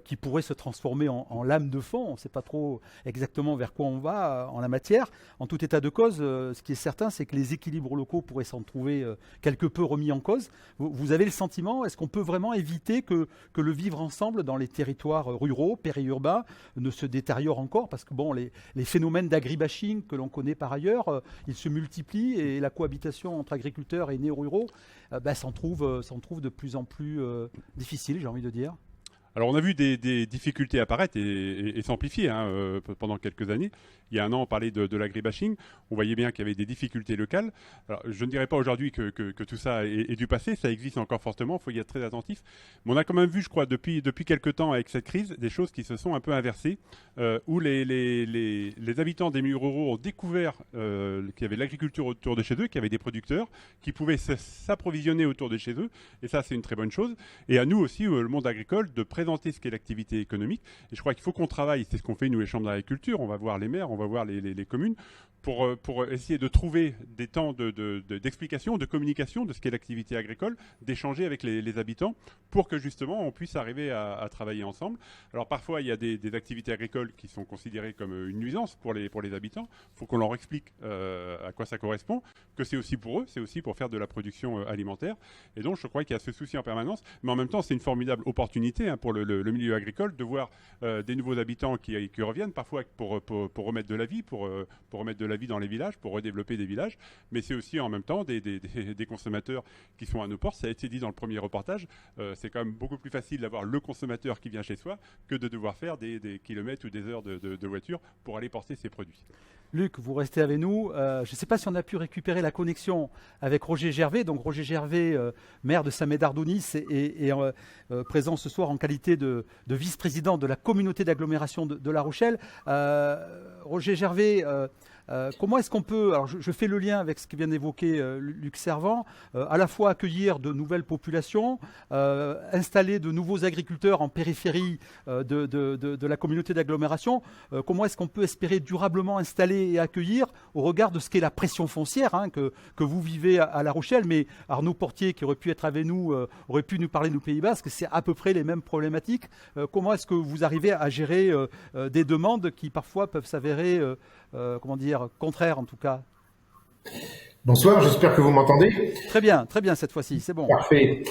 qui pourrait se transformer en lame de fond. On ne sait pas trop exactement vers quoi on va en la matière. En tout état de cause, ce qui est certain, c'est que les équilibres locaux pourraient s'en trouver quelque peu remis en cause. Vous avez le sentiment, est-ce qu'on peut vraiment éviter que le vivre ensemble dans les territoires ruraux, périurbains, ne se détériore encore? Parce que les phénomènes d'agribashing que l'on connaît par ailleurs, ils se multiplient et la cohabitation entre agriculteurs et néo-ruraux s'en trouve de plus en plus difficile, j'ai envie de dire. Alors on a vu des difficultés apparaître et s'amplifier pendant quelques années. Il y a un an, on parlait de l'agribashing. On voyait bien qu'il y avait des difficultés locales. Alors, je ne dirais pas aujourd'hui que tout ça est du passé. Ça existe encore fortement. Il faut y être très attentif. Mais on a quand même vu, je crois, depuis quelques temps avec cette crise, des choses qui se sont un peu inversées, où les habitants des milieux ruraux ont découvert qu'il y avait l'agriculture autour de chez eux, qu'il y avait des producteurs qui pouvaient s'approvisionner autour de chez eux. Et ça, c'est une très bonne chose. Et à nous aussi, le monde agricole, de préserver présenter ce qu'est l'activité économique. Et je crois qu'il faut qu'on travaille, c'est ce qu'on fait nous les chambres d'agriculture, on va voir les maires, on va voir les communes, pour essayer de trouver des temps d'explication, de communication de ce qu'est l'activité agricole, d'échanger avec les habitants pour que justement on puisse arriver à travailler ensemble. Alors parfois il y a des activités agricoles qui sont considérées comme une nuisance pour les habitants. Il faut qu'on leur explique à quoi ça correspond, que c'est aussi pour eux, c'est aussi pour faire de la production alimentaire. Et donc je crois qu'il y a ce souci en permanence, mais en même temps c'est une formidable opportunité pour le milieu agricole de voir des nouveaux habitants qui reviennent parfois pour remettre de la vie, pour remettre de la vie dans les villages, pour redévelopper des villages, mais c'est aussi en même temps des consommateurs qui sont à nos portes. Ça a été dit dans le premier reportage, c'est quand même beaucoup plus facile d'avoir le consommateur qui vient chez soi que de devoir faire des kilomètres ou des heures de voiture pour aller porter ses produits. Luc, vous restez avec nous. Je ne sais pas si on a pu récupérer la connexion avec Roger Gervais. Donc Roger Gervais, maire de Saint-Médard-d'Aunis et présent ce soir en qualité de vice-président de la communauté d'agglomération de La Rochelle. Roger Gervais, comment est-ce qu'on peut, alors je fais le lien avec ce que vient d'évoquer Luc Servant, à la fois accueillir de nouvelles populations, installer de nouveaux agriculteurs en périphérie de la communauté d'agglomération. Comment est-ce qu'on peut espérer durablement installer et accueillir au regard de ce qu'est la pression foncière que vous vivez à La Rochelle, mais Arnaud Portier qui aurait pu être avec nous, aurait pu nous parler du Pays Basque, c'est à peu près les mêmes problématiques. Comment est-ce que vous arrivez à gérer des demandes qui parfois peuvent s'avérer contraires en tout cas? Bonsoir, j'espère que vous m'entendez. Très bien cette fois-ci, c'est bon. Parfait.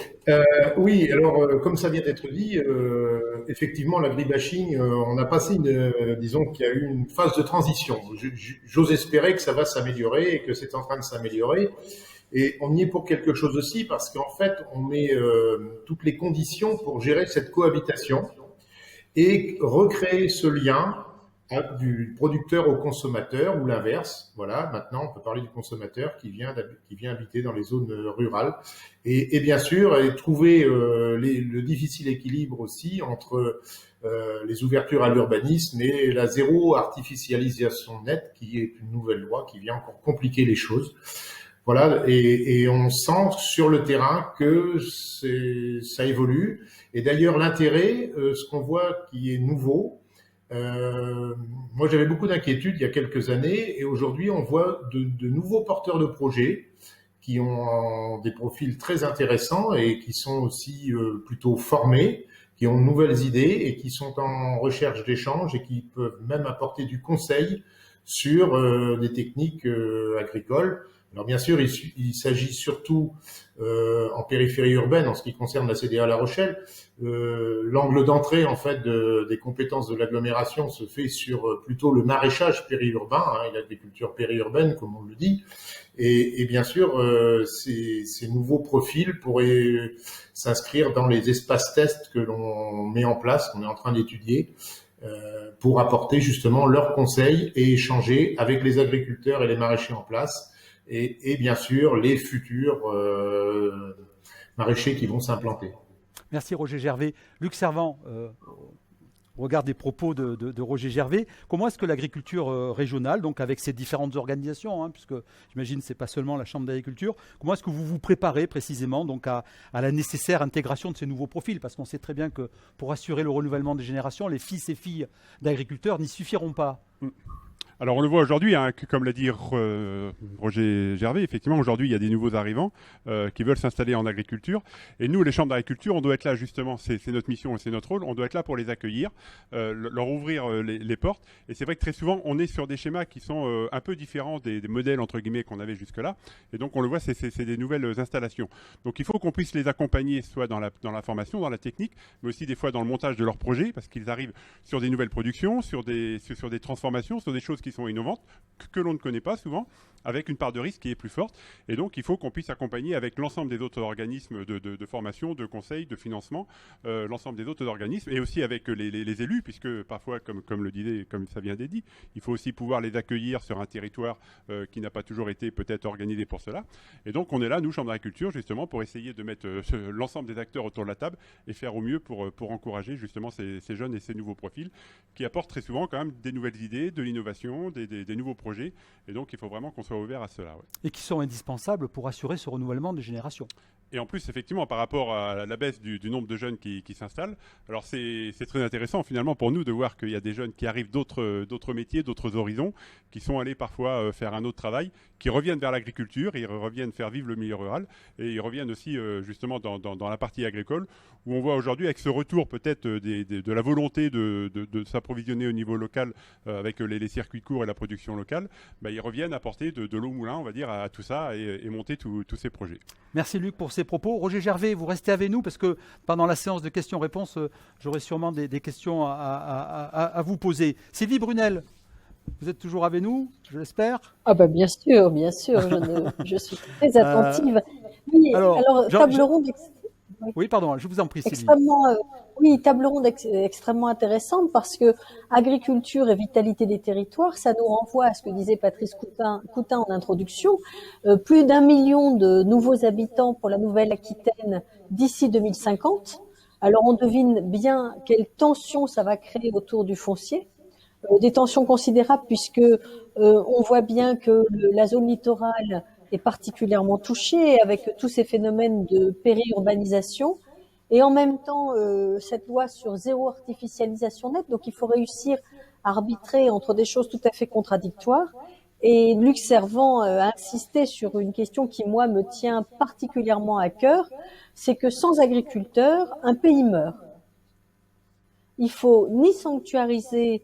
Oui, alors comme ça vient d'être dit, effectivement l'agribashing, on a passé disons qu'il y a eu une phase de transition. J'ose espérer que ça va s'améliorer et que c'est en train de s'améliorer. Et on y est pour quelque chose aussi parce qu'en fait, on met toutes les conditions pour gérer cette cohabitation et recréer ce lien du producteur au consommateur ou l'inverse. Voilà, maintenant on peut parler du consommateur qui vient habiter dans les zones rurales et bien sûr trouver le difficile équilibre aussi entre les ouvertures à l'urbanisme et la zéro artificialisation nette qui est une nouvelle loi qui vient encore compliquer les choses. Voilà, et on sent sur le terrain que ça évolue. Et d'ailleurs, l'intérêt, ce qu'on voit qui est nouveau, moi j'avais beaucoup d'inquiétudes il y a quelques années, et aujourd'hui on voit de nouveaux porteurs de projets qui ont des profils très intéressants et qui sont aussi plutôt formés, qui ont de nouvelles idées et qui sont en recherche d'échange et qui peuvent même apporter du conseil sur des techniques agricoles. Alors bien sûr, il s'agit surtout en périphérie urbaine, en ce qui concerne la CDA La Rochelle. L'angle d'entrée en fait des compétences de l'agglomération se fait sur plutôt le maraîchage périurbain et l'agriculture périurbaine, comme on le dit. Et bien sûr, ces nouveaux profils pourraient s'inscrire dans les espaces tests que l'on met en place, qu'on est en train d'étudier, pour apporter justement leurs conseils et échanger avec les agriculteurs et les maraîchers en place. Et bien sûr, les futurs maraîchers qui vont s'implanter. Merci Roger Gervais. Luc Servant, au regard des propos de Roger Gervais, comment est-ce que l'agriculture régionale, donc avec ces différentes organisations, puisque j'imagine que ce n'est pas seulement la Chambre d'agriculture, comment est-ce que vous vous préparez précisément donc à la nécessaire intégration de ces nouveaux profils? Parce qu'on sait très bien que pour assurer le renouvellement des générations, les fils et filles d'agriculteurs n'y suffiront pas. Alors on le voit aujourd'hui, comme l'a dit Roger Gervais, effectivement aujourd'hui il y a des nouveaux arrivants qui veulent s'installer en agriculture. Et nous, les chambres d'agriculture, on doit être là justement, c'est notre mission et c'est notre rôle, on doit être là pour les accueillir, leur ouvrir les portes. Et c'est vrai que très souvent on est sur des schémas qui sont un peu différents des modèles entre guillemets qu'on avait jusque-là. Et donc on le voit, c'est des nouvelles installations. Donc il faut qu'on puisse les accompagner soit dans la formation, dans la technique, mais aussi des fois dans le montage de leurs projets, parce qu'ils arrivent sur des nouvelles productions, sur des transformations, sur des choses qui sont innovantes, que l'on ne connaît pas souvent, avec une part de risque qui est plus forte. Et donc, il faut qu'on puisse accompagner avec l'ensemble des autres organismes de formation, de conseil, de financement, l'ensemble des autres organismes, et aussi avec les élus, puisque parfois, comme le disait, comme ça vient d'être dit, il faut aussi pouvoir les accueillir sur un territoire qui n'a pas toujours été peut-être organisé pour cela. Et donc, on est là, nous, Chambre d'agriculture, justement, pour essayer de mettre l'ensemble des acteurs autour de la table et faire au mieux pour encourager justement ces jeunes et ces nouveaux profils qui apportent très souvent quand même des nouvelles idées, de l'innovation, des nouveaux projets. Et donc, il faut vraiment qu'on soit ouvert à cela. Ouais. Et qui sont indispensables pour assurer ce renouvellement des générations. Et en plus, effectivement, par rapport à la baisse du nombre de jeunes qui s'installent, alors c'est très intéressant finalement pour nous de voir qu'il y a des jeunes qui arrivent d'autres métiers, d'autres horizons, qui sont allés parfois faire un autre travail, qui reviennent vers l'agriculture, ils reviennent faire vivre le milieu rural, et ils reviennent aussi justement dans la partie agricole, où on voit aujourd'hui avec ce retour peut-être de la volonté de s'approvisionner au niveau local avec les circuits courts et la production locale, ils reviennent apporter de l'eau au moulin, on va dire, à tout ça et monter tous ces projets. Merci Luc pour ces propos. Roger Gervais, vous restez avec nous parce que pendant la séance de questions-réponses, j'aurai sûrement des questions à vous poser. Sylvie Brunel, vous êtes toujours avec nous, je l'espère. Ah bah bien sûr, je suis très attentive. Oui, alors table ronde. Oui, pardon, je vous en prie, Sylvie. Table ronde extrêmement intéressante parce que agriculture et vitalité des territoires, ça nous renvoie à ce que disait Patrice Coutin en introduction. Plus d'1 million de nouveaux habitants pour la Nouvelle-Aquitaine d'ici 2050. Alors on devine bien quelle tension ça va créer autour du foncier. Des tensions considérables puisque on voit bien que la zone littorale est particulièrement touchée avec tous ces phénomènes de périurbanisation et en même temps cette loi sur zéro artificialisation nette, donc il faut réussir à arbitrer entre des choses tout à fait contradictoires. Et Luc Servant a insisté sur une question qui moi me tient particulièrement à cœur, c'est que sans agriculteurs, un pays meurt. Il faut ni sanctuariser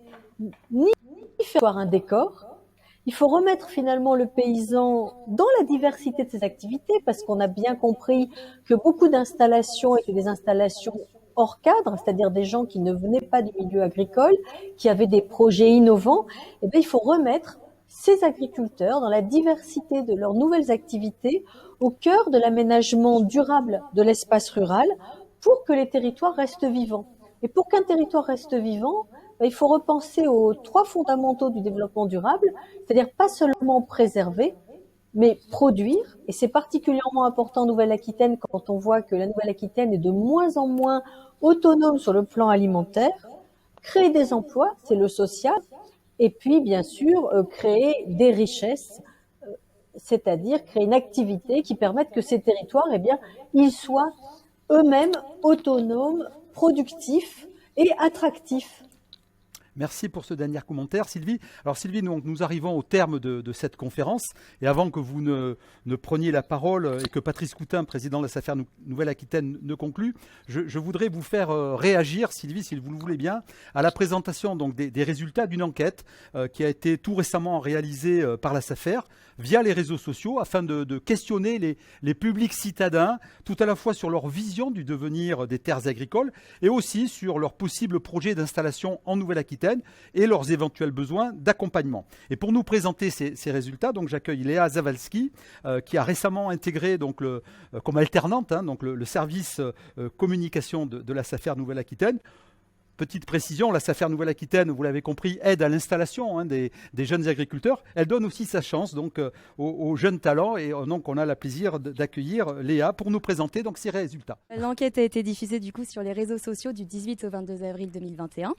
ni faire un décor. Il faut remettre finalement le paysan dans la diversité de ses activités parce qu'on a bien compris que beaucoup d'installations étaient des installations hors cadre, c'est-à-dire des gens qui ne venaient pas du milieu agricole, qui avaient des projets innovants. Eh bien, il faut remettre ces agriculteurs dans la diversité de leurs nouvelles activités au cœur de l'aménagement durable de l'espace rural pour que les territoires restent vivants. Et pour qu'un territoire reste vivant, il faut repenser aux 3 fondamentaux du développement durable, c'est-à-dire pas seulement préserver, mais produire. Et c'est particulièrement important en Nouvelle-Aquitaine quand on voit que la Nouvelle-Aquitaine est de moins en moins autonome sur le plan alimentaire. Créer des emplois, c'est le social. Et puis, bien sûr, créer des richesses, c'est-à-dire créer une activité qui permette que ces territoires, ils soient eux-mêmes autonomes, productifs et attractifs. Merci pour ce dernier commentaire, Sylvie. Alors Sylvie, nous arrivons au terme de cette conférence. Et avant que vous ne preniez la parole et que Patrice Coutin, président de la SAFER Nouvelle-Aquitaine, ne conclue, je voudrais vous faire réagir, Sylvie, si vous le voulez bien, à la présentation des résultats d'une enquête qui a été tout récemment réalisée par la SAFER via les réseaux sociaux afin de questionner les publics citadins tout à la fois sur leur vision du devenir des terres agricoles et aussi sur leurs possibles projets d'installation en Nouvelle-Aquitaine et leurs éventuels besoins d'accompagnement. Et pour nous présenter ces résultats, j'accueille Léa Zawalski qui a récemment intégré comme alternante le service communication de la SAFER Nouvelle-Aquitaine. Petite précision, la SAFER Nouvelle-Aquitaine, vous l'avez compris, aide à l'installation des jeunes agriculteurs. Elle donne aussi sa chance aux jeunes talents et donc on a le plaisir d'accueillir Léa pour nous présenter ces résultats. L'enquête a été diffusée sur les réseaux sociaux du 18 au 22 avril 2021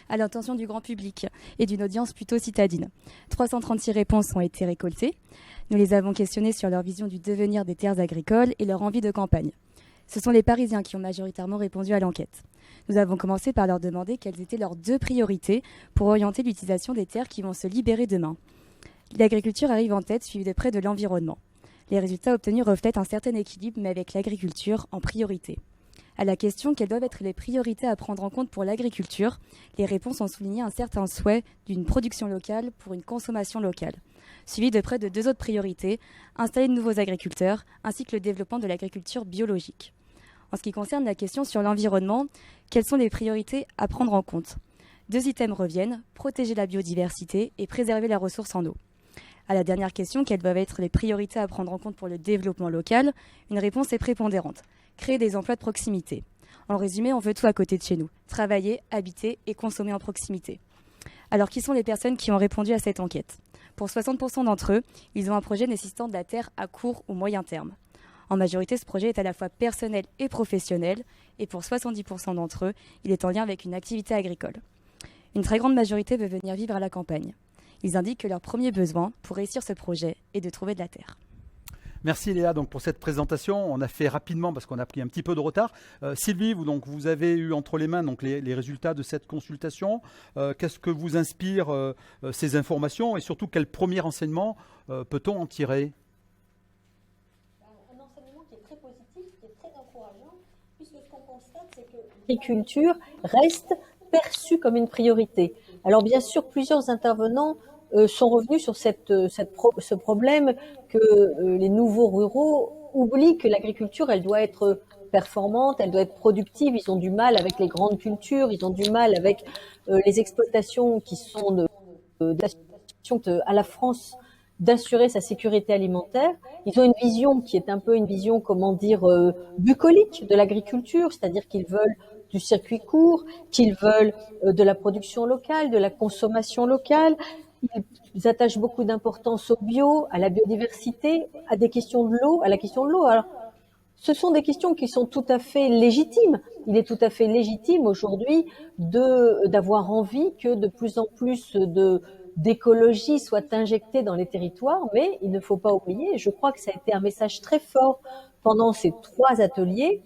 à l'intention du grand public et d'une audience plutôt citadine. 336 réponses ont été récoltées. Nous les avons questionnées sur leur vision du devenir des terres agricoles et leur envie de campagne. Ce sont les Parisiens qui ont majoritairement répondu à l'enquête. Nous avons commencé par leur demander quelles étaient leurs 2 priorités pour orienter l'utilisation des terres qui vont se libérer demain. L'agriculture arrive en tête, suivie de près de l'environnement. Les résultats obtenus reflètent un certain équilibre, mais avec l'agriculture en priorité. À la question quelles doivent être les priorités à prendre en compte pour l'agriculture, les réponses ont souligné un certain souhait d'une production locale pour une consommation locale, suivi de près de 2 autres priorités, installer de nouveaux agriculteurs, ainsi que le développement de l'agriculture biologique. En ce qui concerne la question sur l'environnement, quelles sont les priorités à prendre en compte ? 2 items reviennent, protéger la biodiversité et préserver la ressource en eau. À la dernière question, quelles doivent être les priorités à prendre en compte pour le développement local, une réponse est prépondérante, créer des emplois de proximité. En résumé, on veut tout à côté de chez nous, travailler, habiter et consommer en proximité. Alors, qui sont les personnes qui ont répondu à cette enquête ? Pour 60% d'entre eux, ils ont un projet nécessitant de la terre à court ou moyen terme. En majorité, ce projet est à la fois personnel et professionnel, et pour 70% d'entre eux, il est en lien avec une activité agricole. Une très grande majorité veut venir vivre à la campagne. Ils indiquent que leur premier besoin pour réussir ce projet est de trouver de la terre. Merci Léa donc, pour cette présentation. On a fait rapidement parce qu'on a pris un petit peu de retard. Sylvie, vous avez eu entre les mains donc, les résultats de cette consultation. Qu'est-ce que vous inspire ces informations et surtout quel premier enseignement peut-on en tirer? Un enseignement qui est très positif, qui est très encourageant, puisque ce qu'on constate, c'est que l'agriculture reste perçue comme une priorité. Alors bien sûr, plusieurs intervenants sont revenus sur ce problème que les nouveaux ruraux oublient que l'agriculture, elle doit être performante, elle doit être productive. Ils ont du mal avec les grandes cultures, ils ont du mal avec les exploitations qui sont à la France d'assurer sa sécurité alimentaire. Ils ont une vision qui est un peu une vision, bucolique de l'agriculture, c'est-à-dire qu'ils veulent du circuit court, qu'ils veulent de la production locale, de la consommation locale. Ils attachent beaucoup d'importance au bio, à la biodiversité, à des questions de l'eau, à la question de l'eau. Alors, ce sont des questions qui sont tout à fait légitimes. Il est tout à fait légitime aujourd'hui d'avoir envie que de plus en plus d'écologie soit injectée dans les territoires, mais il ne faut pas oublier, et je crois que ça a été un message très fort pendant ces 3 ateliers,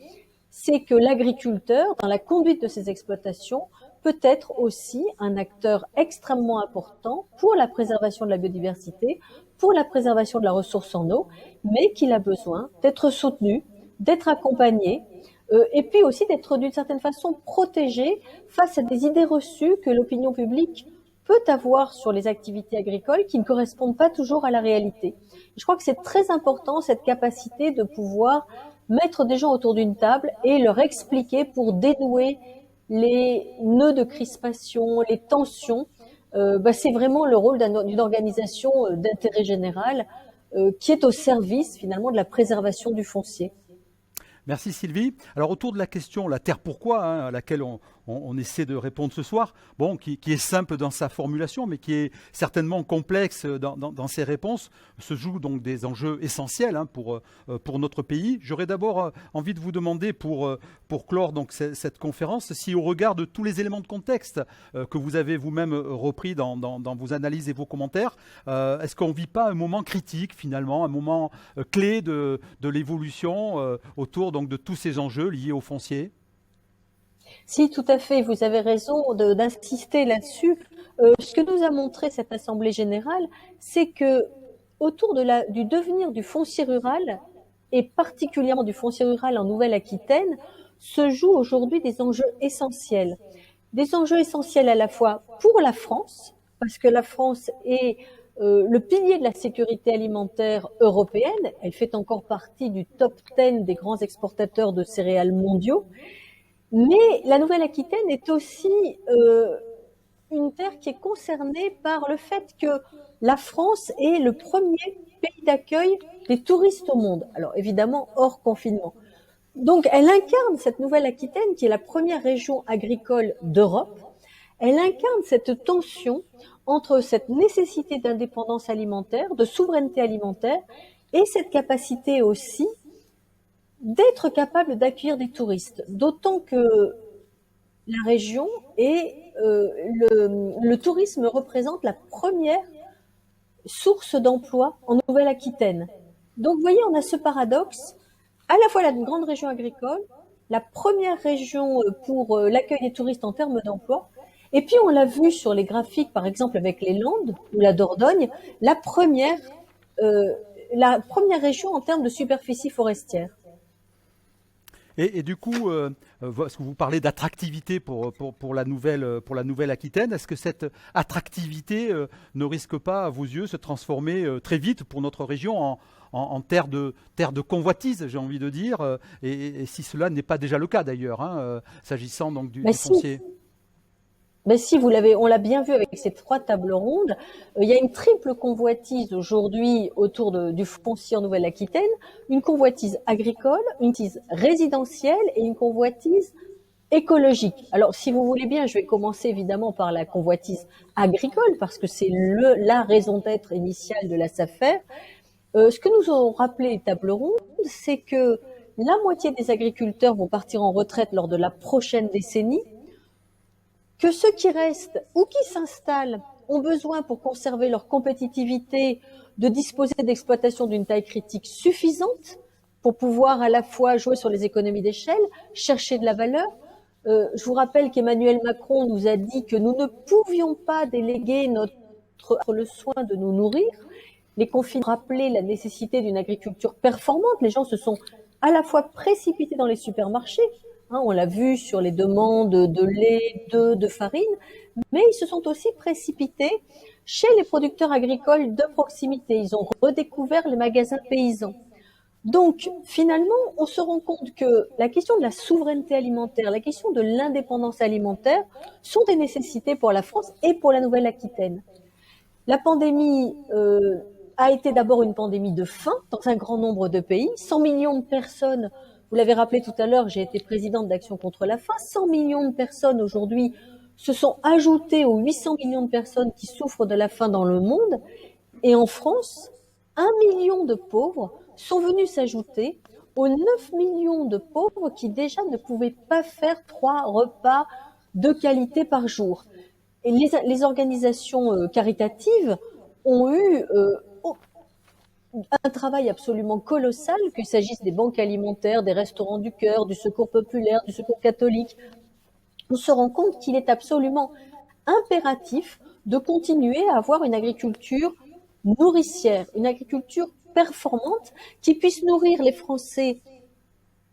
c'est que l'agriculteur, dans la conduite de ses exploitations, peut être aussi un acteur extrêmement important pour la préservation de la biodiversité, pour la préservation de la ressource en eau, mais qu'il a besoin d'être soutenu, d'être accompagné, et puis aussi d'être d'une certaine façon protégé face à des idées reçues que l'opinion publique peut avoir sur les activités agricoles qui ne correspondent pas toujours à la réalité. Je crois que c'est très important, cette capacité de pouvoir mettre des gens autour d'une table et leur expliquer pour dénouer les nœuds de crispation, les tensions. C'est vraiment le rôle d'une organisation d'intérêt général qui est au service finalement de la préservation du foncier. Merci Sylvie. Alors autour de la question, la terre pourquoi, à laquelle on essaie de répondre ce soir, qui est simple dans sa formulation, mais qui est certainement complexe dans ses réponses, se jouent donc des enjeux essentiels pour notre pays. J'aurais d'abord envie de vous demander, pour clore donc cette conférence, si au regard de tous les éléments de contexte que vous avez vous-même repris dans vos analyses et vos commentaires, est-ce qu'on ne vit pas un moment critique finalement, un moment clé de l'évolution autour donc, de tous ces enjeux liés au foncier? Si, tout à fait, vous avez raison d'insister là-dessus. Ce que nous a montré cette Assemblée générale, c'est que autour du devenir du foncier rural, et particulièrement du foncier rural en Nouvelle-Aquitaine, se jouent aujourd'hui des enjeux essentiels. Des enjeux essentiels à la fois pour la France, parce que la France est le pilier de la sécurité alimentaire européenne. Elle fait encore partie du top 10 des grands exportateurs de céréales mondiaux. Mais la Nouvelle-Aquitaine est aussi une terre qui est concernée par le fait que la France est le premier pays d'accueil des touristes au monde. Alors évidemment, hors confinement. Donc elle incarne cette Nouvelle-Aquitaine qui est la première région agricole d'Europe. Elle incarne cette tension entre cette nécessité d'indépendance alimentaire, de souveraineté alimentaire et cette capacité aussi d'être capable d'accueillir des touristes, d'autant que la région et le tourisme représente la première source d'emploi en Nouvelle-Aquitaine. Donc vous voyez, on a ce paradoxe, à la fois la grande région agricole, la première région pour l'accueil des touristes en termes d'emploi, et puis on l'a vu sur les graphiques, par exemple avec les Landes ou la Dordogne, la première région en termes de superficie forestière. Et du coup, est-ce que vous parlez d'attractivité pour la Nouvelle-Aquitaine? Est-ce que cette attractivité ne risque pas, à vos yeux, se transformer très vite pour notre région en terre de convoitise, j'ai envie de dire, et si cela n'est pas déjà le cas d'ailleurs, s'agissant donc du foncier? Ben si, on l'a bien vu avec ces 3 tables rondes, il y a une triple convoitise aujourd'hui autour du foncier en Nouvelle-Aquitaine, une convoitise agricole, une convoitise résidentielle et une convoitise écologique. Alors, si vous voulez bien, je vais commencer évidemment par la convoitise agricole, parce que c'est la raison d'être initiale de la SAFER. Ce que nous ont rappelé les tables rondes, c'est que la moitié des agriculteurs vont partir en retraite lors de la prochaine décennie, que ceux qui restent ou qui s'installent ont besoin, pour conserver leur compétitivité, de disposer d'exploitations d'une taille critique suffisante pour pouvoir à la fois jouer sur les économies d'échelle, chercher de la valeur. Je vous rappelle qu'Emmanuel Macron nous a dit que nous ne pouvions pas déléguer le soin de nous nourrir. Les confinés ont rappelé la nécessité d'une agriculture performante. Les gens se sont à la fois précipités dans les supermarchés, on l'a vu sur les demandes de lait, de farine, mais ils se sont aussi précipités chez les producteurs agricoles de proximité. Ils ont redécouvert les magasins paysans. Donc, finalement, on se rend compte que la question de la souveraineté alimentaire, la question de l'indépendance alimentaire sont des nécessités pour la France et pour la Nouvelle-Aquitaine. La pandémie a été d'abord une pandémie de faim dans un grand nombre de pays. 100 millions de personnes, vous l'avez rappelé tout à l'heure, j'ai été présidente d'Action contre la faim, 100 millions de personnes aujourd'hui se sont ajoutées aux 800 millions de personnes qui souffrent de la faim dans le monde. Et en France, 1 million de pauvres sont venus s'ajouter aux 9 millions de pauvres qui déjà ne pouvaient pas faire 3 repas de qualité par jour. Et les organisations caritatives ont eu un travail absolument colossal, qu'il s'agisse des banques alimentaires, des restaurants du cœur, du secours populaire, du secours catholique. On se rend compte qu'il est absolument impératif de continuer à avoir une agriculture nourricière, une agriculture performante qui puisse nourrir les Français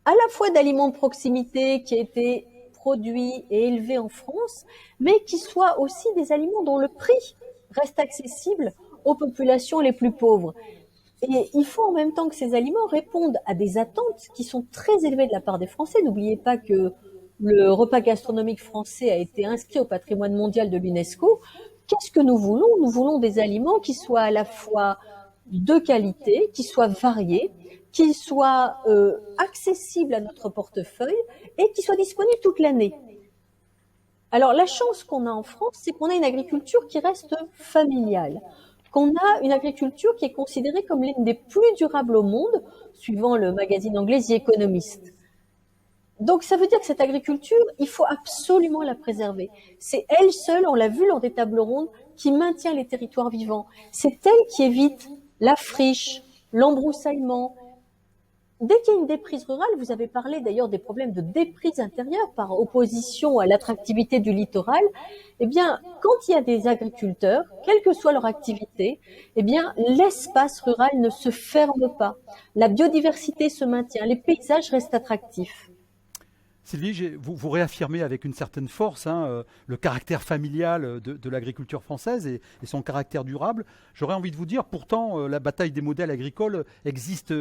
à la fois d'aliments de proximité qui étaient produits et élevés en France, mais qui soient aussi des aliments dont le prix reste accessible aux populations les plus pauvres. Et il faut en même temps que ces aliments répondent à des attentes qui sont très élevées de la part des Français. N'oubliez pas que le repas gastronomique français a été inscrit au patrimoine mondial de l'UNESCO. Qu'est-ce que nous voulons? Nous voulons des aliments qui soient à la fois de qualité, qui soient variés, qui soient accessibles à notre portefeuille et qui soient disponibles toute l'année. Alors la chance qu'on a en France, c'est qu'on a une agriculture qui reste familiale, qu'on a une agriculture qui est considérée comme l'une des plus durables au monde, suivant le magazine anglais The Economist. Donc ça veut dire que cette agriculture, il faut absolument la préserver. C'est elle seule, on l'a vu lors des tables rondes, qui maintient les territoires vivants. C'est elle qui évite la friche, l'embroussaillement. Dès qu'il y a une déprise rurale, vous avez parlé d'ailleurs des problèmes de déprise intérieure par opposition à l'attractivité du littoral, eh bien, quand il y a des agriculteurs, quelle que soit leur activité, eh bien, l'espace rural ne se ferme pas. La biodiversité se maintient, les paysages restent attractifs. Sylvie, vous réaffirmez avec une certaine force le caractère familial de l'agriculture française et son caractère durable. J'aurais envie de vous dire, pourtant, la bataille des modèles agricoles existe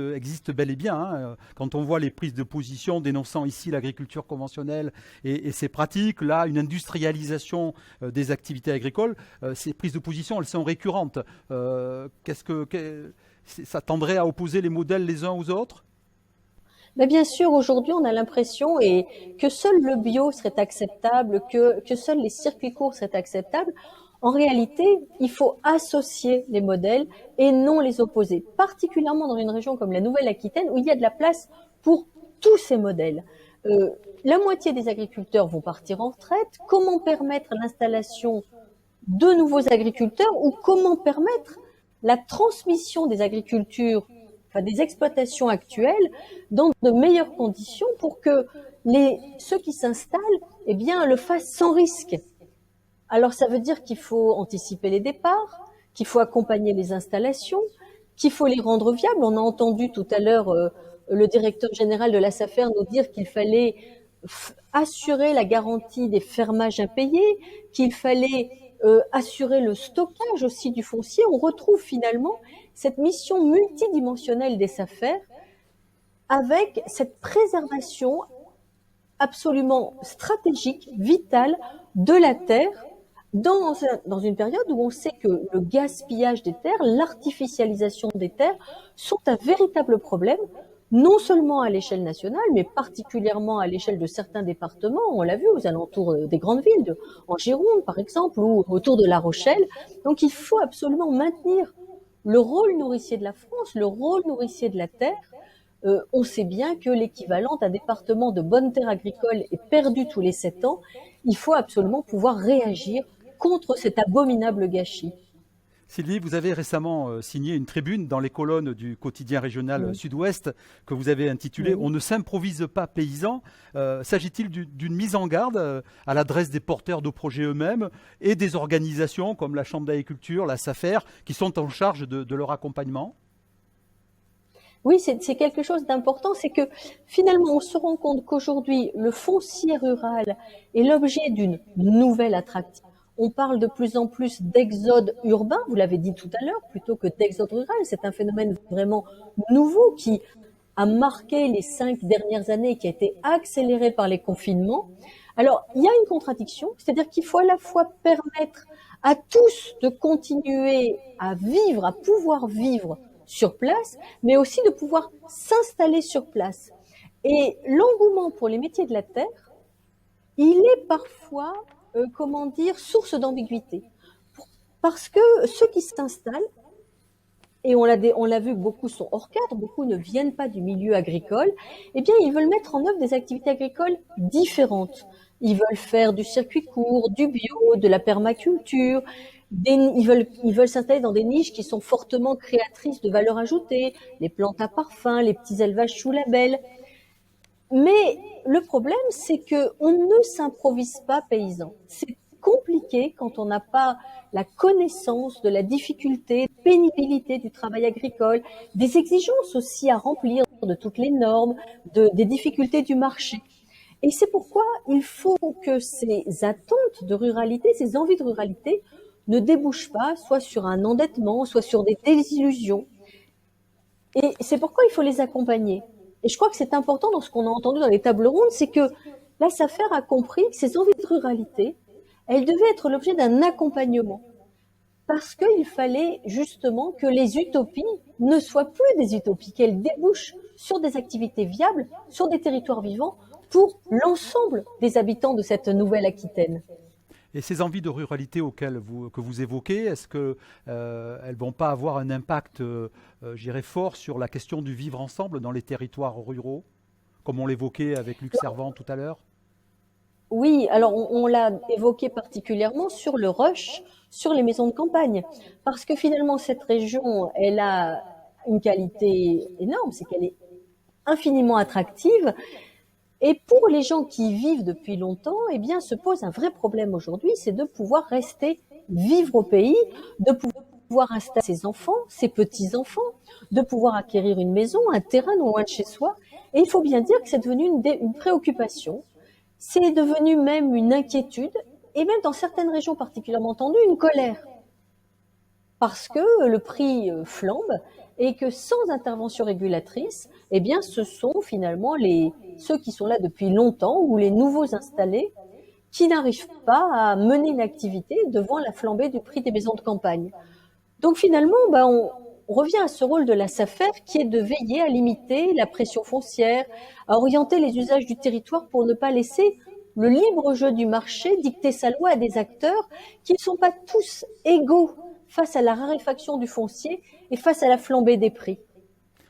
bel et bien. Quand on voit les prises de position dénonçant ici l'agriculture conventionnelle et ses pratiques, là, une industrialisation des activités agricoles, ces prises de position, elles sont récurrentes. Ça tendrait à opposer les modèles les uns aux autres ? Mais bien sûr, aujourd'hui, on a l'impression que seul le bio serait acceptable, que seuls les circuits courts seraient acceptables. En réalité, il faut associer les modèles et non les opposer, particulièrement dans une région comme la Nouvelle-Aquitaine où il y a de la place pour tous ces modèles. La moitié des agriculteurs vont partir en retraite. Comment permettre l'installation de nouveaux agriculteurs ou comment permettre la transmission des agricultures, des exploitations actuelles dans de meilleures conditions pour que ceux qui s'installent le fassent sans risque. Alors ça veut dire qu'il faut anticiper les départs, qu'il faut accompagner les installations, qu'il faut les rendre viables. On a entendu tout à l'heure le directeur général de la SAFER nous dire qu'il fallait assurer la garantie des fermages impayés, qu'il fallait assurer le stockage aussi du foncier. On retrouve finalement cette mission multidimensionnelle des SAFER avec cette préservation absolument stratégique, vitale de la terre dans une période où on sait que le gaspillage des terres, l'artificialisation des terres sont un véritable problème, non seulement à l'échelle nationale, mais particulièrement à l'échelle de certains départements. On l'a vu aux alentours des grandes villes, en Gironde par exemple, ou autour de La Rochelle. Donc il faut absolument maintenir le rôle nourricier de la France, le rôle nourricier de la terre. On sait bien que l'équivalent d'un département de bonnes terres agricoles est perdu tous les 7 ans. Il faut absolument pouvoir réagir contre cet abominable gâchis. Sylvie, vous avez récemment signé une tribune dans les colonnes du quotidien régional Oui. Sud-Ouest que vous avez intitulée Oui. On ne s'improvise pas paysan. S'agit-il d'une mise en garde à l'adresse des porteurs de projets eux-mêmes et des organisations comme la Chambre d'agriculture, la SAFER, qui sont en charge de leur accompagnement? Oui, c'est quelque chose d'important, c'est que finalement on se rend compte qu'aujourd'hui le foncier rural est l'objet d'une nouvelle attractivité. On parle de plus en plus d'exode urbain, vous l'avez dit tout à l'heure, plutôt que d'exode rural. C'est un phénomène vraiment nouveau qui a marqué les 5 dernières années, qui a été accéléré par les confinements. Alors, il y a une contradiction, c'est-à-dire qu'il faut à la fois permettre à tous de continuer à vivre, à pouvoir vivre sur place, mais aussi de pouvoir s'installer sur place. Et l'engouement pour les métiers de la terre, il est parfois, source d'ambiguïté. Parce que ceux qui s'installent, et on l'a vu que beaucoup sont hors cadre, beaucoup ne viennent pas du milieu agricole, eh bien, ils veulent mettre en œuvre des activités agricoles différentes. Ils veulent faire du circuit court, du bio, de la permaculture. Ils veulent s'installer dans des niches qui sont fortement créatrices de valeur ajoutée, les plantes à parfum, les petits élevages sous label. Mais le problème, c'est que on ne s'improvise pas paysan. C'est compliqué quand on n'a pas la connaissance de la difficulté, pénibilité du travail agricole, des exigences aussi à remplir de toutes les normes, des difficultés du marché. Et c'est pourquoi il faut que ces attentes de ruralité, ces envies de ruralité, ne débouchent pas soit sur un endettement, soit sur des désillusions. Et c'est pourquoi il faut les accompagner. Et je crois que c'est important dans ce qu'on a entendu dans les tables rondes, c'est que la SAFER a compris que ces envies de ruralité, elles devaient être l'objet d'un accompagnement. Parce qu'il fallait justement que les utopies ne soient plus des utopies, qu'elles débouchent sur des activités viables, sur des territoires vivants, pour l'ensemble des habitants de cette Nouvelle-Aquitaine. Et ces envies de ruralité que vous évoquez, est-ce qu'elles ne vont pas avoir un impact, fort sur la question du vivre ensemble dans les territoires ruraux, comme on l'évoquait avec Luc Servant tout à l'heure? Oui, alors on l'a évoqué particulièrement sur le rush, sur les maisons de campagne, parce que finalement cette région, elle a une qualité énorme, c'est qu'elle est infiniment attractive. Et pour les gens qui vivent depuis longtemps, eh bien, se pose un vrai problème aujourd'hui, c'est de pouvoir rester vivre au pays, de pouvoir installer ses enfants, ses petits-enfants, de pouvoir acquérir une maison, un terrain non loin de chez soi. Et il faut bien dire que c'est devenu une préoccupation, c'est devenu même une inquiétude, et même dans certaines régions particulièrement tendues, une colère. Parce que le prix flambe et que sans intervention régulatrice, eh bien, ce sont finalement ceux qui sont là depuis longtemps ou les nouveaux installés qui n'arrivent pas à mener une activité devant la flambée du prix des maisons de campagne. Donc finalement, on revient à ce rôle de la SAFER qui est de veiller à limiter la pression foncière, à orienter les usages du territoire pour ne pas laisser le libre jeu du marché dicter sa loi à des acteurs qui ne sont pas tous égaux face à la raréfaction du foncier et face à la flambée des prix.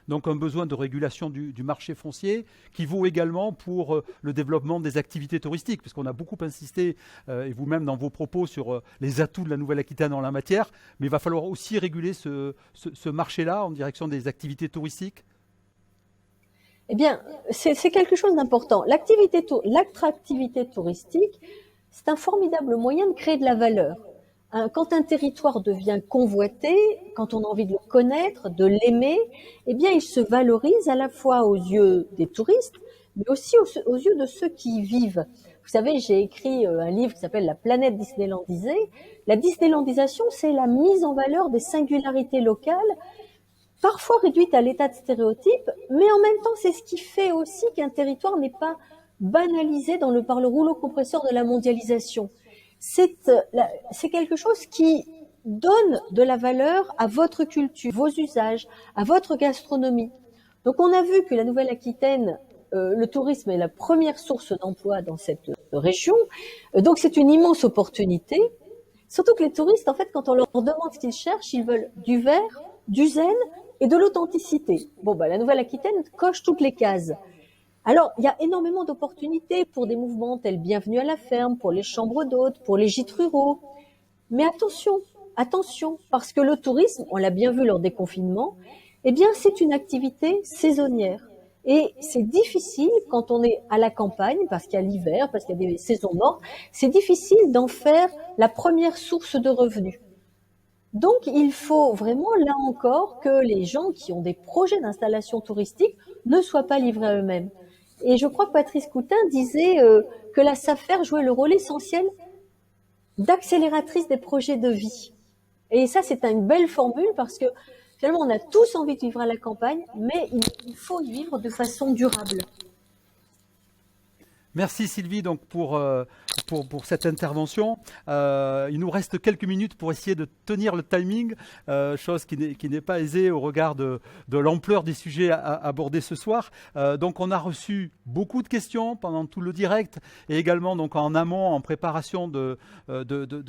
Donc un besoin de régulation du marché foncier qui vaut également pour le développement des activités touristiques, puisqu'on a beaucoup insisté, et vous-même dans vos propos, sur les atouts de la Nouvelle-Aquitaine en la matière, mais il va falloir aussi réguler ce marché-là en direction des activités touristiques. Eh bien, c'est quelque chose d'important. L'attractivité touristique, c'est un formidable moyen de créer de la valeur. Quand un territoire devient convoité, quand on a envie de le connaître, de l'aimer, eh bien, il se valorise à la fois aux yeux des touristes, mais aussi aux yeux de ceux qui y vivent. Vous savez, j'ai écrit un livre qui s'appelle La planète disneylandisée. La disneylandisation, c'est la mise en valeur des singularités locales, parfois réduites à l'état de stéréotype, mais en même temps, c'est ce qui fait aussi qu'un territoire n'est pas banalisé par le rouleau compresseur de la mondialisation. C'est quelque chose qui donne de la valeur à votre culture, vos usages, à votre gastronomie. Donc on a vu que la Nouvelle-Aquitaine, le tourisme est la première source d'emploi dans cette région. Donc c'est une immense opportunité. Surtout que les touristes, en fait, quand on leur demande ce qu'ils cherchent, ils veulent du vert, du zen et de l'authenticité. La Nouvelle-Aquitaine coche toutes les cases. Alors, il y a énormément d'opportunités pour des mouvements tels Bienvenue à la ferme, pour les chambres d'hôtes, pour les gîtes ruraux. Mais attention, parce que le tourisme, on l'a bien vu lors des confinements, eh bien, c'est une activité saisonnière. Et c'est difficile quand on est à la campagne, parce qu'il y a l'hiver, parce qu'il y a des saisons mortes, c'est difficile d'en faire la première source de revenus. Donc, il faut vraiment, là encore, que les gens qui ont des projets d'installation touristique ne soient pas livrés à eux-mêmes. Et je crois que Patrice Coutin disait que la SAFER jouait le rôle essentiel d'accélératrice des projets de vie. Et ça, c'est une belle formule parce que finalement, on a tous envie de vivre à la campagne, mais il faut y vivre de façon durable. Merci Sylvie donc pour cette intervention. Il nous reste quelques minutes pour essayer de tenir le timing, chose qui n'est pas aisée au regard de l'ampleur des sujets abordés ce soir. Donc on a reçu beaucoup de questions pendant tout le direct et également donc en amont, en préparation de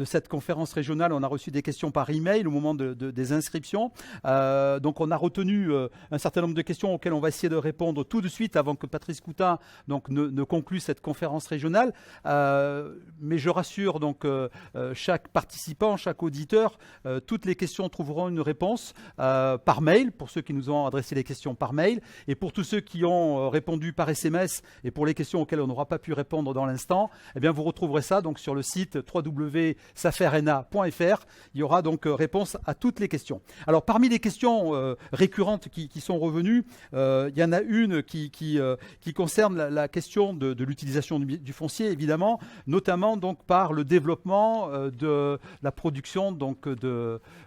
cette conférence régionale, on a reçu des questions par email au moment des inscriptions. Donc on a retenu un certain nombre de questions auxquelles on va essayer de répondre tout de suite avant que Patrice Coutin donc ne conclue cette conférence régionale, mais je rassure donc chaque participant, chaque auditeur, toutes les questions trouveront une réponse par mail, pour ceux qui nous ont adressé les questions par mail, et pour tous ceux qui ont répondu par SMS, et pour les questions auxquelles on n'aura pas pu répondre dans l'instant, eh bien vous retrouverez ça donc sur le site www.saferena.fr. Il y aura donc réponse à toutes les questions. Alors parmi les questions récurrentes qui sont revenues, il y en a une qui concerne la question de l'utilisation du foncier, évidemment, notamment donc par le développement de la production donc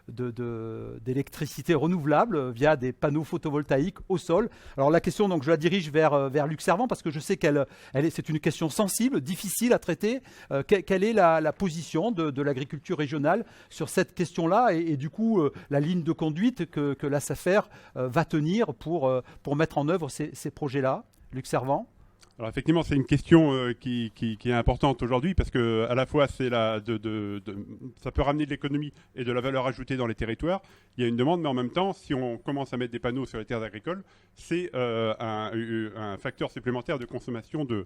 d'électricité renouvelable via des panneaux photovoltaïques au sol. Alors la question, donc, je la dirige vers Luc Servant parce que je sais c'est une question sensible, difficile à traiter. Quelle est la position de l'agriculture régionale sur cette question-là et du coup la ligne de conduite que la SAFER va tenir pour mettre en œuvre ces projets-là? Luc Servant. Alors effectivement, c'est une question qui est importante aujourd'hui parce que à la fois ça peut ramener de l'économie et de la valeur ajoutée dans les territoires. Il y a une demande, mais en même temps, si on commence à mettre des panneaux sur les terres agricoles, c'est un facteur supplémentaire de consommation de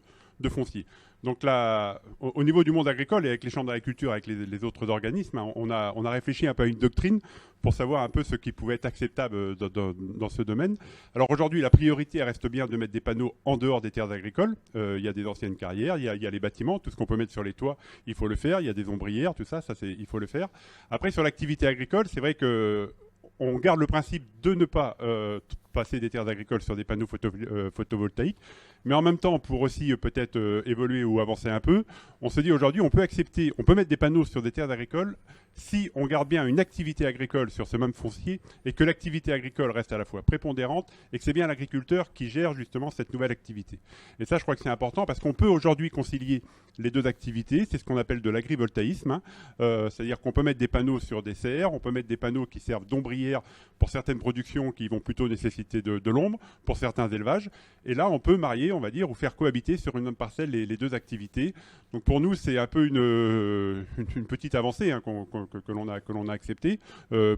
foncier. Donc là, au niveau du monde agricole et avec les chambres d'agriculture, avec les autres organismes, on a réfléchi un peu à une doctrine pour savoir un peu ce qui pouvait être acceptable dans ce domaine. Alors aujourd'hui, la priorité reste bien de mettre des panneaux en dehors des terres agricoles. Il y a des anciennes carrières, il y a les bâtiments, tout ce qu'on peut mettre sur les toits, il faut le faire. Il y a des ombrières, tout ça, il faut le faire. Après, sur l'activité agricole, c'est vrai que on garde le principe de ne pas passer des terres agricoles sur des panneaux photovoltaïques, mais en même temps, pour aussi peut-être évoluer ou avancer un peu, on se dit aujourd'hui, on peut mettre des panneaux sur des terres agricoles si on garde bien une activité agricole sur ce même foncier et que l'activité agricole reste à la fois prépondérante et que c'est bien l'agriculteur qui gère justement cette nouvelle activité. Et ça, je crois que c'est important parce qu'on peut aujourd'hui concilier les deux activités. C'est ce qu'on appelle de l'agrivoltaïsme, c'est-à-dire qu'on peut mettre des panneaux sur des serres, on peut mettre des panneaux qui servent d'ombrières pour certaines productions qui vont plutôt nécessiter de l'ombre, pour certains élevages. Et là, on peut marier, on va dire, ou faire cohabiter sur une même parcelle les deux activités. Donc pour nous, c'est un peu une petite avancée que l'on a acceptée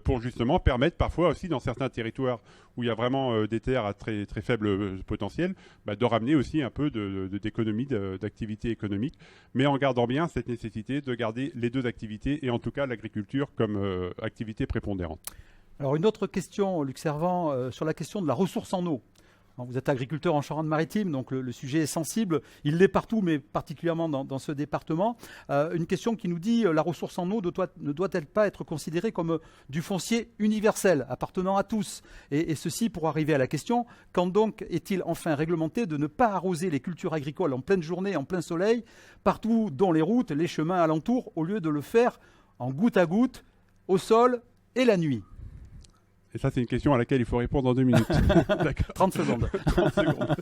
pour justement permettre parfois aussi dans certains territoires où il y a vraiment des terres à très, très faible potentiel, de ramener aussi un peu d'économie, d'activité économique, mais en gardant bien cette nécessité de garder les deux activités et en tout cas l'agriculture comme activité prépondérante. Alors une autre question, Luc Servant, sur la question de la ressource en eau. Vous êtes agriculteur en Charente-Maritime, donc le sujet est sensible. Il l'est partout, mais particulièrement dans ce département. Une question qui nous dit la ressource en eau ne doit-elle pas être considérée comme du foncier universel, appartenant à tous? Et ceci pour arriver à la question, quand donc est-il enfin réglementé de ne pas arroser les cultures agricoles en pleine journée, en plein soleil, partout dans les routes, les chemins alentours, au lieu de le faire en goutte à goutte, au sol et la nuit? Et ça, c'est une question à laquelle il faut répondre en 2 minutes. 30 secondes. 30 secondes.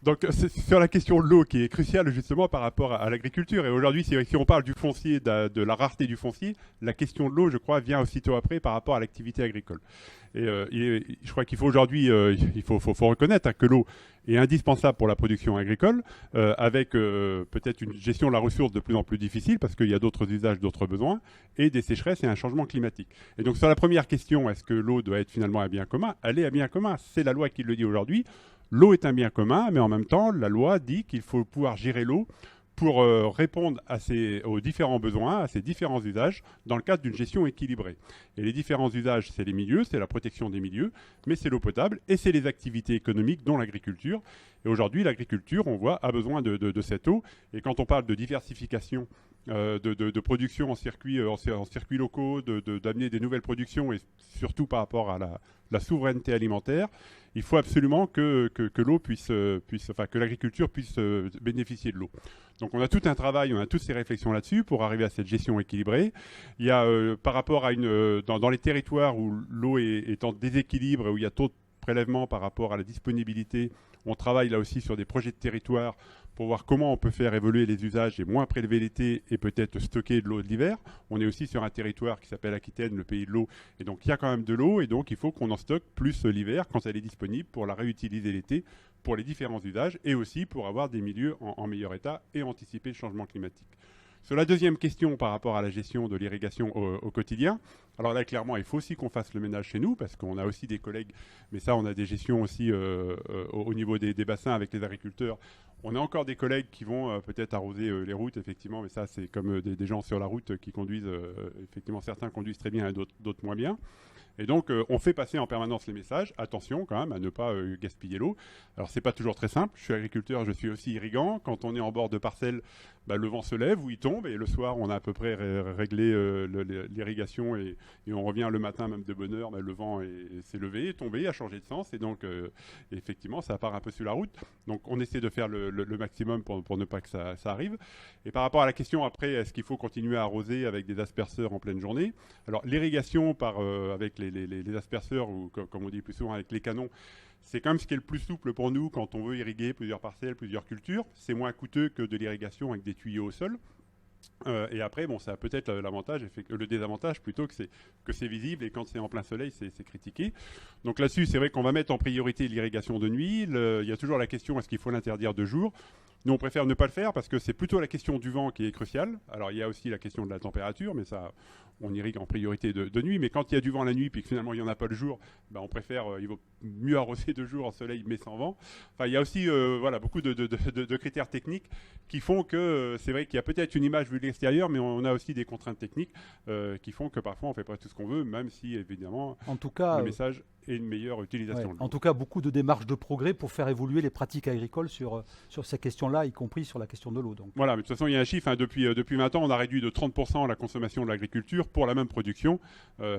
Donc, c'est sur la question de l'eau qui est cruciale justement par rapport à l'agriculture. Et aujourd'hui, si on parle du foncier, de la rareté du foncier, la question de l'eau, je crois, vient aussitôt après par rapport à l'activité agricole. Et je crois qu'il faut aujourd'hui, il faut reconnaître que l'eau est indispensable pour la production agricole, avec peut-être une gestion de la ressource de plus en plus difficile parce qu'il y a d'autres usages, d'autres besoins, et des sécheresses et un changement climatique. Et donc sur la première question, est-ce que l'eau doit être finalement un bien commun? Elle est un bien commun, c'est la loi qui le dit aujourd'hui. L'eau est un bien commun, mais en même temps, la loi dit qu'il faut pouvoir gérer l'eau pour répondre aux différents besoins, à ces différents usages, dans le cadre d'une gestion équilibrée. Et les différents usages, c'est les milieux, c'est la protection des milieux, mais c'est l'eau potable et c'est les activités économiques, dont l'agriculture. Et aujourd'hui, l'agriculture, on voit, a besoin de cette eau. Et quand on parle de diversification de production en circuits locaux, d'amener des nouvelles productions, et surtout par rapport à la souveraineté alimentaire, il faut absolument que l'eau que l'agriculture puisse bénéficier de l'eau. Donc on a tout un travail, on a toutes ces réflexions là-dessus pour arriver à cette gestion équilibrée. Il y a par rapport à dans les territoires où l'eau est en déséquilibre, où il y a trop de prélèvements par rapport à la disponibilité, on travaille là aussi sur des projets de territoire pour voir comment on peut faire évoluer les usages et moins prélever l'été et peut-être stocker de l'eau de l'hiver. On est aussi sur un territoire qui s'appelle Aquitaine, le pays de l'eau, et donc il y a quand même de l'eau, et donc il faut qu'on en stocke plus l'hiver quand elle est disponible pour la réutiliser l'été pour les différents usages et aussi pour avoir des milieux en meilleur état et anticiper le changement climatique. Sur la deuxième question par rapport à la gestion de l'irrigation au quotidien, alors là clairement il faut aussi qu'on fasse le ménage chez nous parce qu'on a aussi des collègues, mais ça on a des gestions aussi au niveau des bassins avec les agriculteurs. On a encore des collègues qui vont peut-être arroser les routes, effectivement, mais ça c'est comme des gens sur la route qui conduisent, effectivement certains conduisent très bien et d'autres moins bien. Et donc, on fait passer en permanence les messages. Attention quand même à ne pas gaspiller l'eau. Alors, c'est pas toujours très simple. Je suis agriculteur, je suis aussi irrigant. Quand on est en bord de parcelle, le vent se lève ou il tombe. Et le soir, on a à peu près réglé l'irrigation et on revient le matin même de bonne heure. Le vent s'est levé, est tombé, a changé de sens. Et donc, effectivement, ça part un peu sur la route. Donc, on essaie de faire le maximum pour ne pas que ça arrive. Et par rapport à la question après, est-ce qu'il faut continuer à arroser avec des asperceurs en pleine journée? Alors, l'irrigation avec les asperceurs, ou comme on dit plus souvent avec les canons, c'est quand même ce qui est le plus souple pour nous quand on veut irriguer plusieurs parcelles, plusieurs cultures. C'est moins coûteux que de l'irrigation avec des tuyaux au sol. Et après, ça a peut-être l'avantage, le désavantage plutôt que c'est visible et quand c'est en plein soleil, c'est critiqué. Donc là-dessus, c'est vrai qu'on va mettre en priorité l'irrigation de nuit. Il y a toujours la question, est-ce qu'il faut l'interdire de jour? Nous, on préfère ne pas le faire parce que c'est plutôt la question du vent qui est cruciale. Alors, il y a aussi la question de la température, mais ça, on irrigue en priorité de nuit. Mais quand il y a du vent la nuit, puis que finalement, il n'y en a pas le jour, on préfère, il vaut mieux arroser de jour en soleil, mais sans vent. Enfin, il y a aussi beaucoup de critères techniques qui font que c'est vrai qu'il y a peut-être une image vue de l'extérieur, mais on a aussi des contraintes techniques qui font que parfois, on ne fait pas tout ce qu'on veut, même si, évidemment, en tout cas, le message est une meilleure utilisation. Ouais, en tout cas, beaucoup de démarches de progrès pour faire évoluer les pratiques agricoles sur ces questions-là, y compris sur la question de l'eau. Voilà, mais de toute façon, il y a un chiffre. Depuis 20 ans, on a réduit de 30% la consommation de l'agriculture pour la même production.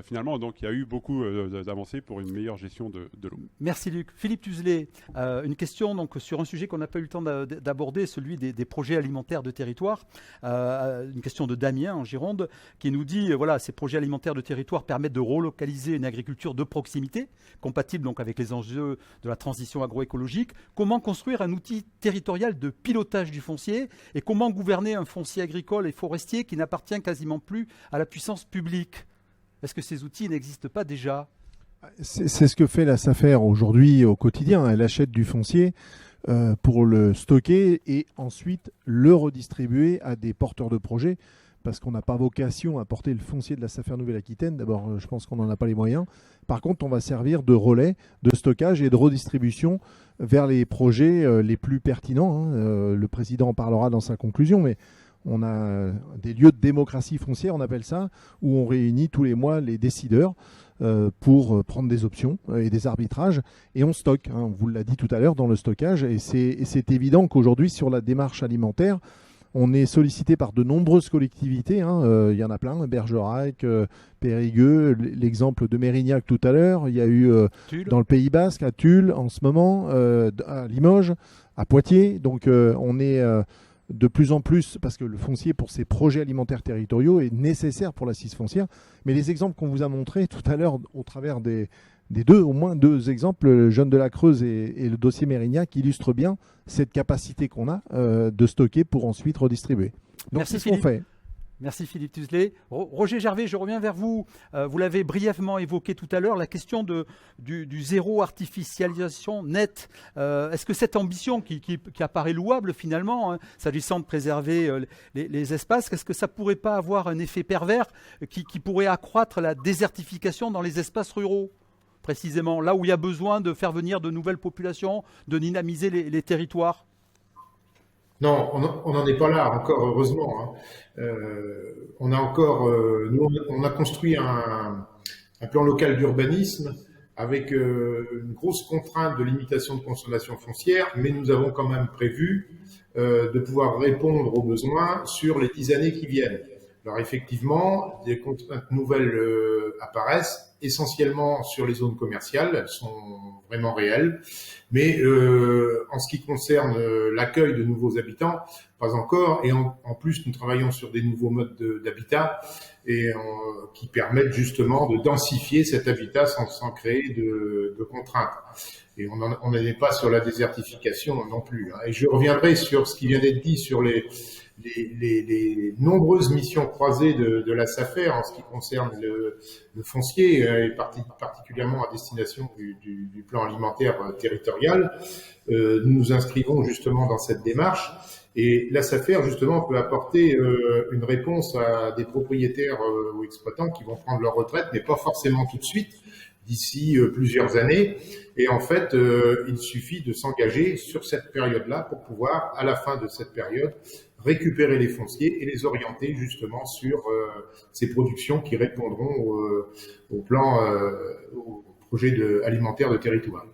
Finalement, donc, il y a eu beaucoup d'avancées pour une meilleure gestion de l'eau. Merci Luc. Philippe Tuzelet, une question donc, sur un sujet qu'on n'a pas eu le temps d'aborder, celui des projets alimentaires de territoire. Une question de Damien en Gironde qui nous dit, ces projets alimentaires de territoire permettent de relocaliser une agriculture de proximité, compatible donc avec les enjeux de la transition agroécologique. Comment construire un outil territorial de pilotage du foncier et comment gouverner un foncier agricole et forestier qui n'appartient quasiment plus à la puissance publique? Est-ce que ces outils n'existent pas déjà? C'est ce que fait la SAFER aujourd'hui au quotidien. Elle achète du foncier pour le stocker et ensuite le redistribuer à des porteurs de projets. Parce qu'on n'a pas vocation à porter le foncier de la SAFER Nouvelle-Aquitaine. D'abord, je pense qu'on n'en a pas les moyens. Par contre, on va servir de relais, de stockage et de redistribution vers les projets les plus pertinents. Le président en parlera dans sa conclusion, mais on a des lieux de démocratie foncière, on appelle ça, où on réunit tous les mois les décideurs pour prendre des options et des arbitrages. Et on stocke, on vous l'a dit tout à l'heure, dans le stockage. Et c'est évident qu'aujourd'hui, sur la démarche alimentaire, on est sollicité par de nombreuses collectivités, il y en a plein, Bergerac, Périgueux, l'exemple de Mérignac tout à l'heure, il y a eu dans le Pays Basque, à Tulle en ce moment, à Limoges, à Poitiers, donc on est de plus en plus, parce que le foncier pour ces projets alimentaires territoriaux est nécessaire pour l'assise foncière, mais les exemples qu'on vous a montrés tout à l'heure au travers au moins deux exemples, le Jeune de la Creuse et le dossier Mérignac, illustrent bien cette capacité qu'on a de stocker pour ensuite redistribuer. Donc c'est ce qu'on fait. Merci Philippe Tuzelet. Roger Gervais, je reviens vers vous. Vous l'avez brièvement évoqué tout à l'heure, la question du zéro artificialisation nette. Est-ce que cette ambition qui apparaît louable finalement, s'agissant de préserver les espaces, est-ce que ça ne pourrait pas avoir un effet pervers qui pourrait accroître la désertification dans les espaces ruraux ? Précisément, là où il y a besoin de faire venir de nouvelles populations, de dynamiser les territoires. Non, on n'en est pas là encore, heureusement. Hein. On a encore, nous, on a construit un plan local d'urbanisme avec une grosse contrainte de limitation de consommation foncière, mais nous avons quand même prévu de pouvoir répondre aux besoins sur les 10 années qui viennent. Alors effectivement, des contraintes nouvelles apparaissent, essentiellement sur les zones commerciales, elles sont vraiment réelles, mais en ce qui concerne l'accueil de nouveaux habitants, pas encore, et en plus nous travaillons sur des nouveaux modes d'habitat et qui permettent justement de densifier cet habitat sans créer de contraintes. Et on n'en est pas sur la désertification non plus. Hein. Et je reviendrai sur ce qui vient d'être dit sur les les nombreuses missions croisées de la SAFER en ce qui concerne le foncier, et particulièrement à destination du plan alimentaire territorial. Nous nous inscrivons justement dans cette démarche. Et la SAFER, justement, peut apporter une réponse à des propriétaires ou exploitants qui vont prendre leur retraite, mais pas forcément tout de suite, d'ici plusieurs années. Et en fait, il suffit de s'engager sur cette période-là pour pouvoir, à la fin de cette période, récupérer les fonciers et les orienter justement sur ces productions qui répondront au plan, au projet alimentaire de territoire.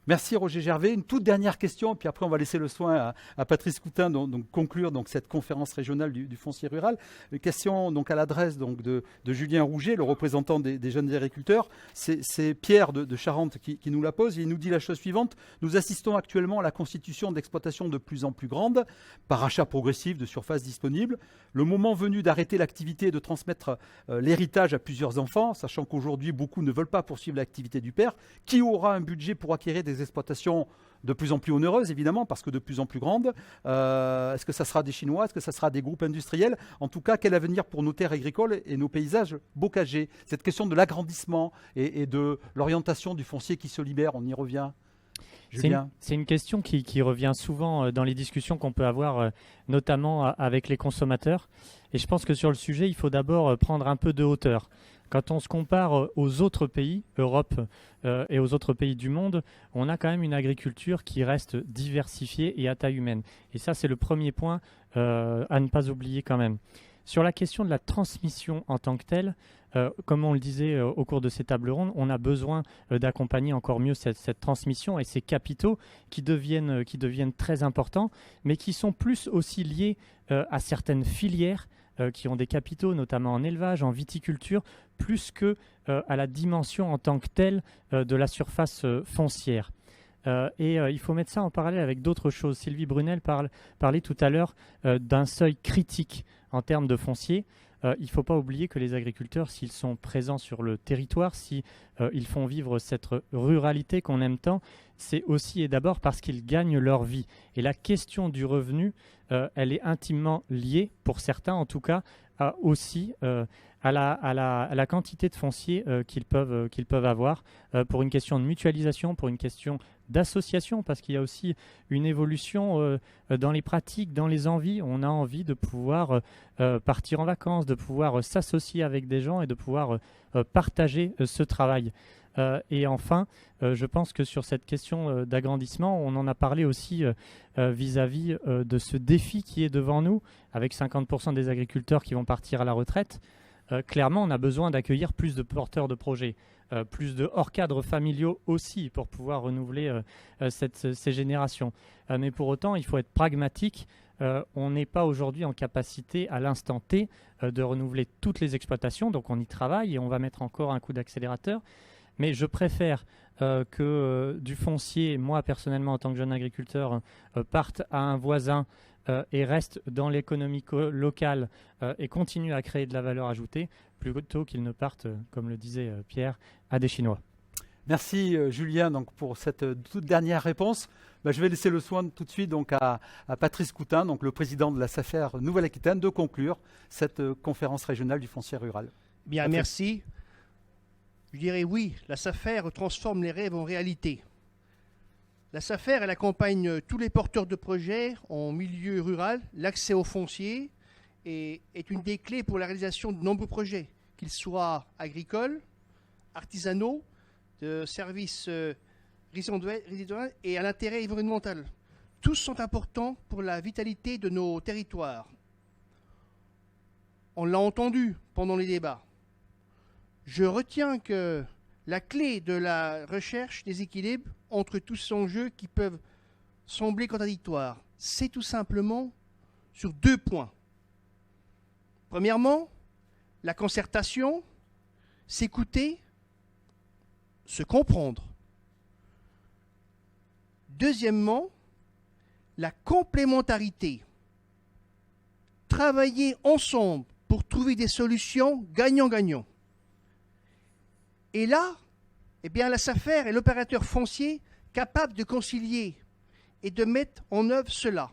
Merci Roger Gervais. Une toute dernière question, et puis après on va laisser le soin à Patrice Coutin de conclure cette conférence régionale du foncier rural. Une question à l'adresse de Julien Rouget, le représentant des jeunes agriculteurs. C'est Pierre de Charente qui nous la pose. Il nous dit la chose suivante. Nous assistons actuellement à la constitution d'exploitations de plus en plus grandes, par achat progressif de surfaces disponibles. Le moment venu d'arrêter l'activité et de transmettre l'héritage à plusieurs enfants, sachant qu'aujourd'hui beaucoup ne veulent pas poursuivre l'activité du père, qui aura un budget pour acquérir des exploitations de plus en plus onéreuses, évidemment, parce que de plus en plus grandes. Est-ce que ça sera des Chinois? Est-ce que ça sera des groupes industriels? En tout cas, quel avenir pour nos terres agricoles et nos paysages bocagers? Cette question de l'agrandissement et de l'orientation du foncier qui se libère, on y revient. C'est une question qui revient souvent dans les discussions qu'on peut avoir, notamment avec les consommateurs. Et je pense que sur le sujet, il faut d'abord prendre un peu de hauteur. Quand on se compare aux autres pays, Europe et aux autres pays du monde, on a quand même une agriculture qui reste diversifiée et à taille humaine. Et ça, c'est le premier point à ne pas oublier quand même. Sur la question de la transmission en tant que telle, comme on le disait au cours de ces tables rondes, on a besoin d'accompagner encore mieux cette transmission et ces capitaux qui deviennent très importants, mais qui sont plus aussi liés à certaines filières qui ont des capitaux, notamment en élevage, en viticulture, plus que à la dimension en tant que telle de la surface foncière. Il faut mettre ça en parallèle avec d'autres choses. Sylvie Brunel parlait tout à l'heure d'un seuil critique en termes de foncier. Il ne faut pas oublier que les agriculteurs, s'ils sont présents sur le territoire, s'ils font vivre cette ruralité qu'on aime tant, c'est aussi et d'abord parce qu'ils gagnent leur vie. Et la question du revenu, elle est intimement liée, pour certains en tout cas, aussi à la quantité de foncier qu'ils peuvent avoir, pour une question de mutualisation, pour une question d'association, parce qu'il y a aussi une évolution dans les pratiques, dans les envies. On a envie de pouvoir partir en vacances, de pouvoir s'associer avec des gens et de pouvoir partager ce travail. Et enfin, je pense que sur cette question d'agrandissement, on en a parlé aussi vis-à-vis de ce défi qui est devant nous, avec 50% des agriculteurs qui vont partir à la retraite. Clairement, on a besoin d'accueillir plus de porteurs de projets, plus de hors-cadres familiaux aussi pour pouvoir renouveler ces générations. Mais pour autant, il faut être pragmatique. On n'est pas aujourd'hui en capacité, à l'instant T, de renouveler toutes les exploitations. Donc on y travaille et on va mettre encore un coup d'accélérateur. Mais je préfère que du foncier, moi personnellement en tant que jeune agriculteur, parte à un voisin et reste dans l'économie locale et continue à créer de la valeur ajoutée, plutôt qu'il ne parte, comme le disait Pierre, à des Chinois. Merci Julien pour cette toute dernière réponse. Je vais laisser le soin tout de suite à Patrice Coutin, le président de la SAFER Nouvelle-Aquitaine, de conclure cette conférence régionale du foncier rural. Bien, Patrice. Merci. Je dirais oui, la SAFER transforme les rêves en réalité. La SAFER, elle accompagne tous les porteurs de projets en milieu rural. L'accès au foncier est une des clés pour la réalisation de nombreux projets, qu'ils soient agricoles, artisanaux, de services résidentiels et à l'intérêt environnemental. tous sont importants pour la vitalité de nos territoires. On l'a entendu pendant les débats. Je retiens que la clé de la recherche des équilibres entre tous ces enjeux qui peuvent sembler contradictoires, c'est tout simplement sur 2 points. Premièrement, la concertation, s'écouter, se comprendre. Deuxièmement, la complémentarité. Travailler ensemble pour trouver des solutions gagnant-gagnant. Et là, eh bien, la SAFER est l'opérateur foncier capable de concilier et de mettre en œuvre cela.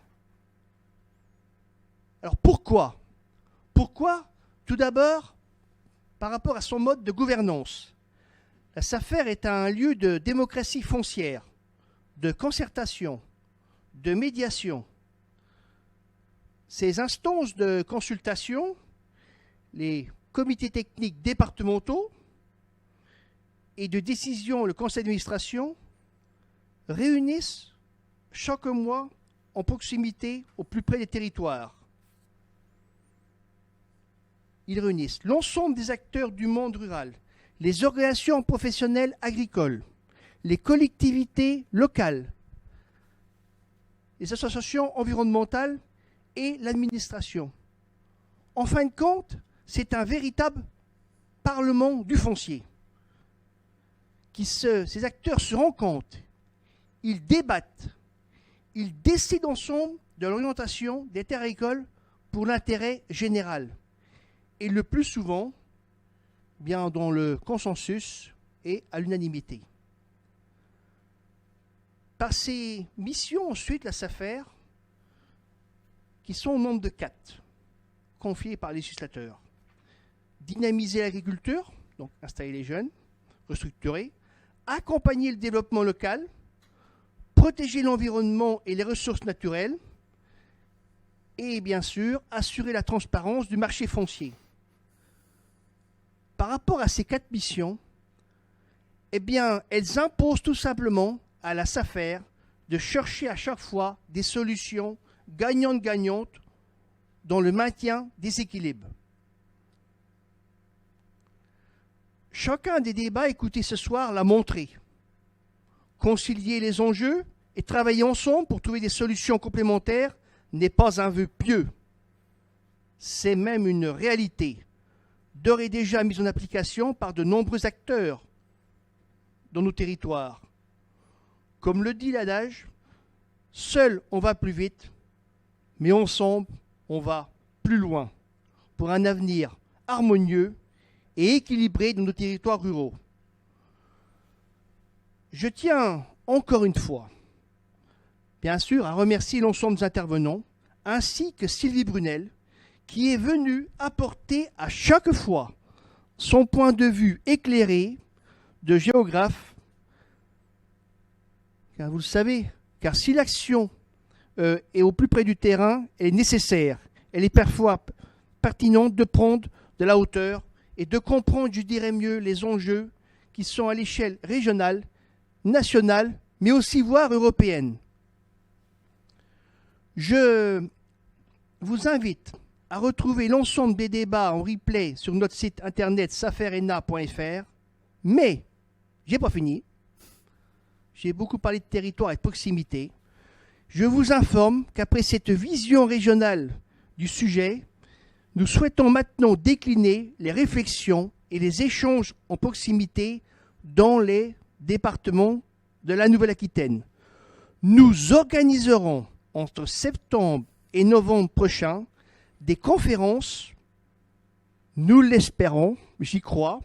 Alors pourquoi ? Pourquoi ? Tout d'abord, par rapport à son mode de gouvernance. La SAFER est un lieu de démocratie foncière, de concertation, de médiation. Ces instances de consultation, les comités techniques départementaux et de décision, le conseil d'administration, réunissent chaque mois en proximité au plus près des territoires. Ils réunissent l'ensemble des acteurs du monde rural, les organisations professionnelles agricoles, les collectivités locales, les associations environnementales et l'administration. En fin de compte, c'est un véritable parlement du foncier. Ces acteurs se rencontrent, ils débattent, ils décident ensemble de l'orientation des terres agricoles pour l'intérêt général. Et le plus souvent, bien dans le consensus et à l'unanimité. Par ces missions, ensuite, la SAFER, qui sont au nombre de 4, confiées par les législateurs. Dynamiser l'agriculture, donc installer les jeunes, restructurer, accompagner le développement local, protéger l'environnement et les ressources naturelles, et bien sûr, assurer la transparence du marché foncier. Par rapport à ces 4 missions, eh bien, elles imposent tout simplement à la SAFER de chercher à chaque fois des solutions gagnantes-gagnantes dans le maintien des équilibres. Chacun des débats écoutés ce soir l'a montré. Concilier les enjeux et travailler ensemble pour trouver des solutions complémentaires n'est pas un vœu pieux. C'est même une réalité, d'ores et déjà mise en application par de nombreux acteurs dans nos territoires. Comme le dit l'adage, seul on va plus vite, mais ensemble on va plus loin pour un avenir harmonieux et équilibré de nos territoires ruraux. Je tiens encore une fois, bien sûr, à remercier l'ensemble des intervenants, ainsi que Sylvie Brunel, qui est venue apporter à chaque fois son point de vue éclairé de géographe. Car vous le savez, car si l'action est au plus près du terrain, elle est nécessaire, elle est parfois pertinente de prendre de la hauteur et de comprendre, je dirais mieux, les enjeux qui sont à l'échelle régionale, nationale, mais aussi voire européenne. Je vous invite à retrouver l'ensemble des débats en replay sur notre site internet saferena.fr, mais j'ai pas fini. J'ai beaucoup parlé de territoire et de proximité. Je vous informe qu'après cette vision régionale du sujet, nous souhaitons maintenant décliner les réflexions et les échanges en proximité dans les départements de la Nouvelle-Aquitaine. Nous organiserons entre septembre et novembre prochain des conférences, nous l'espérons, j'y crois,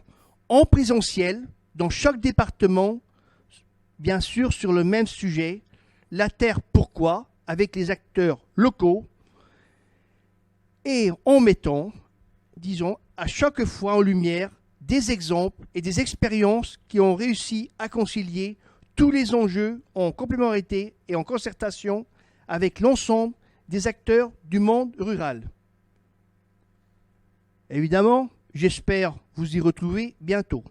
en présentiel dans chaque département, bien sûr sur le même sujet, la terre pourquoi, avec les acteurs locaux, et en mettant, disons, à chaque fois en lumière des exemples et des expériences qui ont réussi à concilier tous les enjeux en complémentarité et en concertation avec l'ensemble des acteurs du monde rural. Évidemment, j'espère vous y retrouver bientôt.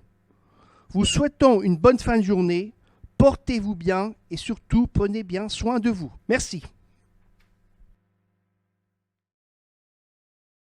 Vous souhaitons une bonne fin de journée. portez-vous bien et surtout prenez bien soin de vous. Merci.